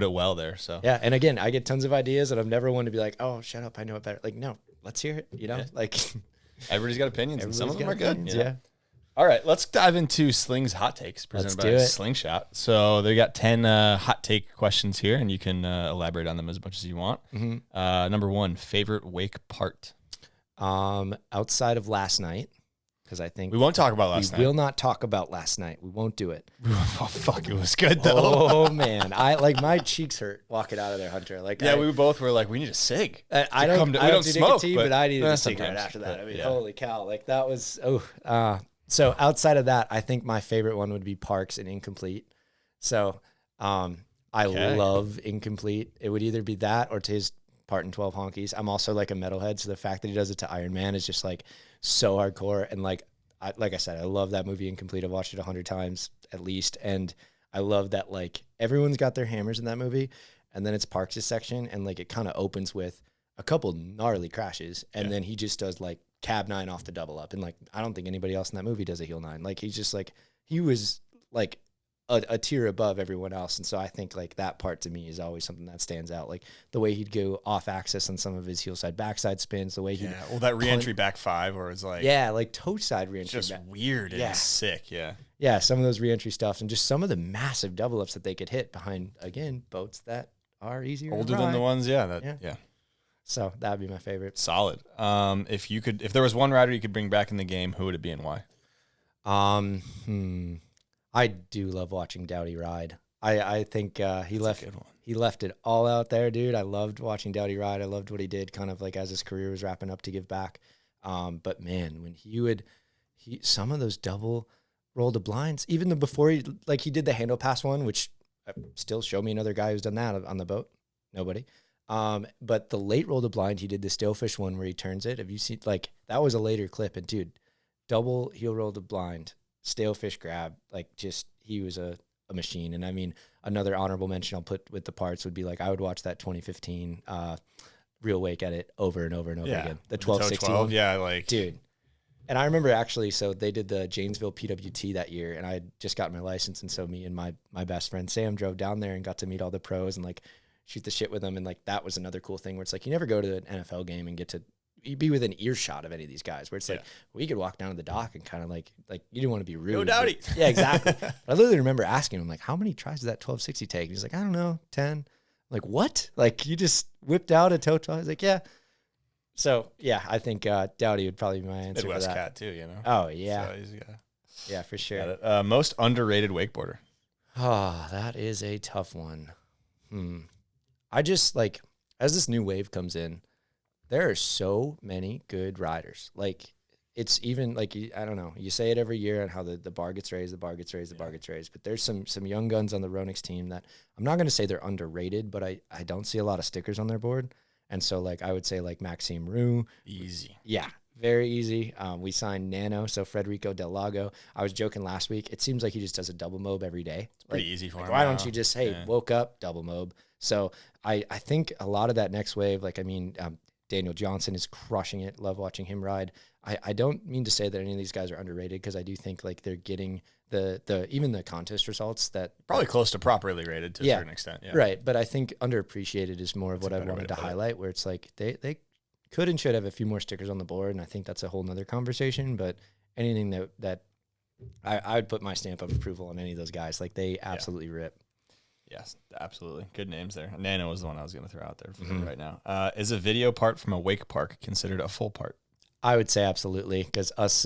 it well there. So yeah, and again, I get tons of ideas, and I'm never one to be like, oh, shut up, I know it better. Like, no, let's hear it. You know, like, everybody's got opinions, and some of them are good. Yeah. All right, let's dive into Slings Hot Takes presented by Slingshot. So they got 10 hot take questions here, and you can elaborate on them as much as you want. Mm-hmm. Number 1, favorite wake part? Outside of last night, because I think we won't talk about last night. We will not talk about last night. We won't do it. Oh, fuck, it was good though. Oh man, my cheeks hurt walking out of there, Hunter. Like, yeah, we both were like, we need a cig. I don't do smoke, nicotine, but I needed a cigarette after that. I mean, holy cow, like that was So outside of that, I think my favorite one would be Parks and Incomplete. So I love Incomplete. It would either be that or to his part in 12 Honkies. I'm also like a metalhead, so the fact that he does it to Iron Man is just like so hardcore. And like I said, I love that movie Incomplete. I've watched it 100 times at least, and I love that like everyone's got their hammers in that movie, and then it's Parks' section, and like it kind of opens with a couple gnarly crashes, and then he just does like cab 9 off the double up, and like I don't think anybody else in that movie does a heel 9. Like, he's just like, he was like a tier above everyone else. And so I think like that part to me is always something that stands out. Like the way he'd go off axis on some of his heel side backside spins, the way he that re-entry back 5 where it's like like toe side re-entry, just weird and sick. Some of those re-entry stuff, and just some of the massive double ups that they could hit behind, again, boats that are easier older than the ones so that'd be my favorite. Solid. If there was one rider you could bring back in the game, who would it be and why? I do love watching Dowdy ride. I think he left it all out there, dude. I loved watching Dowdy ride. I loved what he did kind of like as his career was wrapping up to give back. But man, when some of those double roll to blinds, even before he did the handle pass one, which still show me another guy who's done that on the boat. Nobody. But the late roll to blind, he did the stalefish one where he turns it. Have you seen, like, that was a later clip, and dude, double heel roll to blind, stalefish grab, like, just, he was a machine. And I mean, another honorable mention I'll put with the parts would be like, I would watch that 2015 real wake edit over and over and over again. The 12-16. Yeah, like, dude, And I remember actually, so they did the Janesville PWT that year, and I had just gotten my license, and so me and my best friend Sam drove down there and got to meet all the pros and like shoot the shit with them, and like that was another cool thing where it's like you never go to an NFL game and get to be within earshot of any of these guys, where it's like we could walk down to the dock and kind of like you didn't want to be rude. No doubty. Yeah, exactly. I literally remember asking him like, how many tries did that 1260 take? And he's like, I don't know, 10. I'm like, what? Like you just whipped out a toe try? He's like, yeah. So yeah, I think Dowdy would probably be my answer Midwest for that. cat too, you know. Oh yeah, So yeah, for sure. Most underrated wakeboarder. Oh, that is a tough one. I just like as this new wave comes in, there are so many good riders. Like it's even like I don't know. You say it every year on how the bar gets raised, the bar gets raised, the bar gets raised. But there's some young guns on the Ronix team that I'm not going to say they're underrated, but I don't see a lot of stickers on their board. And so like I would say like Maxy Rue, easy. Yeah, very easy. We signed Nano, so Federico Del Lago. I was joking last week. It seems like he just does a double mob every day. It's pretty easy for him. Why don't you just woke up double mob? So I think a lot of that next wave, like I mean. Daniel Johnson is crushing it. Love watching him ride. I don't mean to say that any of these guys are underrated because I do think like they're getting the even the contest results that probably close to properly rated to a certain extent. Yeah. Right. But I think underappreciated is more of what I wanted to highlight, where it's like they could and should have a few more stickers on the board, and I think that's a whole nother conversation. But anything that I would put my stamp of approval on any of those guys. Like they absolutely rip. Yes, absolutely. Good names there. Nano was the one I was going to throw out there for right now. Is a video part from a wake park considered a full part? I would say absolutely, because us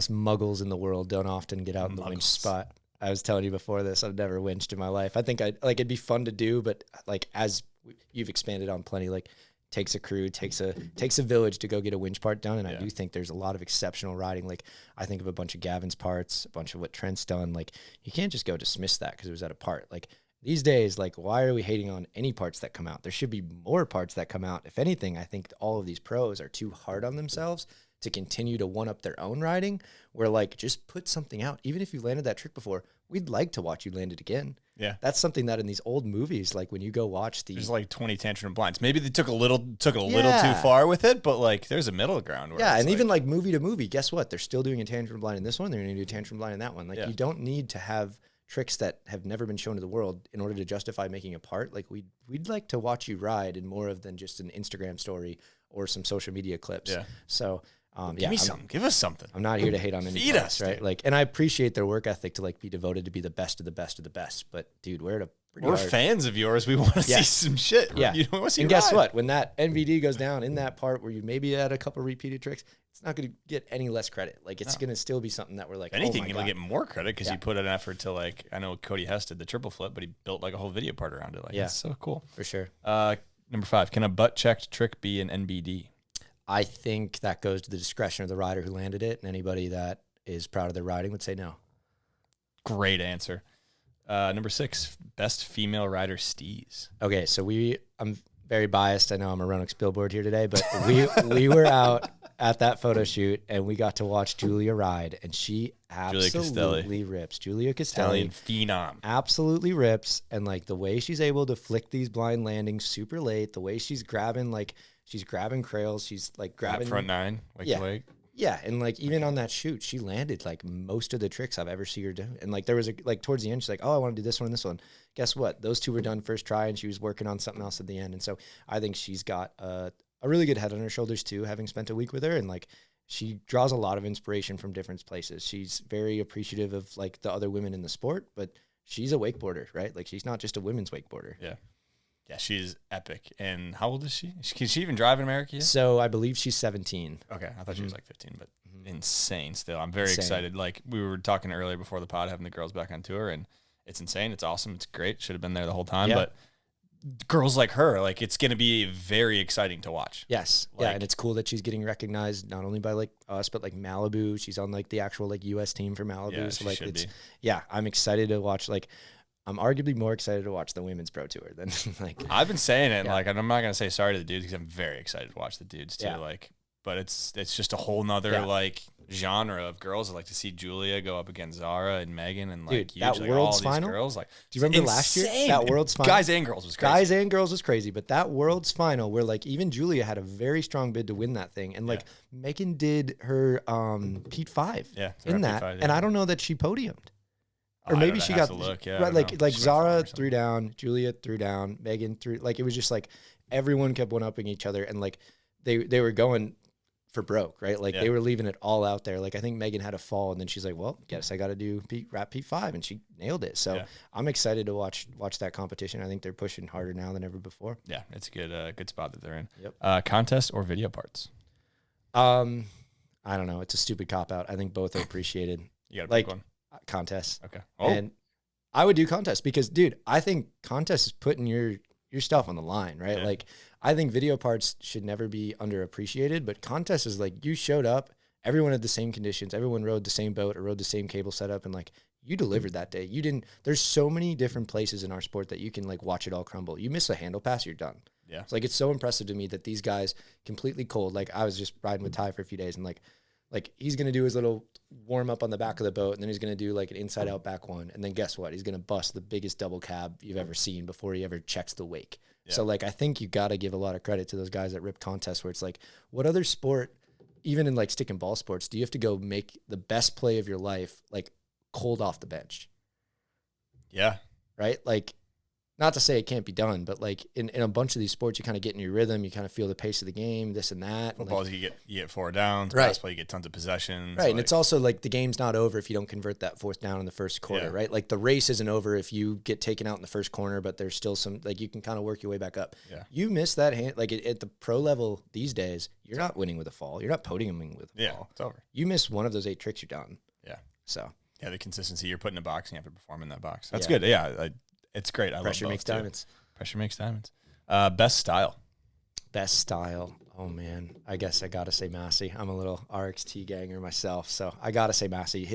muggles in the world don't often get out in the winch spot. I was telling you before this, I've never winched in my life. I think it'd be fun to do, but like as you've expanded on plenty, like takes a crew, takes a village to go get a winch part done. And I do think there's a lot of exceptional riding. Like I think of a bunch of Gavin's parts, a bunch of what Trent's done. Like you can't just go dismiss that because it was at a part. Like these days, like, why are we hating on any parts that come out? There should be more parts that come out. If anything, I think all of these pros are too hard on themselves to continue to one-up their own riding, where, like, just put something out. Even if you landed that trick before, we'd like to watch you land it again. Yeah. That's something that in these old movies, like, when you go watch there's, like, 20 tantrum blinds. Maybe they took it a little too far with it, but, like, there's a middle ground. Where and even, like, movie to movie, guess what? They're still doing a tantrum blind in this one. They're going to do a tantrum blind in that one. Like, you don't need to have tricks that have never been shown to the world in order to justify making a part. Like we'd like to watch you ride in more of than just an Instagram story or some social media clips. Yeah. So give us something. I'm not here to hate on any Feed us, right? Dude. Like, and I appreciate their work ethic to like be devoted to be the best of the best of the best. But dude, we're fans of yours. We want to see some shit. Yeah. And guess what? When that NVD goes down in that part where you maybe had a couple repeated tricks, it's not going to get any less credit. Like it's going to still be something that we're like, if anything, you're going to get more credit because you put an effort to like, I know Cody Hess did the triple flip, but he built like a whole video part around it. Like, that's so cool. For sure. Number 5, can a butt checked trick be an NBD? I think that goes to the discretion of the rider who landed it, and anybody that is proud of their riding would say no. Great answer. Number 6, best female rider steez. Okay, so I'm very biased. I know I'm a Ronix billboard here today, but we were out at that photo shoot and we got to watch Julia ride, and she absolutely rips. Julia Castelli, Italian phenom, absolutely rips. And like the way she's able to flick these blind landings super late, the way she's grabbing crails, she's like grabbing front 9, wake to wake. Yeah, and like even on that shoot, she landed like most of the tricks I've ever seen her do. And like there was towards the end, she's like, "Oh, I want to do this one and this one." Guess what? Those two were done first try, and she was working on something else at the end. And so I think she's got a really good head on her shoulders too, having spent a week with her. And like she draws a lot of inspiration from different places. She's very appreciative of like the other women in the sport, but she's a wakeboarder, right? Like she's not just a women's wakeboarder. Yeah. Yeah, she's epic. And how old is she? Can she even drive in America yet? So I believe she's 17. Okay, I thought she was like 15, but insane still. I'm very excited. Like we were talking earlier before the pod, having the girls back on tour, and it's insane. It's awesome. It's great. Should have been there the whole time. But girls like her, like it's going to be very exciting to watch. Yes. Like, and it's cool that she's getting recognized not only by like us, but like Malibu. She's on like the actual like U.S. team for Malibu. Yeah, so like it's I'm excited to watch. Like I'm arguably more excited to watch the women's pro tour than like I've been saying it. Like, and I'm not going to say sorry to the dudes because I'm very excited to watch the dudes too. Yeah. Like but it's just a whole nother like genre of girls. I like to see Julia go up against Zara and Megan and like dude, that World's Final. Girls, like, do you remember last year? That World's Final, guys and girls was crazy. But that World's Final where like even Julia had a very strong bid to win that thing, and like Megan did her Pete 5 in that, and I don't know that she podiumed. Or maybe she got right, like Zara threw down, Julia threw down, Megan threw, like it was just like everyone kept one-upping each other, and like they were going for broke, right? Like they were leaving it all out there. Like I think Megan had a fall, and then she's like, "Well, guess I got to do P5," and she nailed it. So I'm excited to watch that competition. I think they're pushing harder now than ever before. Yeah, it's a good spot that they're in. Yep. Contest or video parts? I don't know. It's a stupid cop out. I think both are appreciated. You got to like pick one. Contest. Okay. And I would do contest because, dude, I think contest is putting your stuff on the line, right? Like, I think video parts should never be underappreciated, but contest is like you showed up, everyone had the same conditions, everyone rode the same boat or rode the same cable setup, and like you delivered that day. You didn't. There's so many different places in our sport that you can like watch it all crumble. You miss a handle pass, you're done. Yeah. It's like it's so impressive to me that these guys completely cold. Like I was just riding with Ty for a few days, and like he's going to do his little warm up on the back of the boat, and then he's going to do like an inside out back one. And then guess what? He's going to bust the biggest double cab you've ever seen before he ever checks the wake. Yeah. So like, I think you got to give a lot of credit to those guys that rip contests where it's like, what other sport, even in like stick and ball sports, do you have to go make the best play of your life, like cold off the bench? Yeah. Right. Like, not to say it can't be done, but like in a bunch of these sports, you kind of get in your rhythm. You kind of feel the pace of the game, this and that. Football, like, you get 4 downs. Right. Basketball, you get tons of possessions. Right. Like, and it's also like the game's not over if you don't convert that 4th down in the first quarter, right? Like the race isn't over if you get taken out in the first corner, but there's still some, like you can kind of work your way back up. Yeah. You miss that hand, like at the pro level these days, you're not winning with a fall. You're not podiuming with a fall. It's over. You miss one of those 8 tricks, you're done. Yeah. So. Yeah, the consistency you're putting in a box and you have to perform in that box. That's good. Yeah. It's great. I Pressure love both makes diamonds. Pressure makes diamonds. Best style. Best style. Oh man, I guess I gotta say Maxy. I'm a little RXT ganger myself, so I gotta say Maxy.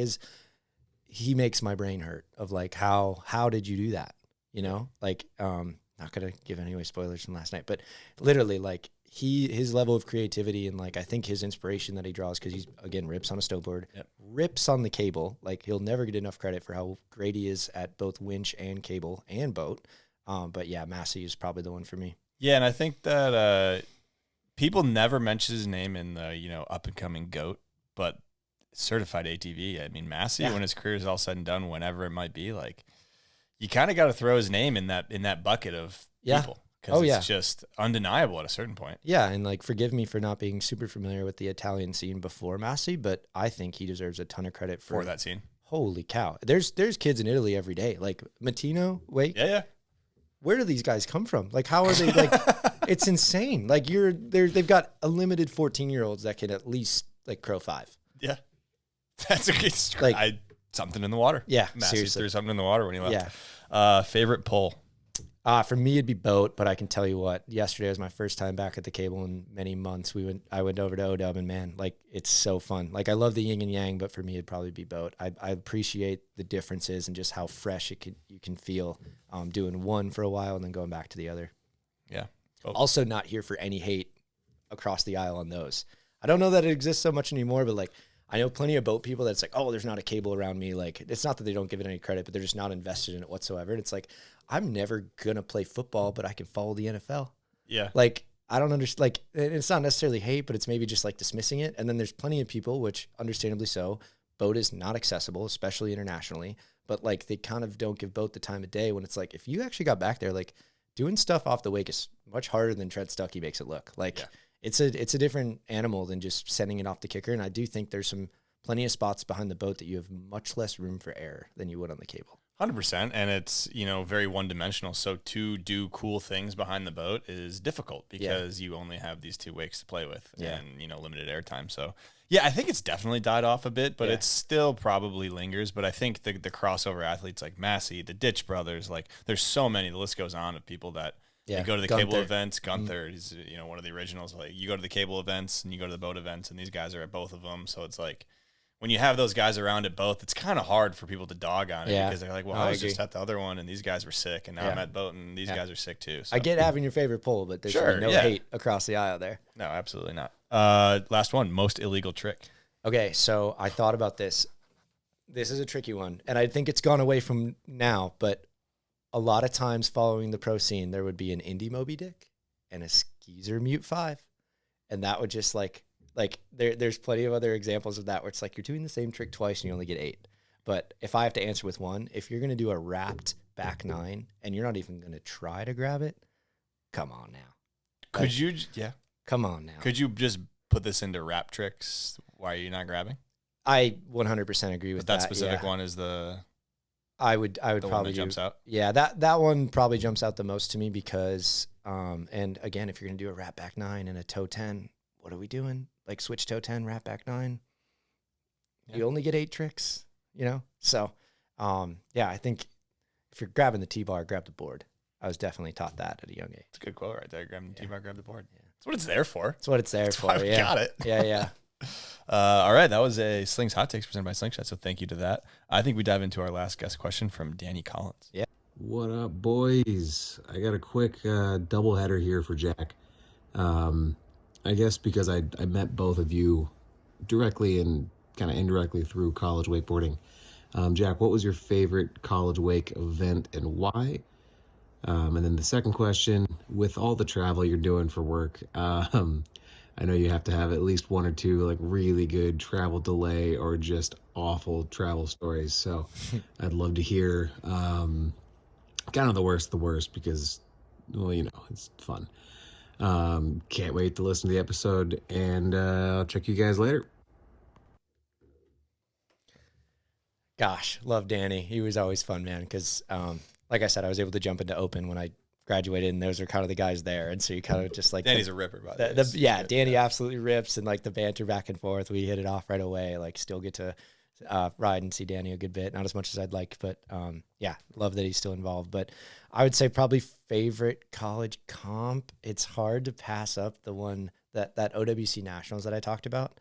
He makes my brain hurt of like how did you do that? You know, like not gonna give any spoilers from last night, but literally like his level of creativity and like I think his inspiration that he draws, because he's again rips on a snowboard, rips on the cable. Like he'll never get enough credit for how great he is at both winch and cable and boat. But yeah, Maxy is probably the one for me. Yeah, and I think that people never mention his name in the up and coming GOAT, but certified ATV. I mean, Maxy, when his career is all said and done, whenever it might be, like you kind of got to throw his name in that bucket of people. Because it's just undeniable at a certain point. Yeah, and like forgive me for not being super familiar with the Italian scene before Maxy, but I think he deserves a ton of credit for that scene. Holy cow. There's kids in Italy every day. Like Mattino, Yeah. Where do these guys come from? Like how are they like it's insane. Like they've got a limited 14-year-olds that can at least like crow 5. Yeah. That's like something in the water. Yeah. Maxy seriously. threw something in the water when he left. Yeah. Favorite pull. For me, it'd be boat, but I can tell you what, yesterday was my first time back at the cable in many months. I went over to OW, and man, like it's so fun. Like I love the yin and yang, but for me, it'd probably be boat. I appreciate the differences and just how fresh you can feel doing one for a while and then going back to the other. Yeah. Also not here for any hate across the aisle on those. I don't know that it exists so much anymore, but like I know plenty of boat people that's like, oh, there's not a cable around me. Like it's not that they don't give it any credit, but they're just not invested in it whatsoever. And it's like, I'm never going to play football, but I can follow the NFL. Yeah. Like, I don't understand. Like, it's not necessarily hate, but it's maybe just like dismissing it. And then there's plenty of people, which understandably so, boat is not accessible, especially internationally. But like, they kind of don't give boat the time of day when it's like, if you actually got back there, like doing stuff off the wake is much harder than Trent Stuckey makes it look. Like, it's a different animal than just sending it off the kicker. And I do think there's plenty of spots behind the boat that you have much less room for error than you would on the cable. 100%, and it's very one-dimensional. So to do cool things behind the boat is difficult because you only have these 2 wakes to play with and limited airtime. So yeah, I think it's definitely died off a bit, but it still probably lingers. But I think the crossover athletes like Maxy, the Ditch Brothers, like there's so many. The list goes on of people that you go to the cable events. Gunther is one of the originals. Like you go to the cable events and you go to the boat events, and these guys are at both of them. So it's like when you have those guys around at both, it's kind of hard for people to dog on it because they're like, well, I was just at the other one and these guys were sick and now I'm at both and these guys are sick too. So. I get having your favorite pole, but there's no hate across the aisle there. No, absolutely not. Last one, most illegal trick. Okay, so I thought about this. This is a tricky one, and I think it's gone away from now, but a lot of times following the pro scene, there would be an Indy Moby Dick and a Skeezer Mute 5, and that would just like there's plenty of other examples of that where it's like you're doing the same trick twice and you only get 8. But if I have to answer with one, if you're going to do a wrapped back 9 and you're not even going to try to grab it, come on now. Could you, come on now. Could you just put this into wrap tricks? Why are you not grabbing? I 100% agree with that specific one is the. I would the probably one that jumps out. Yeah, that one probably jumps out the most to me because, and again, if you're going to do a wrap back 9 and a toe 10, what are we doing? Like switch toe 10, wrap back 9. Yeah. You only get 8 tricks, you know? So, I think if you're grabbing the T-bar, grab the board. I was definitely taught that at a young age. It's a good quote right there. Grab the T-bar, grab the board. Yeah. That's what it's there for. That's what it's there for. Why we got it. Yeah. All right. That was a Slings Hot Takes presented by Slingshot. So thank you to that. I think we dive into our last guest question from Danny Collins. Yeah. What up, boys? I got a quick doubleheader here for Jack. I guess because I met both of you directly and kind of indirectly through college wakeboarding. Jack, what was your favorite college wake event and why? And then the second question, with all the travel you're doing for work, I know you have to have at least 1 or 2 like really good travel delay or just awful travel stories. So I'd love to hear kind of the worst because, well, you know, it's fun. Can't wait to listen to the episode, and I'll check you guys later. Gosh, love Danny. He was always fun, man, because like I said, I was able to jump into open when I graduated, and those are kind of the guys there, and so you kind of just like Danny's a ripper, by the way. Yeah, Danny absolutely rips, and like the banter back and forth, we hit it off right away. Like, still get to ride and see Danny a good bit, not as much as I'd like, but love that he's still involved. But I would say probably favorite college comp. It's hard to pass up the one that OWC Nationals that I talked about.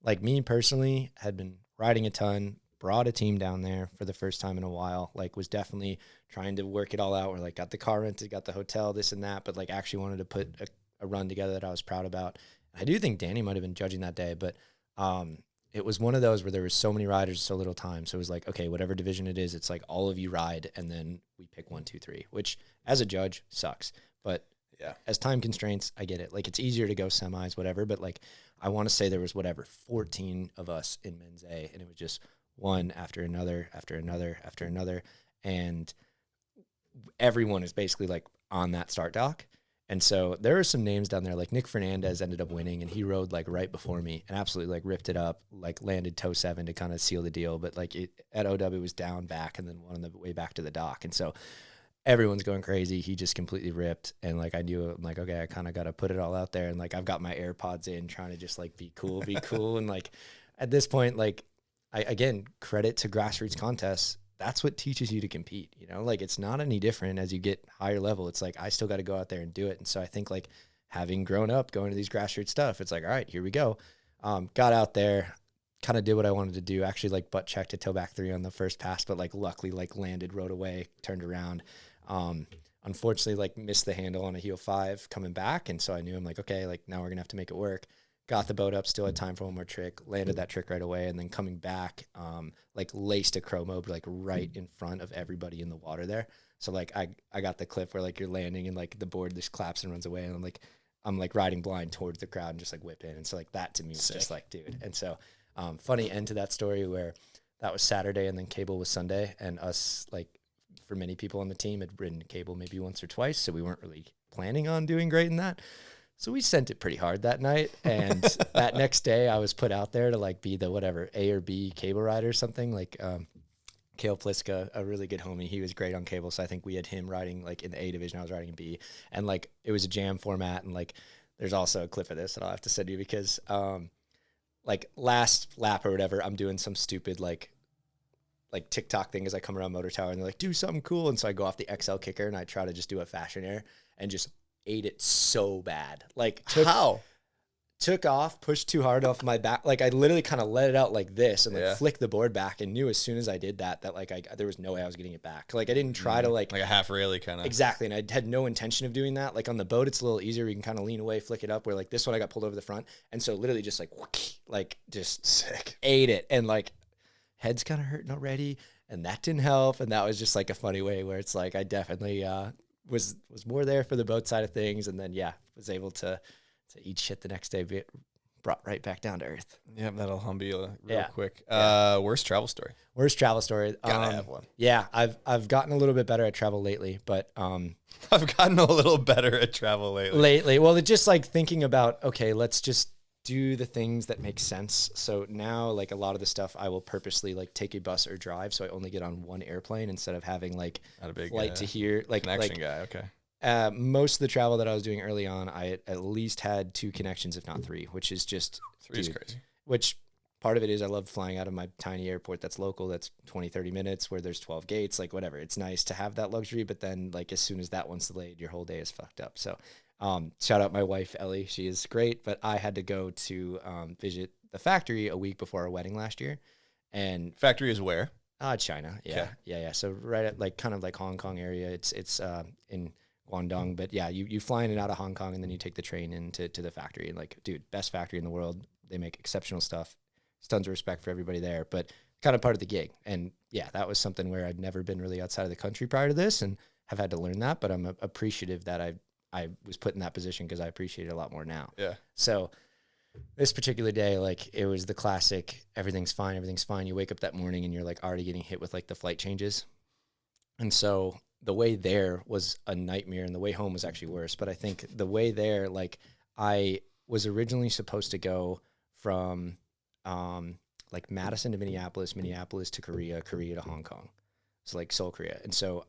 Like me personally, had been riding a ton. Brought a team down there for the first time in a while, like was definitely trying to work it all out. We're like, got the car rented, got the hotel, this and that, but like actually wanted to put a run together that I was proud about. I do think Danny might've been judging that day, but it was one of those where there was so many riders, so little time. So it was like, okay, whatever division it is, it's like all of you ride and then we pick 1, 2, 3, which as a judge sucks. But yeah, as time constraints, I get it. Like it's easier to go semis, whatever, but like I want to say there was 14 of us in men's A, and it was just one after another, after another, after another. And everyone is basically like on that start dock. And so there are some names down there, like Nick Fernandez ended up winning, and he rode like right before me and absolutely like ripped it up, like landed toe 7 to kind of seal the deal. But like at OW it was down back and then one on the way back to the dock. And so everyone's going crazy. He just completely ripped. And like, I knew, I'm like, okay, I kind of got to put it all out there. And like, I've got my AirPods in trying to just like be cool. And like at this point, like, again, credit to grassroots contests. That's what teaches you to compete, you know, like it's not any different as you get higher level. It's like, I still got to go out there and do it. And so I think like having grown up going to these grassroots stuff, it's like, all right, here we go. Got out there, kind of did what I wanted to do. Actually like butt checked a toe back 3 on the first pass, but like luckily like landed, rode away, turned around. Unfortunately like missed the handle on a heel 5 coming back. And so I knew, I'm like, okay, like now we're gonna have to make it work. Got the boat up, still had time for one more trick, landed that trick right away, and then coming back, like laced a chromo like right in front of everybody in the water there. So like I got the clip where like you're landing and like the board just claps and runs away, and I'm like riding blind towards the crowd and just like whip in. And so like that to me was just like, dude. And so funny end to that story where that was Saturday and then cable was Sunday, and us, like for many people on the team, had ridden cable maybe once or twice, so we weren't really planning on doing great in that. So we sent it pretty hard that night, and that next day I was put out there to like be the whatever A or B cable rider or something. Like Kale Pliska, a really good homie, he was great on cable, so I think we had him riding like in the A division, I was riding in B, and like it was a jam format, and like there's also a clip of this that I'll have to send you because like last lap or whatever, I'm doing some stupid like TikTok thing as I come around Motor Tower, and they're like, do something cool, and so I go off the XL kicker and I try to just do a fashion air and just ate it so bad. Like how took off, pushed too hard off my back. Like I literally kind of let it out like this and like flicked the board back, and knew as soon as I did that like there was no way I was getting it back. Like I didn't try to like a half railie kind of. Exactly. And I had no intention of doing that. Like on the boat, it's a little easier. You can kind of lean away, flick it up, where like this one I got pulled over the front. And so literally just like just sick ate it. And like head's kind of hurting already. And that didn't help. And that was just like a funny way where it's like, I definitely was more there for the boat side of things. And then, was able to eat shit the next day, brought right back down to earth. Yep, that'll humble you real quick. Worst travel story? Worst travel story. Gotta have one. Yeah, I've gotten a little bit better at travel lately, but I've gotten a little better at travel lately. Well, it's just like thinking about, okay, let's just do the things that make sense. So now, like a lot of the stuff, I will purposely like take a bus or drive, so I only get on one airplane instead of having like not a big flight to here. Like connection guy. Okay. Most of the travel that I was doing early on, I at least had 2 connections, if not 3, which is just 3 is crazy. Which part of it is I love flying out of my tiny airport that's local, that's 20, 30 minutes, where there's 12 gates, like whatever. It's nice to have that luxury, but then like as soon as that one's delayed, your whole day is fucked up. So shout out my wife, Ellie. She is great, but I had to go to visit the factory a week before our wedding last year. And factory is where? China. Yeah. Okay. Yeah. So right at like kind of like Hong Kong area. It's in Guangdong, but yeah, you fly in and out of Hong Kong, and then you take the train into the factory. And like, dude, best factory in the world. They make exceptional stuff. There's tons of respect for everybody there, but kind of part of the gig. And yeah, that was something where I'd never been really outside of the country prior to this, and have had to learn that. But I'm appreciative that I was put in that position, because I appreciate it a lot more now. Yeah. So this particular day, like it was the classic, everything's fine. You wake up that morning and you're like already getting hit with like the flight changes. And so the way there was a nightmare, and the way home was actually worse. But I think the way there, like I was originally supposed to go from like Madison to Minneapolis to Korea to Hong Kong. It's like Seoul, Korea. And so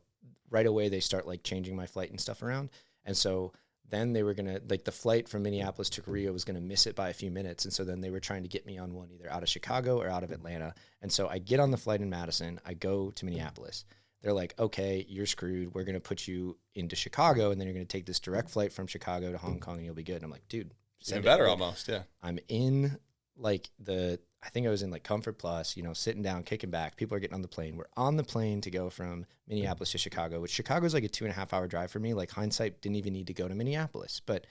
right away they start like changing my flight and stuff around. And so then they were going to, like the flight from Minneapolis to Korea was going to miss it by a few minutes. And so then they were trying to get me on one either out of Chicago or out of Atlanta. And so I get on the flight in Madison, I go to Minneapolis. They're like, okay, you're screwed. We're going to put you into Chicago, and then you're going to take this direct flight from Chicago to Hong Kong, and you'll be good. And I'm like, dude. Even better almost, yeah. I'm in like I think I was in like Comfort Plus, sitting down, kicking back. People are getting on the plane. We're on the plane to go from Minneapolis to Chicago, which Chicago's like a 2.5 hour drive for me. Like hindsight, didn't even need to go to Minneapolis. But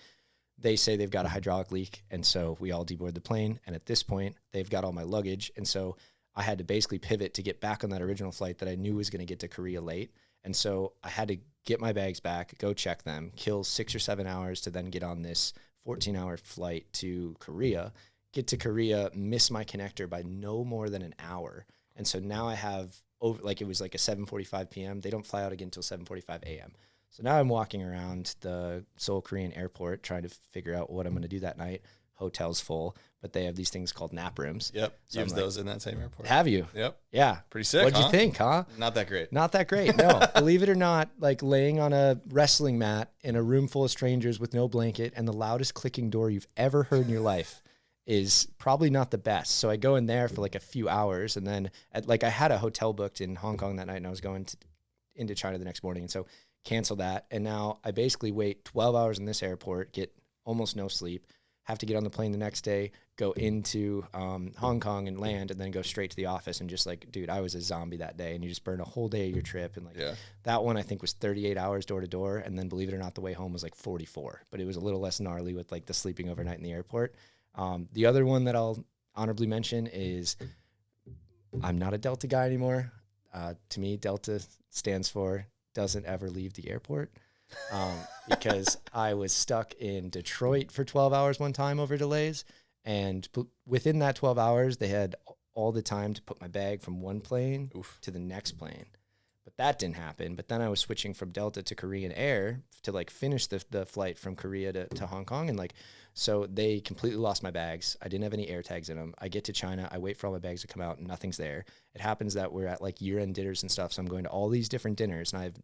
they say they've got a hydraulic leak, and so we all deboard the plane. And at this point, they've got all my luggage. And so I had to basically pivot to get back on that original flight that I knew was going to get to Korea late. And so I had to get my bags back, go check them, kill 6 or 7 hours to then get on this 14-hour flight to Korea, get to Korea, miss my connector by no more than an hour. And so now I have it was like a 7:45 p.m. They don't fly out again until 7:45 a.m. So now I'm walking around the Seoul Korean airport trying to figure out what I'm going to do that night. Hotel's full, but they have these things called nap rooms. Yep. So use those in that same airport. Have you? Yep. Yeah. Pretty sick. What'd you think, huh? Not that great. Not that great. No. Believe it or not, like laying on a wrestling mat in a room full of strangers with no blanket and the loudest clicking door you've ever heard in your life is probably not the best. So I go in there for like a few hours, and then I had a hotel booked in Hong Kong that night, and I was going into China the next morning. And so cancel that. And now I basically wait 12 hours in this airport, get almost no sleep, have to get on the plane the next day, go into Hong Kong and land, and then go straight to the office. And just like, dude, I was a zombie that day. And you just burn a whole day of your trip. And that one I think was 38 hours door to door. And then believe it or not, the way home was like 44. But it was a little less gnarly with like the sleeping overnight in the airport. The other one that I'll honorably mention is I'm not a Delta guy anymore. To me, Delta stands for doesn't ever leave the airport. Because I was stuck in Detroit for 12 hours one time over delays. And within that 12 hours, they had all the time to put my bag from one plane to the next plane. But that didn't happen. But then I was switching from Delta to Korean Air to like finish the flight from Korea to Hong Kong. And like, so they completely lost my bags. I didn't have any air tags in them. I get to China. I wait for all my bags to come out and nothing's there. It happens that we're at like year-end dinners and stuff. So I'm going to all these different dinners, and I have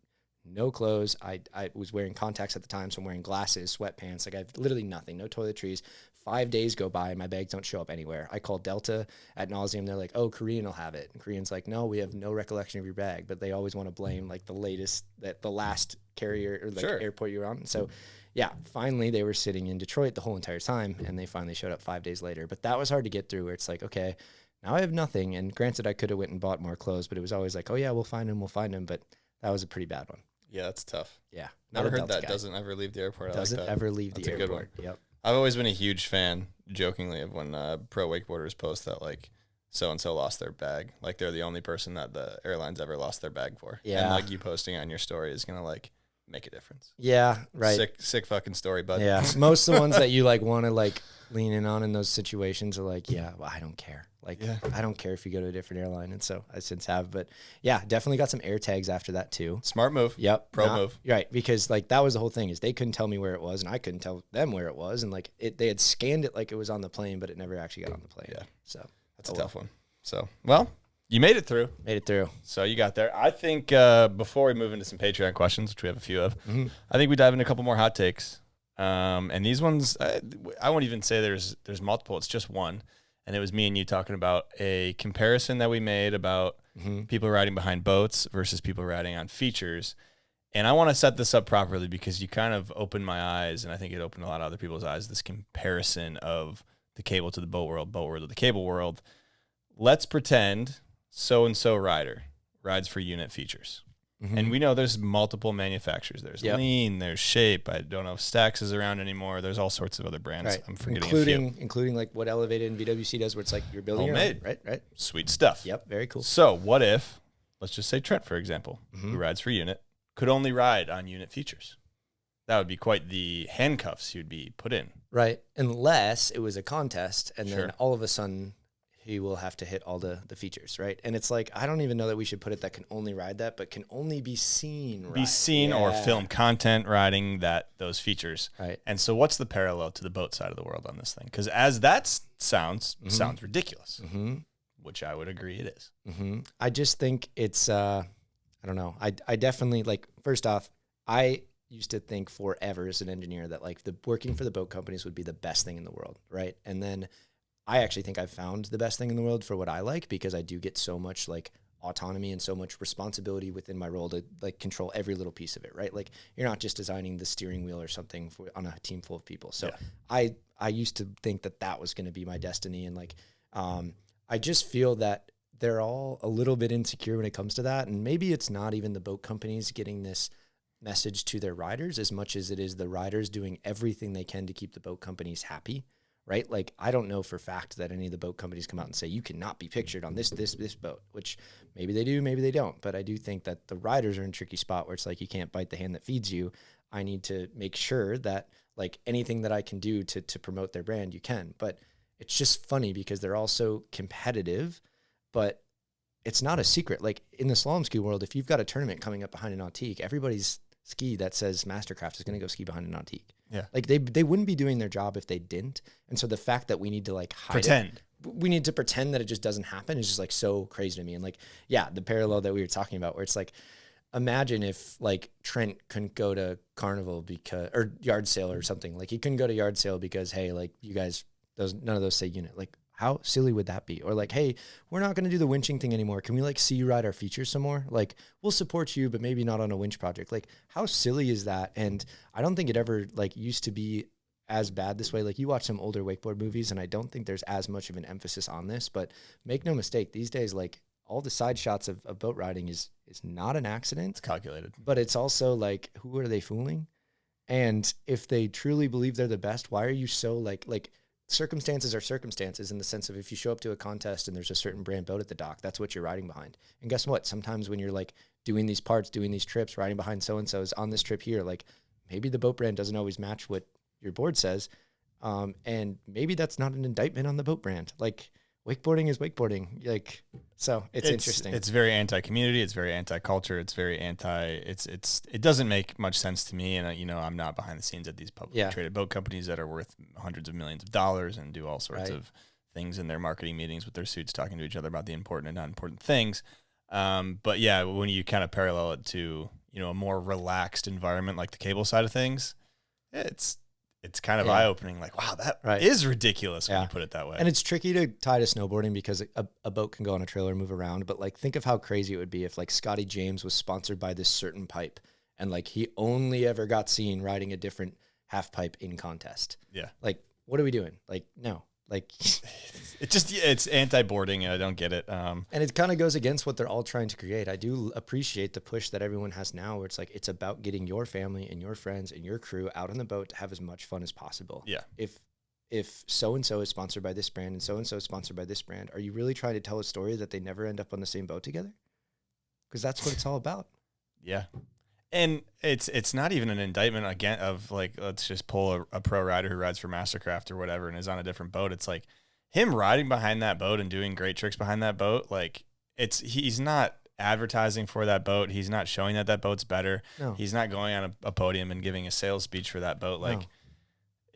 no clothes. I was wearing contacts at the time, so I'm wearing glasses, sweatpants. Like I have literally nothing, no toiletries. 5 days go by, my bags don't show up anywhere. I call Delta ad nauseum. They're like, oh, Korean will have it. And Korean's like, no, we have no recollection of your bag. But they always want to blame like the last carrier or like airport you're on. So yeah, finally they were sitting in Detroit the whole entire time, and they finally showed up 5 days later. But that was hard to get through, where it's like, okay, now I have nothing. And granted, I could have went and bought more clothes, but it was always like, oh yeah, we'll find him. But that was a pretty bad one. Yeah, that's tough. Yeah. Never heard that. Guy. Doesn't ever leave the airport. Doesn't ever leave the airport. That's a good one. Yep. I've always been a huge fan, jokingly, of when pro wakeboarders post that, like, so-and-so lost their bag. Like, they're the only person that the airlines ever lost their bag for. Yeah. And, like, you posting on your story is going to, like, make a difference. Yeah, right. Sick fucking story, bud. Yeah. Most of the ones that you, like, want to, like, lean in on in those situations are like, yeah, well, I don't care. Like, I don't care if you go to a different airline. And so I since have. But, yeah, definitely got some air tags after that, too. Smart move. Yep. Move. Right. Because, like, that was the whole thing is they couldn't tell me where it was, and I couldn't tell them where it was. And, like, they had scanned it like it was on the plane, but it never actually got on the plane. Yeah. So that's a tough one. So, well, you made it through. So you got there. I think before we move into some Patreon questions, which we have a few of, I think we dive into a couple more hot takes. And these ones, I won't even say there's multiple. It's just one. And it was me and you talking about a comparison that we made about people riding behind boats versus people riding on features. And I want to set this up properly because you kind of opened my eyes, and I think it opened a lot of other people's eyes, this comparison of the cable to the boat world to the cable world. Let's pretend so-and-so rider rides for unit features. And we know there's multiple manufacturers. There's Lean, there's Shape. I don't know if Stax is around anymore. There's all sorts of other brands. Right. I'm forgetting a few. Including like what Elevated and BWC does, where it's like you're building homemade. Your own. Right. Sweet stuff. Yep, very cool. So what if, let's just say Trent, for example, who rides for unit, could only ride on unit features? That would be quite the handcuffs he would be put in. Right, unless it was a contest, and then all of a sudden he will have to hit all the features, right? And it's like, I don't even know that we should put it that can only ride that, but can only be seen or film content riding those features. Right. And so what's the parallel to the boat side of the world on this thing? Because as that sounds ridiculous, which I would agree it is. I just think it's, I don't know. I definitely, like, first off, I used to think forever as an engineer that, like, working for the boat companies would be the best thing in the world, right? And then I actually think I've found the best thing in the world for what I like, because I do get so much like autonomy and so much responsibility within my role to like control every little piece of it, right? Like you're not just designing the steering wheel or something on a team full of people. So I used to think that was going to be my destiny. And like, I just feel that they're all a little bit insecure when it comes to that. And maybe it's not even the boat companies getting this message to their riders as much as it is the riders doing everything they can to keep the boat companies happy. Right? Like, I don't know for fact that any of the boat companies come out and say, you cannot be pictured on this boat, which maybe they do, maybe they don't. But I do think that the riders are in a tricky spot where it's like, you can't bite the hand that feeds you. I need to make sure that like anything that I can do to promote their brand, you can. But it's just funny because they're all so competitive, but it's not a secret. Like in the slalom ski world, if you've got a tournament coming up behind an Nautique, everybody's ski that says Mastercraft is going to go ski behind an Nautique. Yeah. Like they wouldn't be doing their job if they didn't. And so the fact that we need to like we need to pretend that it just doesn't happen is just like so crazy to me. And like, yeah, the parallel that we were talking about where it's like, imagine if like Trent couldn't go to Carnival or yard sale or something. Like he couldn't go to yard sale because, hey, like you guys, none of those say unit. Like how silly would that be? Or like, hey, we're not going to do the winching thing anymore. Can we like see you ride our features some more? Like we'll support you, but maybe not on a winch project. Like how silly is that? And I don't think it ever like used to be as bad this way. Like you watch some older wakeboard movies and I don't think there's as much of an emphasis on this, but make no mistake, these days, like all the side shots of boat riding is not an accident. It's calculated, but it's also like, who are they fooling? And if they truly believe they're the best, why are you so like circumstances are circumstances in the sense of if you show up to a contest and there's a certain brand boat at the dock, that's what you're riding behind. And guess what? Sometimes when you're like doing these parts, doing these trips, riding behind so-and-so's on this trip here, like maybe the boat brand doesn't always match what your board says. And maybe that's not an indictment on the boat brand. Like wakeboarding is wakeboarding. Like, so it's interesting. It's very anti-community. It's very anti-culture. It's very it doesn't make much sense to me. And you know, I'm not behind the scenes at these publicly traded boat companies that are worth hundreds of millions of dollars and do all sorts of things in their marketing meetings with their suits, talking to each other about the important and not important things. But yeah, when you kind of parallel it to, you know, a more relaxed environment, like the cable side of things, it's kind of eye-opening, like, wow, that is ridiculous when you put it that way. And it's tricky to tie to snowboarding because a boat can go on a trailer and move around. But, like, think of how crazy it would be if, like, Scotty James was sponsored by this certain pipe and, like, he only ever got seen riding a different half pipe in contest. Yeah. Like, what are we doing? Like, no. Like, it's anti-boarding, and I don't get it. And it kind of goes against what they're all trying to create. I do appreciate the push that everyone has now, where it's like it's about getting your family and your friends and your crew out on the boat to have as much fun as possible. Yeah. If so and so is sponsored by this brand and so is sponsored by this brand, are you really trying to tell a story that they never end up on the same boat together? Because that's what it's all about. Yeah. And it's not even an indictment again of like, let's just pull a pro rider who rides for Mastercraft or whatever and is on a different boat. It's like him riding behind that boat and doing great tricks behind that boat. Like he's not advertising for that boat. He's not showing that boat's better. No. He's not going on a podium and giving a sales speech for that boat. Like, No.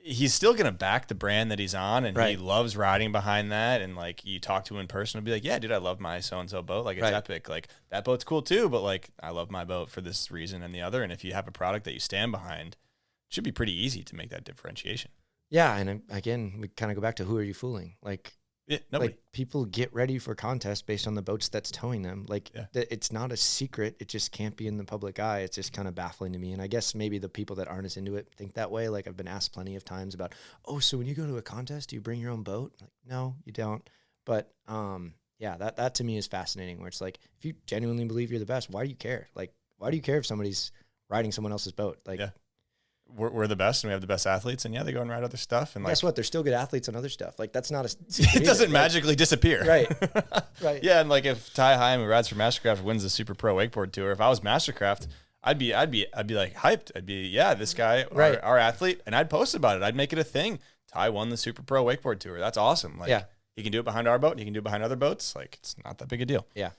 He's still going to back the brand that he's on, and Right. he loves riding behind that. And like, you talk to him in person, he'll be like, yeah, dude, I love my so-and-so boat. Like, it's Right. epic. Like, that boat's cool too, but like, I love my boat for this reason and the other. And if you have a product that you stand behind, it should be pretty easy to make that differentiation. Yeah. And again, we kind of go back to who are you fooling? Like, Nobody. like people get ready for contests based on the boats that's towing them. Like it's not a secret. It just can't be in the public eye. It's just kind of baffling to me. And I guess maybe the people that aren't as into it think that way. Like I've been asked plenty of times about, oh, so when you go to a contest, do you bring your own boat? Like, no, you don't. But yeah, that to me is fascinating, where it's like, if you genuinely believe you're the best, why do you care? Like, why do you care if somebody's riding someone else's boat? Like, Yeah. We're the best, and we have the best athletes, and yeah, they go and ride other stuff. And guess what? They're still good athletes on other stuff. Like that's not a. it doesn't magically disappear, Right? Right. Yeah, and like if Ty Heim, who rides for Mastercraft, wins the Super Pro Wakeboard Tour, if I was Mastercraft, I'd be like hyped. I'd be this guy, Right. our athlete, and I'd post about it. I'd make it a thing. Ty won the Super Pro Wakeboard Tour. That's awesome. Like, Yeah. he can do it behind our boat. He can do it behind other boats. Like, it's not that big a deal. Yeah.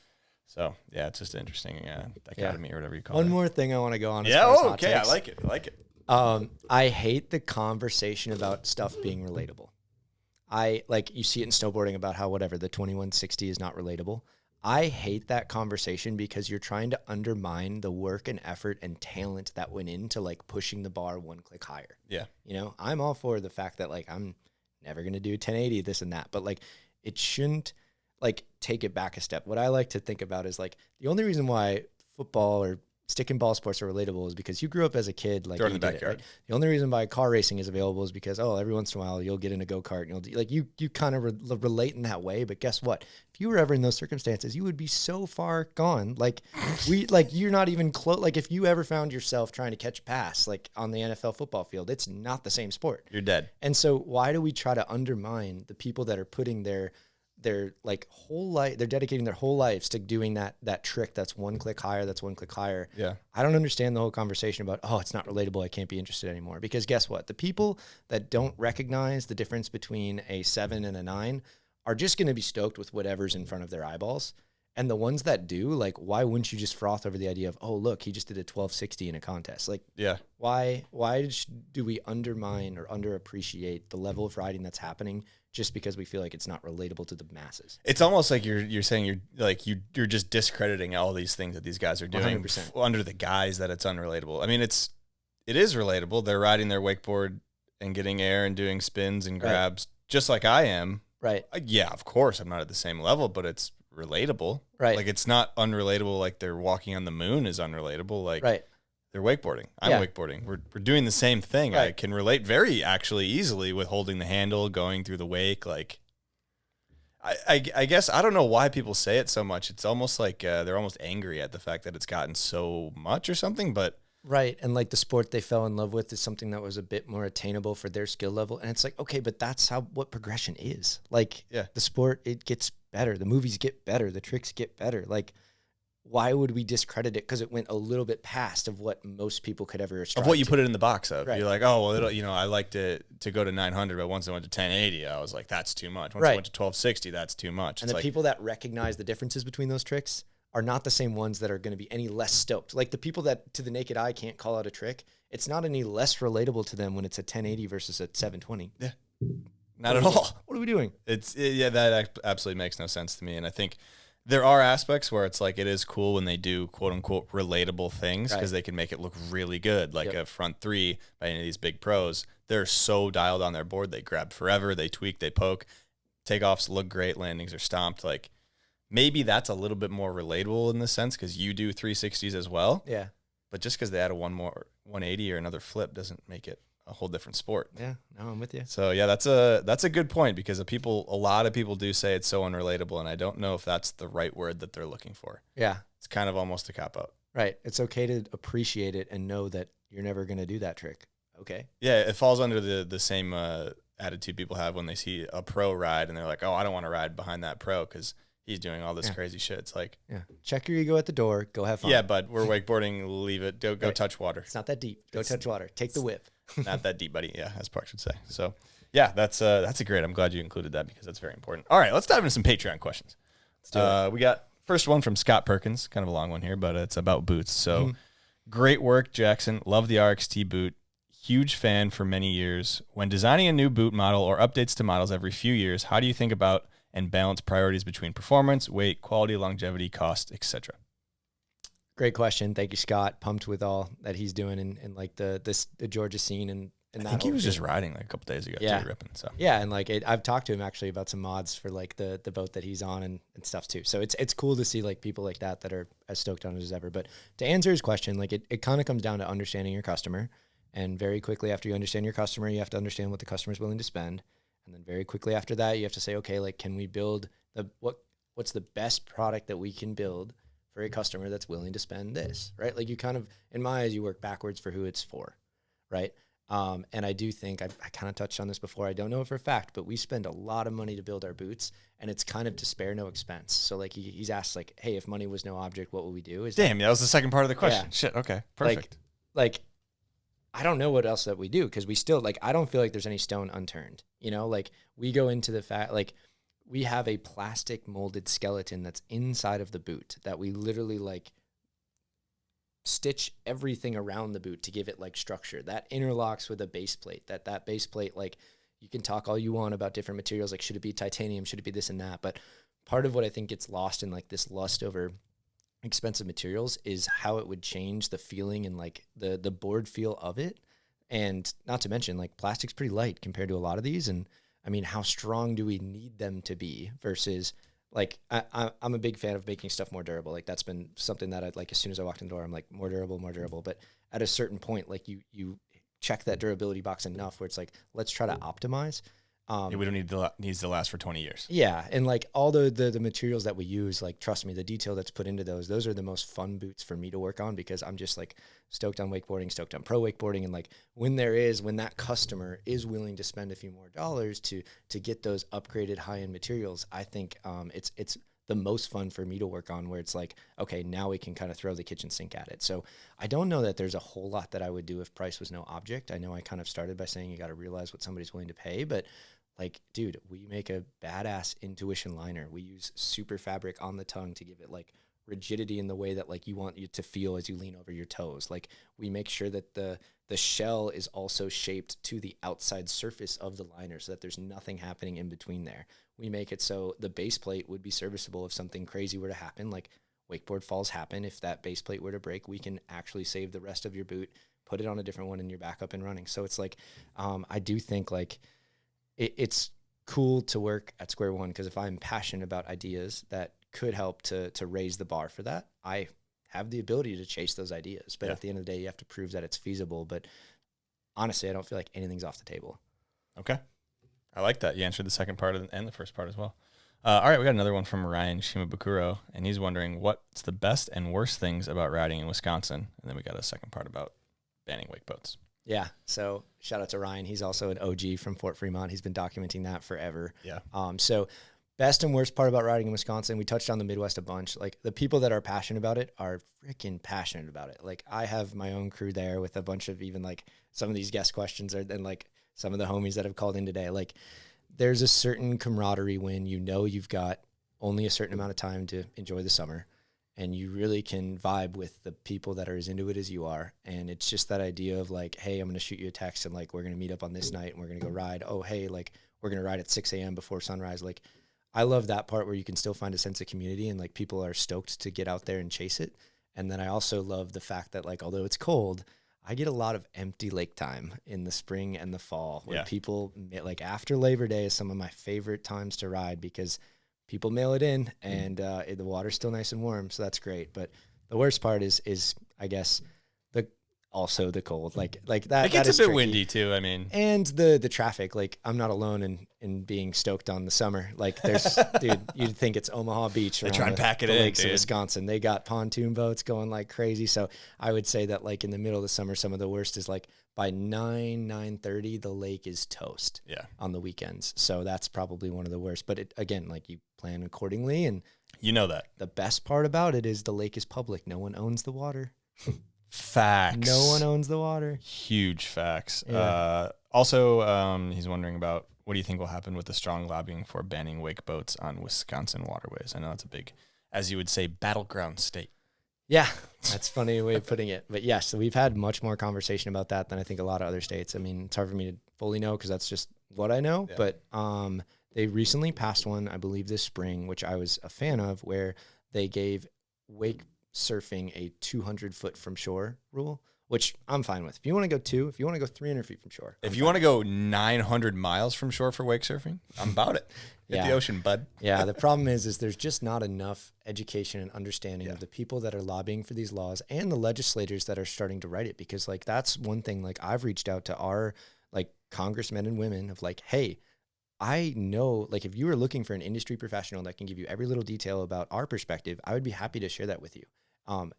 So yeah, it's just interesting academy or whatever you call it. One more thing I want to go on. as Yeah. far as Oh, hot okay. I takes. like it. I hate the conversation about stuff being relatable. You see it in snowboarding about how whatever the 2160 is not relatable. I hate that conversation because you're trying to undermine the work and effort and talent that went into like pushing the bar one click higher. Yeah. You know, I'm all for the fact that like I'm never going to do 1080 this and that, but like it shouldn't like take it back a step. What I like to think about is like the only reason why football or stick and ball sports are relatable is because you grew up as a kid, like Throw it in you the did backyard. right? The only reason why car racing is available is because, every once in a while you'll get in a go-kart and you kind of relate in that way. But guess what? If you were ever in those circumstances, you would be so far gone. Like you're not even close. Like if you ever found yourself trying to catch a pass, like on the NFL football field, it's not the same sport. You're dead. And so why do we try to undermine the people that are putting their like whole life, they're dedicating their whole lives to doing that trick that's one click higher, Yeah. I don't understand the whole conversation about, it's not relatable, I can't be interested anymore. Because guess what? The people that don't recognize the difference between a 7 and a 9 are just going to be stoked with whatever's in front of their eyeballs. And the ones that do, like, why wouldn't you just froth over the idea of, look, he just did a 1260 in a contest? Like, Yeah. why do we undermine or underappreciate the level of riding that's happening just because we feel like it's not relatable to the masses? It's almost like you're saying you're just discrediting all these things that these guys are doing 100%. under the guise that it's unrelatable. I mean, it is relatable. They're riding their wakeboard and getting air and doing spins and grabs just like I am. Right. Yeah, of course I'm not at the same level, but it's relatable. Right. Like it's not unrelatable like they're walking on the moon is unrelatable. Like Right. they're wakeboarding. I'm Yeah. wakeboarding. We're doing the same thing. I Right. can relate very actually easily with holding the handle, going through the wake. Like I guess I don't know why people say it so much. It's almost like they're almost angry at the fact that it's gotten so much or something, but Right. And like the sport they fell in love with is something that was a bit more attainable for their skill level. And it's like, okay, but that's what progression is. Like the sport, it gets better. The movies get better. The tricks get better. Like, why would we discredit it? Because it went a little bit past of what most people could ever strive of what you to. put it in the box of. Right. You're like, oh, well, I like to go to 900, but once I went to 1080, I was like, that's too much. Once I Right. went to 1260, that's too much. And It's the like, people that recognize the differences between those tricks are not the same ones that are going to be any less stoked. Like the people that to the naked eye can't call out a trick, it's not any less relatable to them when it's a 1080 versus a 720. Yeah. Not at all. What are we doing? That absolutely makes no sense to me. And I think there are aspects where it's like it is cool when they do quote unquote relatable things because they can make it look really good. Like a front three by any of these big pros, they're so dialed on their board. They grab forever, they tweak, they poke, takeoffs look great, landings are stomped. Like maybe that's a little bit more relatable in the sense because you do 360s as well. Yeah. But just because they add a 180 or another flip doesn't make it a whole different sport. Yeah, no, I'm with you. So yeah, that's a good point, because a lot of people do say it's so unrelatable, and I don't know if that's the right word that they're looking for. Yeah. It's kind of almost a cop out. Right. It's okay to appreciate it and know that you're never going to do that trick. Okay. Yeah, it falls under the same attitude people have when they see a pro ride and they're like, oh, I don't want to ride behind that pro because he's doing all this crazy shit. It's like, check your ego at the door. Go have fun. Yeah, bud, we're wakeboarding. Leave it. Go touch water. It's not that deep. Go touch water. Take the whip. Not that deep, buddy. Yeah, as Parks would say. So yeah, that's a great. I'm glad you included that because that's very important. All right, let's dive into some Patreon questions. Let's do it. We got first one from Scott Perkins, kind of a long one here, but it's about boots. So great work, Jackson. Love the RXT boot. Huge fan for many years. When designing a new boot model or updates to models every few years, how do you think about and balance priorities between performance, weight, quality, longevity, cost, etc.? Great question. Thank you, Scott. Pumped with all that he's doing in like the Georgia scene and I think he was just riding like a couple days ago too, ripping. So yeah, and like I've talked to him actually about some mods for like the boat that he's on and stuff too. So it's cool to see like people like that are as stoked on it as ever. But to answer his question, like it kind of comes down to understanding your customer. And very quickly after you understand your customer, you have to understand what the customer is willing to spend. And then very quickly after that, you have to say, okay, like, can we build what's the best product that we can build for a customer that's willing to spend this, right? Like you kind of, in my eyes, you work backwards for who it's for, right? And I do think, I kind of touched on this before, I don't know for a fact, but we spend a lot of money to build our boots, and it's kind of to spare no expense. So like he's asked like, hey, if money was no object, what would we do? Damn, that was the second part of the question. Yeah. Shit, okay, perfect. Like I don't know what else that we do because we still like, I don't feel like there's any stone unturned, you know, like we go into the fact, like we have a plastic molded skeleton that's inside of the boot that we literally like stitch everything around the boot to give it like structure that interlocks with a base plate. That base plate, like you can talk all you want about different materials, like should it be titanium, should it be this and that, but part of what I think gets lost in like this lust over expensive materials is how it would change the feeling and like the board feel of it. And not to mention like plastic's pretty light compared to a lot of these, and I mean, how strong do we need them to be versus like I'm a big fan of making stuff more durable. Like that's been something that I'd like as soon as I walked in the door, I'm like more durable. But at a certain point, like you check that durability box enough where it's like, let's try to optimize. We don't needs to last for 20 years. Yeah, and like all the materials that we use, like trust me, the detail that's put into those are the most fun boots for me to work on because I'm just like stoked on wakeboarding, stoked on pro wakeboarding, and like when that customer is willing to spend a few more dollars to get those upgraded high-end materials, I think it's the most fun for me to work on where it's like, okay, now we can kind of throw the kitchen sink at it. So I don't know that there's a whole lot that I would do if price was no object. I know I kind of started by saying you got to realize what somebody's willing to pay, but like, dude, we make a badass intuition liner. We use super fabric on the tongue to give it like rigidity in the way that like you want you to feel as you lean over your toes. Like we make sure that the shell is also shaped to the outside surface of the liner so that there's nothing happening in between there. We make it so the base plate would be serviceable if something crazy were to happen, like wakeboard falls happen. If that base plate were to break, we can actually save the rest of your boot, put it on a different one, and you're back up and running. So it's like, I do think like, it's cool to work at square one because if I'm passionate about ideas that could help to raise the bar for that, I have the ability to chase those ideas. But at the end of the day, you have to prove that it's feasible. But honestly, I don't feel like anything's off the table. Okay. I like that. You answered the second part and the first part as well. All right, we got another one from Ryan Shimabukuro, and he's wondering what's the best and worst things about riding in Wisconsin. And then we got a second part about banning wake boats. Yeah, so shout out to Ryan. He's also an OG from Fort Fremont. He's been documenting that forever. Yeah. So best and worst part about riding in Wisconsin, we touched on the Midwest a bunch. Like the people that are passionate about it are freaking passionate about it. Like I have my own crew there with a bunch of even like some of these guest questions and like some of the homies that have called in today. Like there's a certain camaraderie when you know you've got only a certain amount of time to enjoy the summer. And you really can vibe with the people that are as into it as you are. And it's just that idea of like, hey, I'm going to shoot you a text and like, we're going to meet up on this night and we're going to go ride. Oh, hey, like we're going to ride at 6 a.m. before sunrise. Like I love that part where you can still find a sense of community and like people are stoked to get out there and chase it. And then I also love the fact that like, although it's cold, I get a lot of empty lake time in the spring and the fall where people like after Labor Day is some of my favorite times to ride because people mail it in and the water's still nice and warm. So that's great. But the worst part is I guess also the cold. Like that. It gets that is a bit tricky. windy too. I mean, and the traffic. Like I'm not alone in being stoked on the summer. Like there's, dude, you'd think it's Omaha Beach. They try and pack it the in, lakes dude. of Wisconsin. They got pontoon boats going like crazy. So I would say that like in the middle of the summer, some of the worst is like by 9:30, the lake is toast. Yeah. On the weekends. So that's probably one of the worst. But it, again, like you plan accordingly, and you know that the best part about it is the lake is public. No one owns the water. Facts. No one owns the water. Huge facts. Yeah. Also, he's wondering about what do you think will happen with the strong lobbying for banning wake boats on Wisconsin waterways? I know it's a big, as you would say, battleground state. Yeah, that's a funny way of putting it. But yes, so we've had much more conversation about that than I think a lot of other states. I mean, it's hard for me to fully know because that's just what I know. Yeah. But they recently passed one, I believe this spring, which I was a fan of, where they gave wake surfing a 200 foot from shore rule, which I'm fine with. If you want to go 2, if you want to go 300 feet from shore. If you want to go 900 miles from shore for wake surfing, I'm about it. Hit the ocean, bud. Yeah, the problem is there's just not enough education and understanding of the people that are lobbying for these laws and the legislators that are starting to write it. Because like that's one thing, like I've reached out to our like congressmen and women of like, hey, I know, like, if you are looking for an industry professional that can give you every little detail about our perspective, I would be happy to share that with you.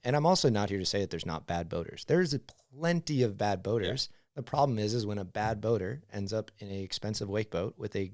And I'm also not here to say that there's not bad boaters. There's plenty of bad boaters. Yeah. The problem is when a bad boater ends up in an expensive wake boat with a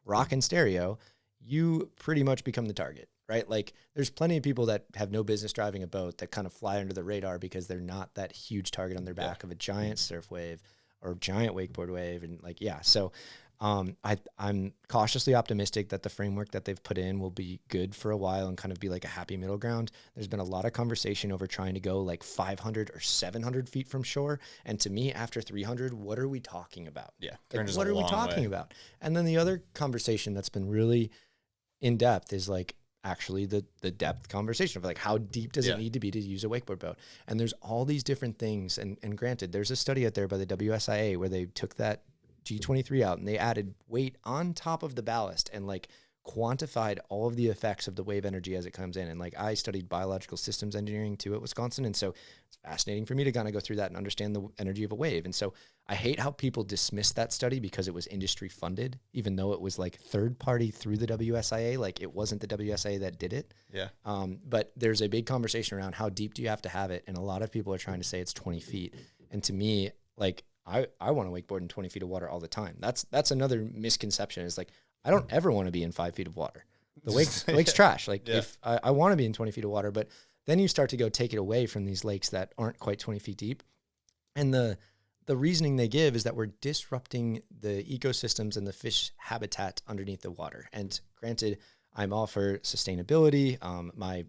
rockin' stereo, you pretty much become the target, right? Like, there's plenty of people that have no business driving a boat that kind of fly under the radar because they're not that huge target on their back of a giant surf wave or giant wakeboard wave. And like, yeah, so I'm cautiously optimistic that the framework that they've put in will be good for a while and kind of be like a happy middle ground. There's been a lot of conversation over trying to go like 500 or 700 feet from shore. And to me, after 300, what are we talking about? Yeah. Like, what are we talking about? And then the other conversation that's been really in depth is like actually the depth conversation of like, how deep does it need to be to use a wakeboard boat? And there's all these different things. And granted, there's a study out there by the WSIA where they took that G23 out and they added weight on top of the ballast and like quantified all of the effects of the wave energy as it comes in. And like I studied biological systems engineering too at Wisconsin. And so it's fascinating for me to kind of go through that and understand the energy of a wave. And so I hate how people dismiss that study because it was industry funded, even though it was like third party through the WSIA. Like it wasn't the WSIA that did it. Yeah. But there's a big conversation around how deep do you have to have it? And a lot of people are trying to say it's 20 feet. And to me, like, I want to wakeboard in 20 feet of water all the time. That's another misconception is like, I don't ever want to be in 5 feet of water. The lake's trash. Like if I want to be in 20 feet of water, but then you start to go take it away from these lakes that aren't quite 20 feet deep. And the reasoning they give is that we're disrupting the ecosystems and the fish habitat underneath the water. And granted, I'm all for sustainability. My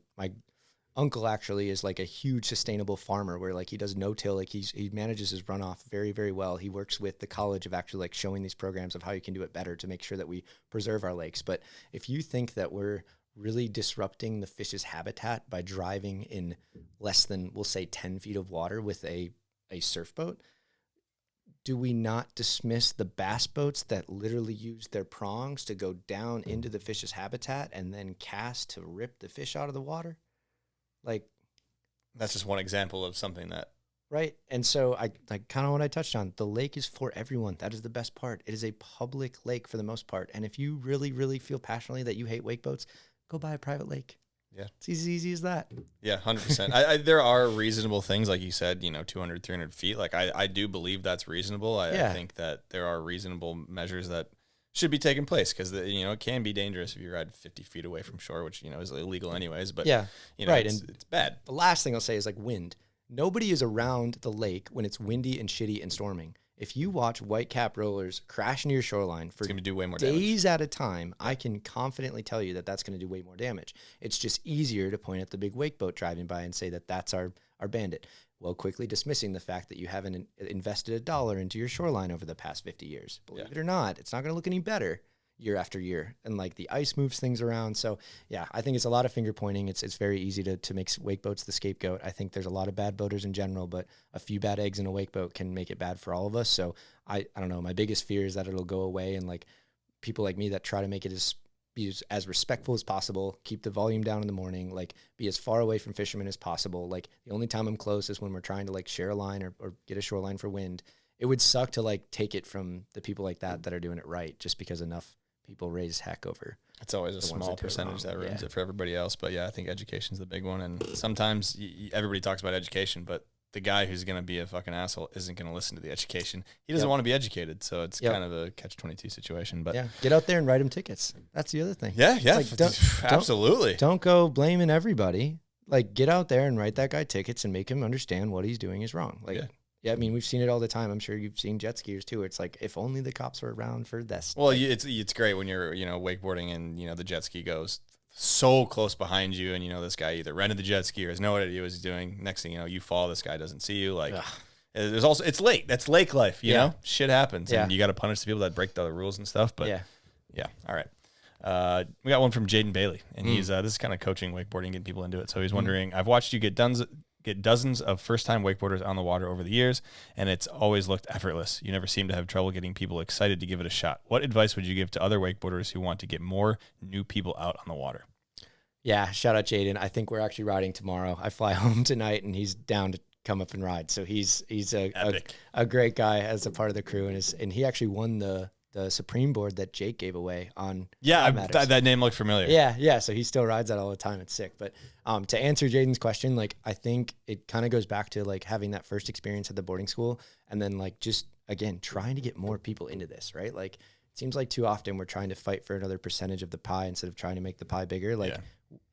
uncle actually is like a huge sustainable farmer where like he does no-till, like he manages his runoff very, very well. He works with the college of actually like showing these programs of how you can do it better to make sure that we preserve our lakes. But if you think that we're really disrupting the fish's habitat by driving in less than, we'll say 10 feet of water with a surf boat, do we not dismiss the bass boats that literally use their prongs to go down into the fish's habitat and then cast to rip the fish out of the water? Like, that's just one example of something that, right? And so I like kind of what I touched on. The lake is for everyone. That is the best part. It is a public lake for the most part. And if you really, really feel passionately that you hate wake boats, go buy a private lake. Yeah. It's as easy as that. Yeah, 100%. There are reasonable things, like you said, 200, 300 feet. Like, I do believe that's reasonable. I think that there are reasonable measures that should be taking place because, it can be dangerous if you ride 50 feet away from shore, which, is illegal anyways. But, right. It's bad. The last thing I'll say is like wind. Nobody is around the lake when it's windy and shitty and storming. If you watch whitecap rollers crash into your shoreline for do way more days at a time, I can confidently tell you that that's going to do way more damage. It's just easier to point at the big wake boat driving by and say that that's our bandit, while quickly dismissing the fact that you haven't invested $1 into your shoreline over the past 50 years. Believe it or not, it's not going to look any better year after year. And like the ice moves things around. So yeah, I think it's a lot of finger pointing. It's very easy to make wake boats the scapegoat. I think there's a lot of bad boaters in general, but a few bad eggs in a wake boat can make it bad for all of us. So I don't know. My biggest fear is that it'll go away and like people like me that try to make it as be as respectful as possible, keep the volume down in the morning, like be as far away from fishermen as possible. Like the only time I'm close is when we're trying to like share a line or get a shoreline for wind. It would suck to like take it from the people like that are doing it right, just because enough people raise heck over. It's always a small percentage that ruins it for everybody else. But yeah, I think education's the big one. And sometimes everybody talks about education, but the guy who's going to be a fucking asshole isn't going to listen to the education. He doesn't want to be educated. So it's kind of a catch-22 situation. But get out there and write him tickets. That's the other thing. Yeah. Absolutely. Don't go blaming everybody. Like, get out there and write that guy tickets and make him understand what he's doing is wrong. Like, I mean, we've seen it all the time. I'm sure you've seen jet skiers too. It's like, if only the cops were around for this. Well, it's great when you're, wakeboarding and, the jet ski goes so close behind you, and this guy either rented the jet ski or has no idea what he's doing. Next thing you know, you fall, this guy doesn't see you. Like, there's also, it's lake. That's lake life, you know? Shit happens. And you got to punish the people that break the rules and stuff. But yeah. All right. We got one from Jaden Bailey, and he's this is kind of coaching wakeboarding, getting people into it. So he's wondering, I've watched you get dozens of first-time wakeboarders on the water over the years, and it's always looked effortless. You never seem to have trouble getting people excited to give it a shot. What advice would you give to other wakeboarders who want to get more new people out on the water? Yeah, shout out Jaden. I think we're actually riding tomorrow. I fly home tonight, and he's down to come up and ride. So he's a great guy as a part of the crew, and he actually won the Supreme board that Jake gave away on. Yeah, that name looked familiar. Yeah. So he still rides that all the time. It's sick. But to answer Jaden's question, like, I think it kind of goes back to like having that first experience at the boarding school, and then like just again trying to get more people into this, right? Like, it seems like too often we're trying to fight for another percentage of the pie instead of trying to make the pie bigger. Like,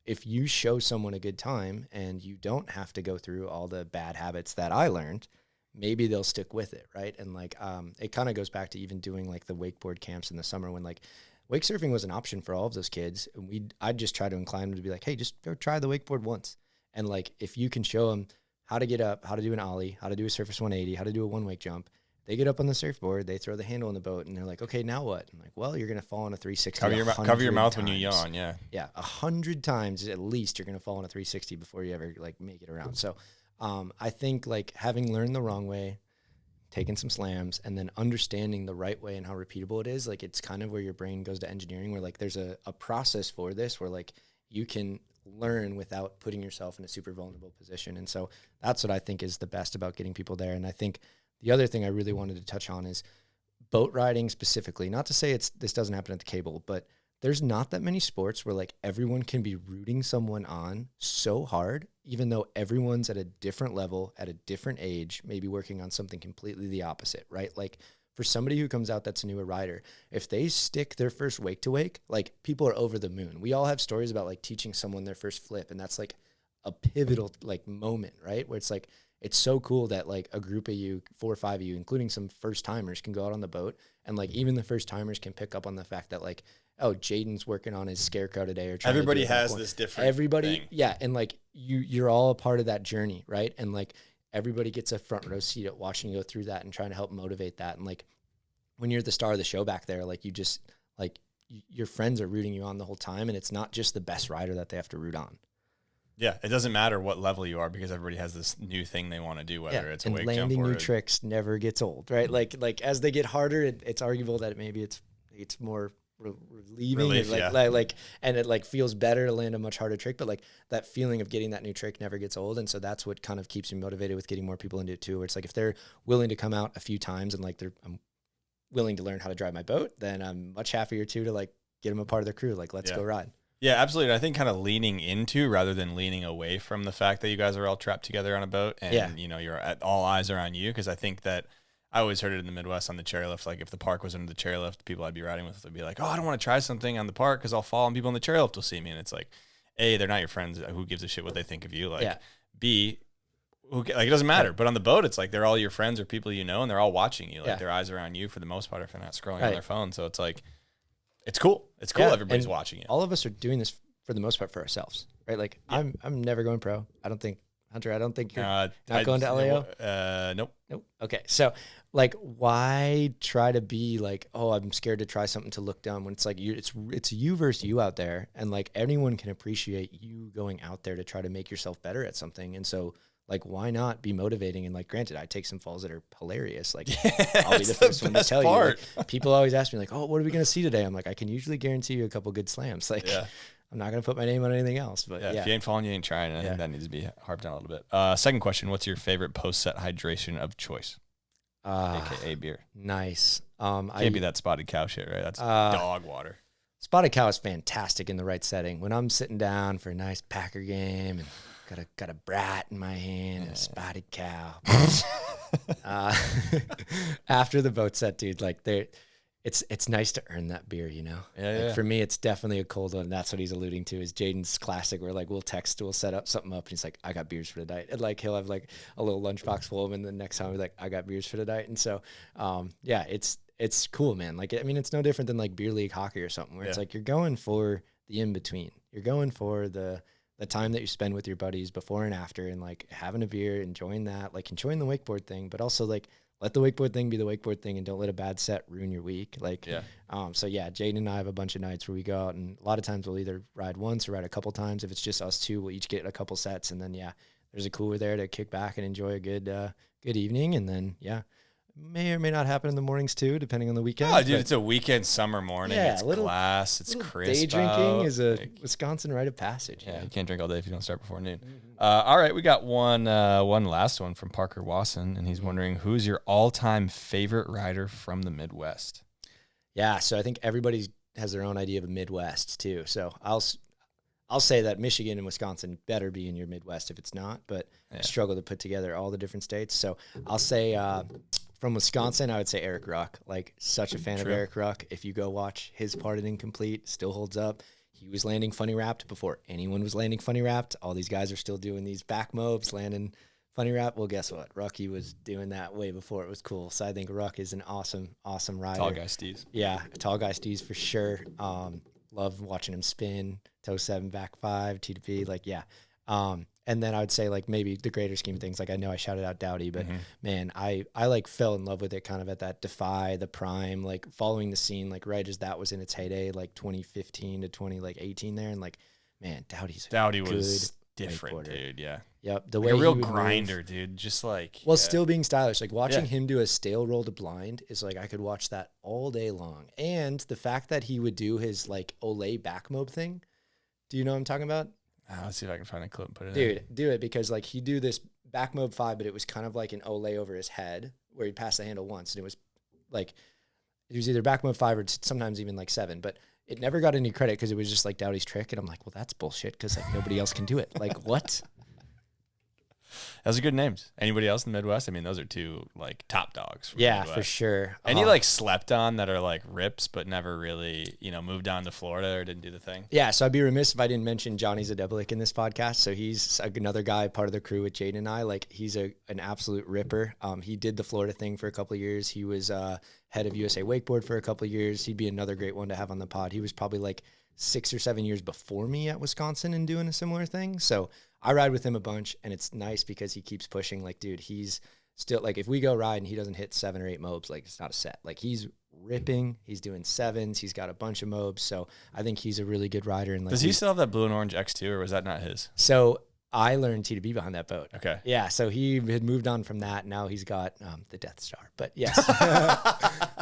if you show someone a good time and you don't have to go through all the bad habits that I learned, maybe they'll stick with it, right? And like, it kind of goes back to even doing like the wakeboard camps in the summer when like wake surfing was an option for all of those kids. And I'd just try to incline them to be like, hey, just go try the wakeboard once. And like, if you can show them how to get up, how to do an ollie, how to do a surface 180, how to do a one wake jump, they get up on the surfboard, they throw the handle in the boat, and they're like, okay, now what? I'm like, well, you're going to fall on a 360. Cover your mouth when you yawn, yeah. Yeah, 100 times at least you're going to fall on a 360 before you ever like make it around. So I think like having learned the wrong way, taking some slams, and then understanding the right way and how repeatable it is, like it's kind of where your brain goes to engineering, where like there's a process for this where like you can learn without putting yourself in a super vulnerable position. And so that's what I think is the best about getting people there. And I think the other thing I really wanted to touch on is boat riding specifically. Not to say this doesn't happen at the cable, but there's not that many sports where like everyone can be rooting someone on so hard, even though everyone's at a different level, at a different age, maybe working on something completely the opposite, right? Like for somebody who comes out that's a newer rider, if they stick their first wake to wake, like people are over the moon. We all have stories about like teaching someone their first flip, and that's like a pivotal like moment, right? Where it's like, it's so cool that like a group of you, 4 or 5 of you, including some first timers, can go out on the boat, and like even the first timers can pick up on the fact that like, oh, Jaden's working on his scarecrow today, or everybody has this different thing. Yeah, and like you're all a part of that journey, right? And like everybody gets a front row seat at watching you go through that and trying to help motivate that. And like when you're the star of the show back there, like you just like your friends are rooting you on the whole time, and it's not just the best rider that they have to root on. Yeah, it doesn't matter what level you are, because everybody has this new thing they want to do, whether it's a wake jump or landing new tricks never gets old, right? Like as they get harder, it's arguable that maybe it's more relieving, and it like feels better to land a much harder trick, but like that feeling of getting that new trick never gets old. And so that's what kind of keeps me motivated with getting more people into it too, where it's like if they're willing to come out a few times and like I'm willing to learn how to drive my boat, then I'm much happier too to like get them a part of the crew. Like, let's go ride. Yeah, absolutely. I think kind of leaning into rather than leaning away from the fact that you guys are all trapped together on a boat and, you're all eyes are on you. Because I think that I always heard it in the Midwest on the chairlift. Like if the park was under the chairlift, people I'd be riding with would be like, oh, I don't want to try something on the park because I'll fall and people on the chairlift will see me. And it's like, A, they're not your friends. Who gives a shit what they think of you? Like, B, it doesn't matter. But on the boat, it's like they're all your friends or people you know, and they're all watching you. Like their eyes are on you for the most part if they're not scrolling on their phone. So it's like, it's cool. It's cool. Everybody's watching it. All of us are doing this for the most part for ourselves, right? Like I'm never going pro. I don't think, Hunter, you're not going to LAO? Nope. Okay. So like, why try to be like, oh, I'm scared to try something to look dumb when it's like it's you versus you out there. And like anyone can appreciate you going out there to try to make yourself better at something. And so like, why not be motivating? And like, granted, I take some falls that are hilarious. Like, Yeah, I'll be the first one to tell part. you. Like, people always ask me like, oh, what are we going to see today? I'm like, I can usually guarantee you a couple good slams. Like, I'm not going to put my name on anything else, but if you ain't falling, you ain't trying. I think that needs to be harped on a little bit. Second question, what's your favorite post-set hydration of choice? AKA beer. Nice. Can't be that spotted cow shit, right? That's dog water. Spotted cow is fantastic in the right setting. When I'm sitting down for a nice Packer game and got a brat in my hand and a spotted cow. After the boat set, dude, like it's nice to earn that beer, you know? Yeah. For me, it's definitely a cold one. That's what he's alluding to is Jaden's classic where like we'll set up something up and he's like, I got beers for tonight. And like he'll have like a little lunchbox full of them and the next time he's like, I got beers for tonight. And so it's cool, man. Like, I mean, it's no different than like beer league hockey or something where it's like you're going for the in-between. You're going for the time that you spend with your buddies before and after and like having a beer, enjoying that, like enjoying the wakeboard thing, but also like let the wakeboard thing be the wakeboard thing and don't let a bad set ruin your week. Like, Jaden and I have a bunch of nights where we go out and a lot of times we'll either ride once or ride a couple times. If it's just us two, we'll each get a couple sets and then, there's a cooler there to kick back and enjoy a good evening. And then, may or may not happen in the mornings too, depending on the weekend. Oh, dude, it's a weekend summer morning. It's glass. It's crisp. Day drinking is a Wisconsin rite of passage. Yeah, you can't drink all day if you don't start before noon. All right, we got one last one from Parker Wasson, and he's wondering, who's your all-time favorite rider from the Midwest? Yeah, so I think everybody has their own idea of a Midwest too. So I'll say that Michigan and Wisconsin better be in your Midwest if it's not, but I struggle to put together all the different states. So I'll say from Wisconsin, I would say Eric Ruck. Like, such a fan of Eric Ruck. If you go watch his part in Incomplete, still holds up. He was landing funny wrapped before anyone was landing funny wrapped. All these guys are still doing these back mobs, landing funny wrap. Well, guess what? Rucky was doing that way before it was cool. So I think Ruck is an awesome rider. Tall guy Steez. Yeah, tall guy Steez for sure. Love watching him spin, toe 7, back 5, T2P. Like, and then I would say, like, maybe the greater scheme of things, like, I know I shouted out Dowdy, but man, I like fell in love with it kind of at that Defy, the prime, like following the scene, like right as that was in its heyday, like 2015 to 2018 there. And like, man, Dowdy was different, dude. Yeah. Yep. The like way a real he grinder, move, dude. Just like, still being stylish, like watching him do a stale roll to blind is like, I could watch that all day long. And the fact that he would do his like Olay back mob thing. Do you know what I'm talking about? Let's see if I can find a clip and put it in. Dude, do it because like he'd do this back mob 5, but it was kind of like an Olay over his head where he'd pass the handle once. And it was like, it was either back mob 5 or sometimes even like 7, but it never got any credit because it was just like Dowdy's trick. And I'm like, well, that's bullshit because like nobody else can do it. Like, what? Those are good names. Anybody else in the Midwest? I mean, those are two like top dogs. Yeah, for sure. Any like slept on that are like rips, but never really, moved on to Florida or didn't do the thing? Yeah, so I'd be remiss if I didn't mention Johnny Zadebelik in this podcast. So he's another guy, part of the crew with Jaden and I. Like, he's an absolute ripper. He did the Florida thing for a couple of years. He was head of USA Wakeboard for a couple of years. He'd be another great one to have on the pod. He was probably like 6 or 7 years before me at Wisconsin and doing a similar thing. So I ride with him a bunch, and it's nice because he keeps pushing. Like, dude, he's still, like, if we go ride and he doesn't hit 7 or 8 mobs, like, it's not a set. Like, he's ripping. He's doing 7s. He's got a bunch of mobs. So I think he's a really good rider. And like, does he still have that blue and orange X2, or was that not his? So I learned T2B behind that boat. Okay. Yeah, so he had moved on from that. Now he's got the Death Star. But yes,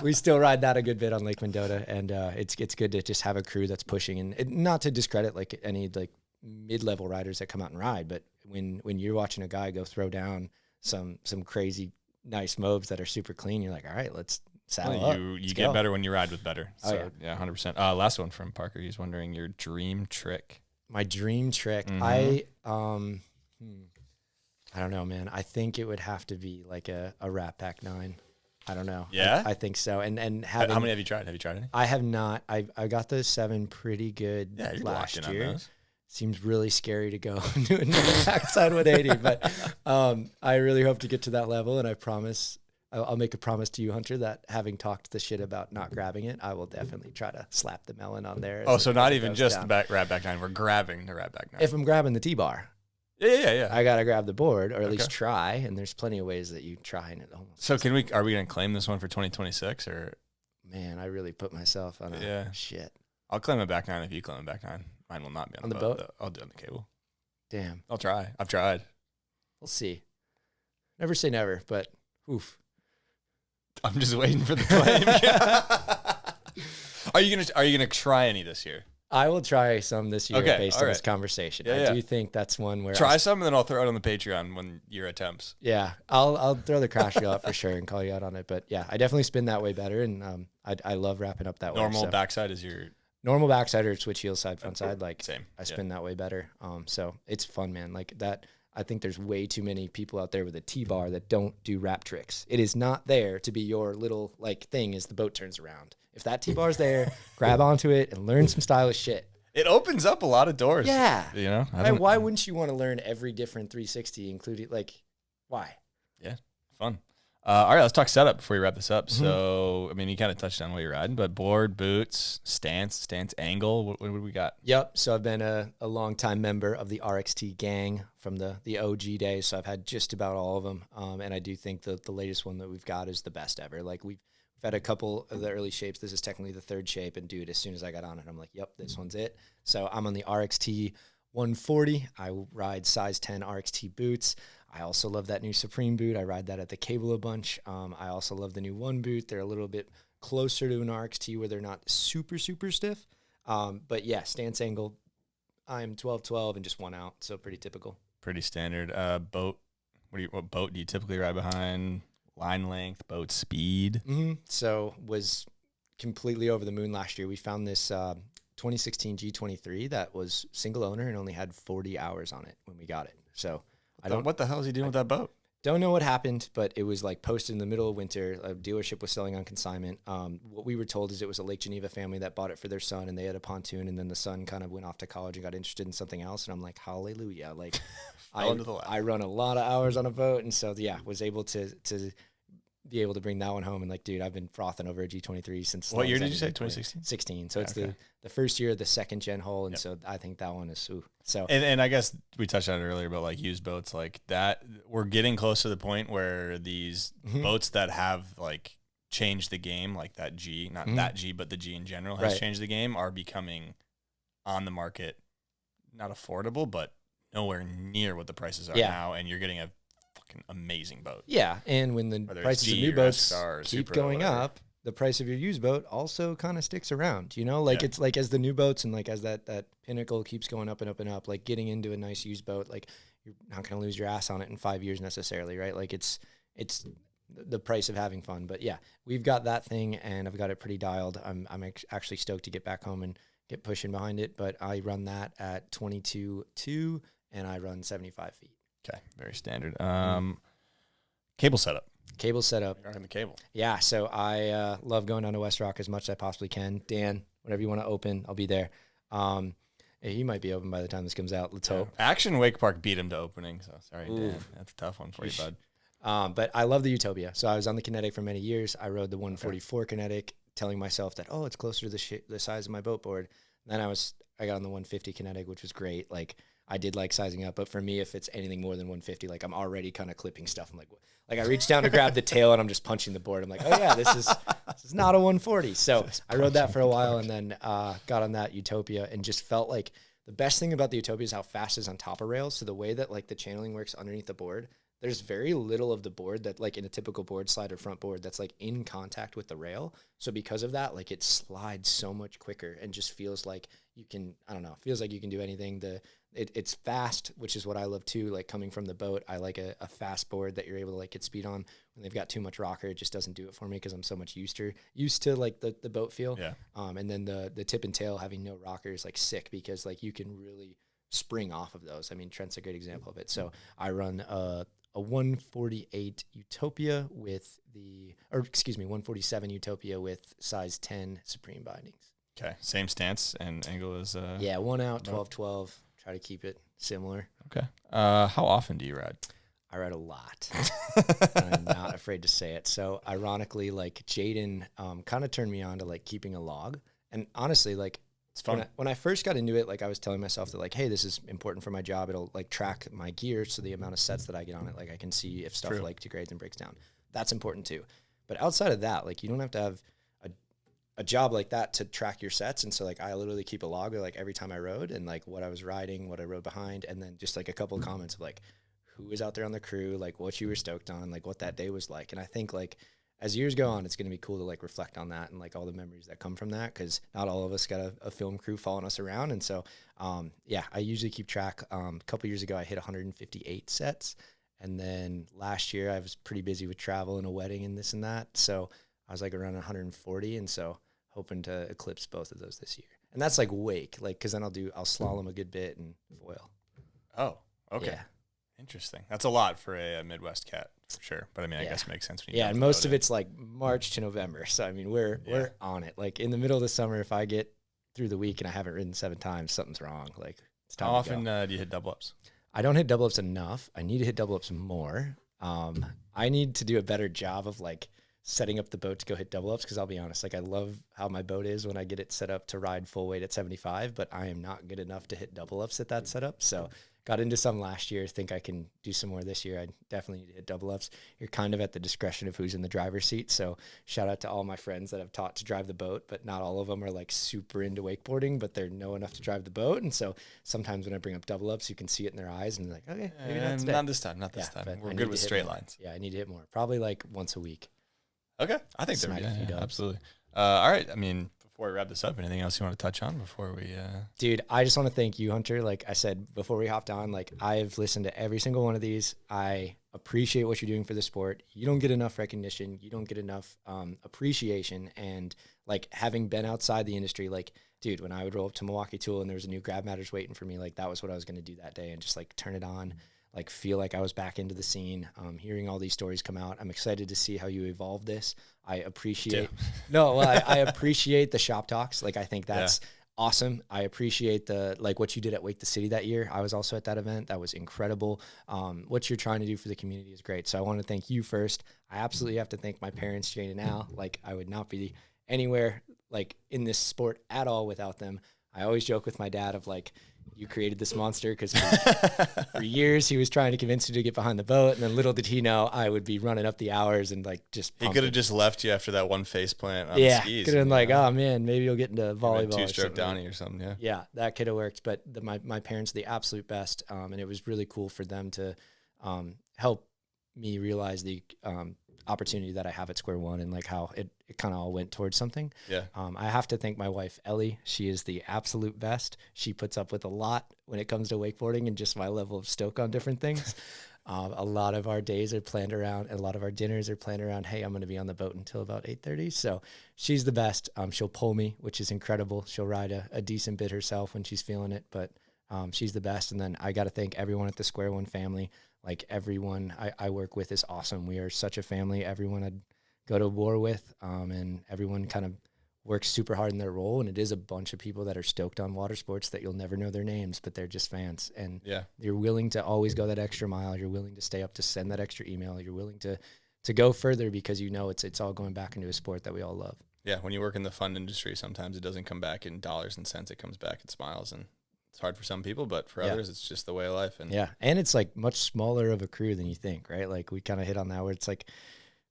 we still ride that a good bit on Lake Mendota, and it's good to just have a crew that's pushing. And not to discredit like any like mid-level riders that come out and ride, but when you're watching a guy go throw down some crazy nice mobs that are super clean, you're like, all right, let's saddle up. You get better when you ride with better. So yeah, 100%. Last one from Parker. He's wondering your dream trick. My dream trick. Mm-hmm. I don't know, man. I think it would have to be like a Rat Pack 9. I don't know. Yeah, I think so. And having, how many have you tried? Have you tried any? I have not. I got the 7 pretty good last year. Seems really scary to go and do another backside 180, but I really hope to get to that level. And I promise, I'll make a promise to you, Hunter, that having talked the shit about not grabbing it, I will definitely try to slap the melon on there. Oh, so not even just the Rat Back 9. We're grabbing the Rat Back 9. If I'm grabbing the T-bar. Yeah. I got to grab the board, or at least try. And there's plenty of ways that you try. And it almost. So are we going to claim this one for 2026 or? Man, I really put myself on a shit. I'll claim a back 9 if you claim a back 9. Mine will not be on the boat. I'll do it on the cable. Damn. I'll try. I've tried. We'll see. Never say never, but oof. I'm just waiting for the claim. Are you gonna try any this year? I will try some this year based on this right. conversation. Yeah, I do think that's one where try some, and then I'll throw it on the Patreon when your attempts. Yeah, I'll throw the crash reel out for sure and call you out on it. But yeah, I definitely spin that way better, and I love wrapping up that way. Normal backside is your normal backside or switch heel side front side. Like same. I spin that way better. So it's fun, man. Like that. I think there's way too many people out there with a T-bar that don't do wrap tricks. It is not there to be your little like thing as the boat turns around. If that T-bar's there, grab onto it and learn some stylish shit. It opens up a lot of doors. Yeah. You know? Why wouldn't you want to learn every different 360, including like, why? Yeah. Fun. All right, let's talk setup before we wrap this up. So, I mean, you kind of touched on what you're riding, but board, boots, stance angle. What do we got? Yep. So I've been a longtime member of the RXT gang from the OG days. So I've had just about all of them. And I do think the latest one that we've got is the best ever. Like we've had a couple of the early shapes. This is technically the third shape. And dude, as soon as I got on it, I'm like, yep, this one's it. So I'm on the RXT 140. I ride size 10 RXT boots. I also love that new Supreme boot. I ride that at the cable a bunch. I also love the new One boot. They're a little bit closer to an RXT where they're not super, super stiff. But yeah, stance angle, I'm 12-12 and just one out. So pretty typical. Pretty standard. Boat. What boat do you typically ride behind? Line length, boat speed. So was completely over the moon last year. We found this 2016 G23 that was single owner and only had 40 hours on it when we got it. So what the hell is he doing with that boat? Don't know what happened, but it was like posted in the middle of winter. A dealership was selling on consignment. What we were told is it was a Lake Geneva family that bought it for their son, and they had a pontoon, and then the son kind of went off to college and got interested in something else. And I'm like, hallelujah! Like, I run a lot of hours on a boat, and so yeah, was able to be able to bring that one home. And like, dude, I've been frothing over a G23 since. What year did you say? 2016. 16. So it's the first year of the second gen hull, and so I think that one is so. And I guess we touched on it earlier about like used boats like that. We're getting close to the point where these boats that have like changed the game, like that G, not that G, but the G in general has changed the game, are becoming on the market, not affordable, but nowhere near what the prices are now. And you're getting a fucking amazing boat. Yeah, and when the prices of new boats keep going up, the price of your used boat also kind of sticks around, you know? Like it's like as the new boats and like as that pinnacle keeps going up and up and up, like getting into a nice used boat, like you're not going to lose your ass on it in 5 years necessarily, right? Like it's the price of having fun. But yeah, we've got that thing and I've got it pretty dialed. I'm actually stoked to get back home and get pushing behind it, but I run that at 22.2 and I run 75 feet. Okay, very standard. Cable setup. Cable setup. You're on the cable. Yeah, so I love going down to West Rock as much as I possibly can. Dan, whenever you want to open, I'll be there. He might be open by the time this comes out. Let's hope. Action Wake Park beat him to opening, so sorry, Dan. That's a tough one for you, bud. But I love the Utopia. So I was on the Kinetic for many years. I rode the 144 Kinetic, telling myself that, it's closer to the size of my boat board. And then I got on the 150 Kinetic, which was great. Like, I did like sizing up, but for me, if it's anything more than 150, like I'm already kind of clipping stuff. I'm like I reach down to grab the tail and I'm just punching the board. I'm like, oh yeah, this is not a 140. So I rode that for a while and then got on that Utopia and just felt like the best thing about the Utopia is how fast it's on top of rails. So the way that like the channeling works underneath the board, there's very little of the board that like in a typical board slide or front board that's like in contact with the rail. So because of that, like it slides so much quicker and just feels like you can, feels like you can do anything. It's fast, which is what I love too. Like coming from the boat, I like a fast board that you're able to like get speed on. When they've got too much rocker, it just doesn't do it for me because I'm so much used to like the boat feel. Yeah. And then the tip and tail having no rocker is like sick because like you can really spring off of those. I mean, Trent's a great example of it. So I run a 148 Utopia with 147 Utopia with size 10 Supreme bindings. Okay, same stance and angle as 1 out, 12-12. Try to keep it similar. Okay. How often do you ride? I ride a lot. I'm not afraid to say it. So ironically, like Jaden kind of turned me on to like keeping a log. And honestly, like it's fun. When I first got into it, like I was telling myself that like, hey, this is important for my job. It'll like track my gear. So the amount of sets that I get on it, like I can see if stuff like degrades and breaks down. That's important too. But outside of that, like you don't have to have a job like that to track your sets. And so like I literally keep a log of like every time I rode and like what I was riding, what I rode behind, and then just like a couple of comments of like who was out there on the crew, like what you were stoked on, like what that day was like. And I think like as years go on, it's going to be cool to like reflect on that and like all the memories that come from that, because not all of us got a film crew following us around. And so, yeah, I usually keep track. A couple years ago, I hit 158 sets. And then last year, I was pretty busy with travel and a wedding and this and that. So I was like around 140. And so hoping to eclipse both of those this year. And that's like wake, like, because then I'll slalom a good bit and foil. Oh, okay. Yeah. Interesting. That's a lot for a Midwest cat, for sure. But I mean, I guess it makes sense. When you and most of it's like March to November. So, I mean, we're on it. Like in the middle of the summer, if I get through the week and I haven't ridden 7 times, something's wrong. Like it's time How to go. often do you hit double ups? I don't hit double ups enough. I need to hit double ups more. I need to do a better job of like setting up the boat to go hit double ups, because I'll be honest, like I love how my boat is when I get it set up to ride full weight at 75, but I am not good enough to hit double ups at that setup. So got into some last year, think I can do some more this year. I definitely need to hit double ups. You're kind of at the discretion of who's in the driver's seat. So shout out to all my friends that I've taught to drive the boat, but not all of them are like super into wakeboarding, but they're know enough to drive the boat. And so sometimes when I bring up double ups, you can see it in their eyes and they're like, okay, maybe not this time. We're good with straight lines. Yeah, I need to hit more. Probably like once a week. Okay. I think they're absolutely. All right. I mean, before we wrap this up, anything else you want to touch on before we Dude, I just want to thank you, Hunter. Like I said before we hopped on, like I've listened to every single one of these. I appreciate what you're doing for the sport. You don't get enough recognition. You don't get enough appreciation. And like having been outside the industry, like dude, when I would roll up to Milwaukee Tool and there was a new Grab Matters waiting for me, like that was what I was going to do that day, and just like turn it on, like feel like I was back into the scene, hearing all these stories come out. I'm excited to see how you evolve this. I appreciate, I appreciate the shop talks. Like, I think that's awesome. I appreciate like what you did at Wake the City that year. I was also at that event. That was incredible. What you're trying to do for the community is great. So I want to thank you first. I absolutely have to thank my parents, Jane and Al. Like I would not be anywhere like in this sport at all without them. I always joke with my dad of like, you created this monster, because for years he was trying to convince you to get behind the boat, and then little did he know I would be running up the hours and like just. He could have just left you after that one face plant on the skis. Could have been like, oh man, maybe you'll get into volleyball. 2-stroke Downy or something. Yeah, that could have worked. But my parents are the absolute best, and it was really cool for them to help me realize the opportunity that I have at Square One, and like how it kind of all went towards something. Yeah. I have to thank my wife, Ellie. She is the absolute best. She puts up with a lot when it comes to wakeboarding and just my level of stoke on different things. A lot of our days are planned around, and a lot of our dinners are planned around, hey, I'm going to be on the boat until about 8:30. So she's the best. She'll pull me, which is incredible. She'll ride a decent bit herself when she's feeling it, but she's the best. And then I got to thank everyone at the Square One family. Like everyone I work with is awesome. We are such a family. Everyone I'd go to war with, and everyone kind of works super hard in their role. And it is a bunch of people that are stoked on water sports that you'll never know their names, but they're just fans. And you're willing to always go that extra mile. You're willing to stay up to send that extra email. You're willing to go further because you know it's all going back into a sport that we all love. Yeah, when you work in the fund industry, sometimes it doesn't come back in dollars and cents. It comes back in smiles, and it's hard for some people, but for others, it's just the way of life. And and it's like much smaller of a crew than you think, right? Like we kind of hit on that where it's like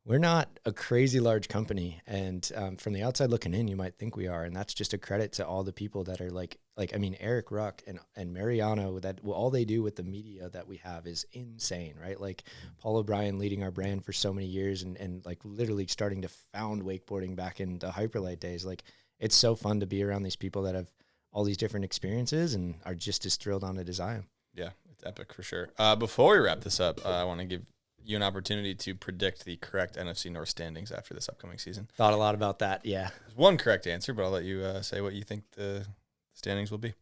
we're not a crazy large company, and from the outside looking in, you might think we are, and that's just a credit to all the people that are like I mean, Eric Ruck and Mariano, that all they do with the media that we have is insane, right? Like Paul O'Brien leading our brand for so many years, and like literally starting to found wakeboarding back in the Hyperlight days. Like it's so fun to be around these people that have all these different experiences and are just as thrilled on it as I am. Yeah, it's epic for sure. Before we wrap this up, I want to give you an opportunity to predict the correct NFC North standings after this upcoming season. Thought a lot about that, yeah. There's one correct answer, but I'll let you say what you think the standings will be.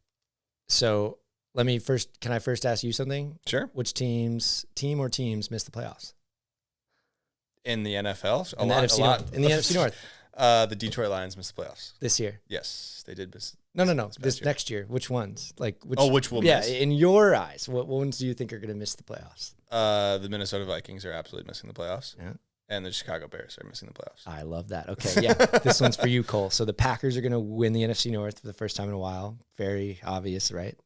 So can I first ask you something? Sure. Which team or teams missed the playoffs? In the NFL? In the NFC North. The Detroit Lions missed the playoffs. This year? Yes, they did miss. No. This next year. Which ones? Which will miss? Yeah, in your eyes, what ones do you think are going to miss the playoffs? The Minnesota Vikings are absolutely missing the playoffs. Yeah. And the Chicago Bears are missing the playoffs. I love that. Okay, yeah. This one's for you, Cole. So the Packers are going to win the NFC North for the first time in a while. Very obvious, right?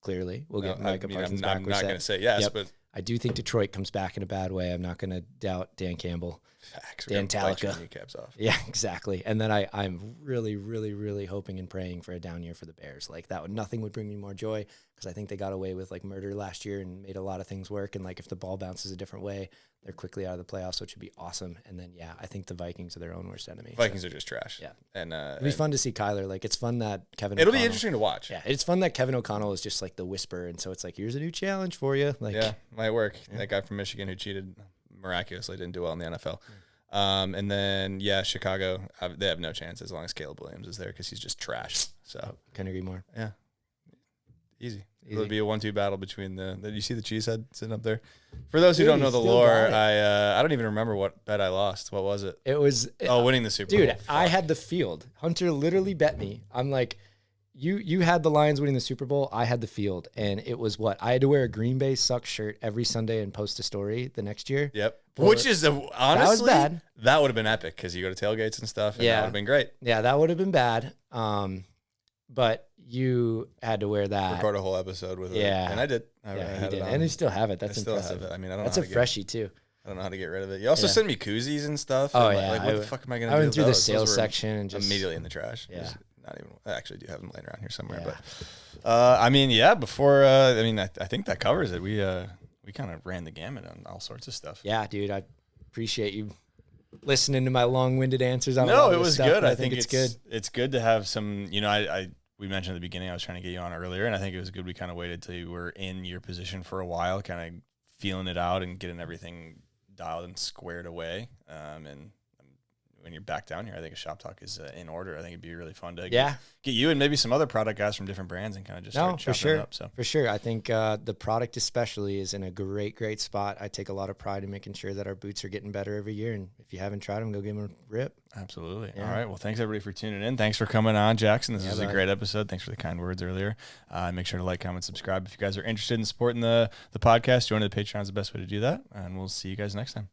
Clearly. We'll get Micah Parsons back. I'm not going to say yes, but... I do think Detroit comes back in a bad way. I'm not going to doubt Dan Campbell. Facts. Dan Talica. Kneecaps off. Yeah, exactly. And then I'm really, really, really hoping and praying for a down year for the Bears. Like nothing would bring me more joy because I think they got away with like murder last year and made a lot of things work. And like if the ball bounces a different way, they're quickly out of the playoffs, which would be awesome. And then I think the Vikings are their own worst enemy. Vikings are just trash. Yeah, and it'll be fun to see Kyler. Like it's fun that Kevin. It'll O'Connell, be interesting to watch. Yeah, it's fun that Kevin O'Connell is just like the whisper, and so it's like here's a new challenge for you. Like might work. Yeah. That guy from Michigan who cheated miraculously didn't do well in the NFL. And then Chicago, they have no chance as long as Caleb Williams is there because he's just trash. So couldn't agree more. Yeah, easy. It'll be a 1-2 battle between Did you see the cheesehead sitting up there? For those who don't know the lore, I don't even remember what bet I lost. What was it? It was winning the Super Bowl. Dude, I had the field. Hunter literally bet me. I'm like, you had the Lions winning the Super Bowl. I had the field, and it was what I had to wear a Green Bay Sucks shirt every Sunday and post a story the next year. Yep. Which is honestly that was bad. That would have been epic because you go to tailgates and stuff. And that would have been great. Yeah, that would have been bad. But you had to wear that. Record a whole episode with it. Yeah. And I did. I had it on. And you still have it. That's impressive. Have it. I mean, I don't That's know. That's a freshie too. I don't know how to get rid of it. You also sent me koozies and stuff. Oh, and yeah. Like, what the fuck am I going to do? I went through the those? sales section and just immediately in the trash. Yeah. Not even. I actually do have them laying around here somewhere. But I mean, before I think that covers it. We kind of ran the gamut on all sorts of stuff. Yeah, dude. I appreciate you listening to my long-winded answers on it was stuff, good. I think it's good. It's good to have some, we mentioned at the beginning I was trying to get you on earlier, and I think it was good we kind of waited till you were in your position for a while, kind of feeling it out and getting everything dialed and squared away. And when you're back down here, I think a shop talk is in order. I think it'd be really fun to get you and maybe some other product guys from different brands and kind of just start chopping it up. So for sure, I think the product especially is in a great spot. I take a lot of pride in making sure that our boots are getting better every year. And if you haven't tried them, go give them a rip. Absolutely. Yeah. All right. Well, thanks everybody for tuning in. Thanks for coming on, Jackson. This was a great episode. Thanks for the kind words earlier. Make sure to like, comment, subscribe. If you guys are interested in supporting the podcast, joining the Patreon is the best way to do that. And we'll see you guys next time.